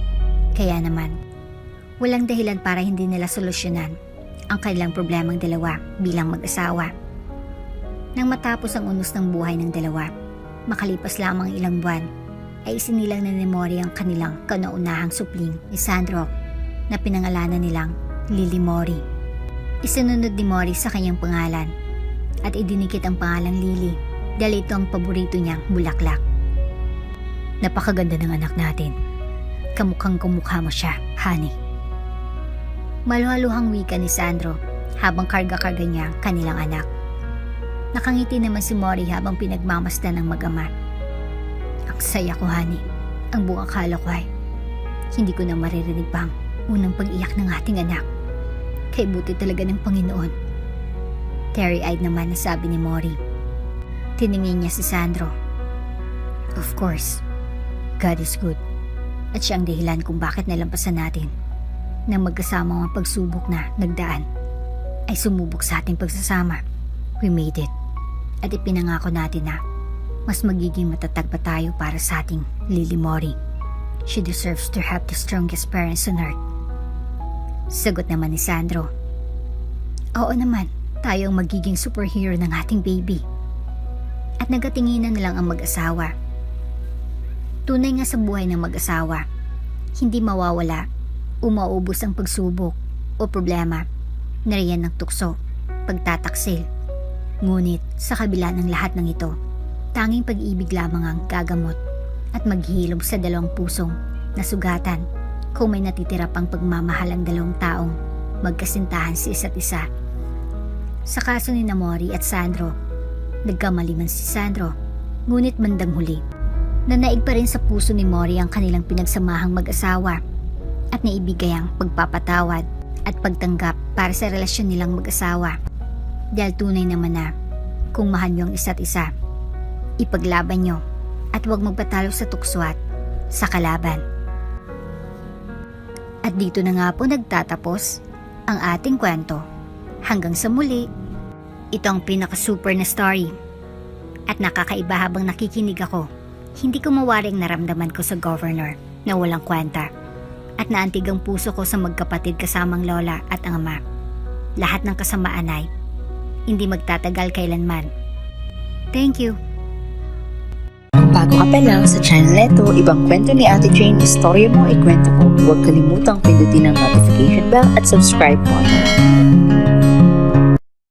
Kaya naman, walang dahilan para hindi nila solusyonan ang kanilang problemang dalawa bilang mag-asawa. Nang matapos ang unos ng buhay ng dalawa, makalipas lamang ilang buwan, ay isinilang na ni Mori ang kanilang kauna-unahang supling ni Sandro na pinangalanan nilang Lily Mori. Isinunod ni Mori sa kanyang pangalan at idinikit ang pangalang Lily dahil ito ang paborito niyang bulaklak. Napakaganda ng anak natin. Kamukhang kumukha mo siya, honey. Maluhaluhang wika ni Sandro habang karga-karga niya ang kanilang anak. Nakangiti naman si Mori habang pinagmamasdan ng mag-ama. Ang saya ko, honey. Ang buong akala ko ay hindi ko na maririnig pa ang unang pag-iyak ng ating anak. Kay buti talaga ng Panginoon. Teary-eyed naman na sabi ni Mori. Tiningin niya si Sandro. Of course, God is good. At siya ang dahilan kung bakit nalampasan natin na magkasama ang pagsubok na nagdaan ay sumubok sa ating pagsasama. We made it. At ipinangako natin na mas magiging matatag pa tayo para sa ating Lily Mori. She deserves to have the strongest parents on earth. Sagot naman ni Sandro. Oo naman, tayo ang magiging superhero ng ating baby. At nagatinginan na lang ang mag-asawa. Tunay nga sa buhay ng mag-asawa, hindi mawawala o maubos ang pagsubok o problema, nariyan ng tukso, pagtataksil. Ngunit sa kabila ng lahat ng ito, tanging pag-ibig lamang ang gagamot at maghihilom sa dalawang pusong nasugatan kung may natitira pang pagmamahal ang dalawang taong magkasintahan sa isa't isa. Sa kaso ni Mori at Sandro, nagkamali man si Sandro, ngunit bandang huli, nanaig pa rin sa puso ni Mori ang kanilang pinagsamahang mag-asawa at naibigay ang pagpapatawad at pagtanggap para sa relasyon nilang mag-asawa. Dahil tunay naman na kung mahal niyo ang isa't isa, ipaglaban niyo at huwag magpatalo sa tukso at sa kalaban. At dito na nga po nagtatapos ang ating kwento. Hanggang sa muli, ito ang pinaka-super na story. At nakakaiba habang nakikinig ako, hindi ko mawaring naramdaman ko sa governor na walang kwenta at naantig ang puso ko sa magkapatid kasamang lola at ang ama. Lahat ng kasamaan ay hindi magtatagal kailanman. Thank you. Kung bago ka pa lang sa channel neto, ibang kwento ni Ate Jane, istorya mo, ikwento ko. Huwag kalimutang pindutin ang notification bell at subscribe button.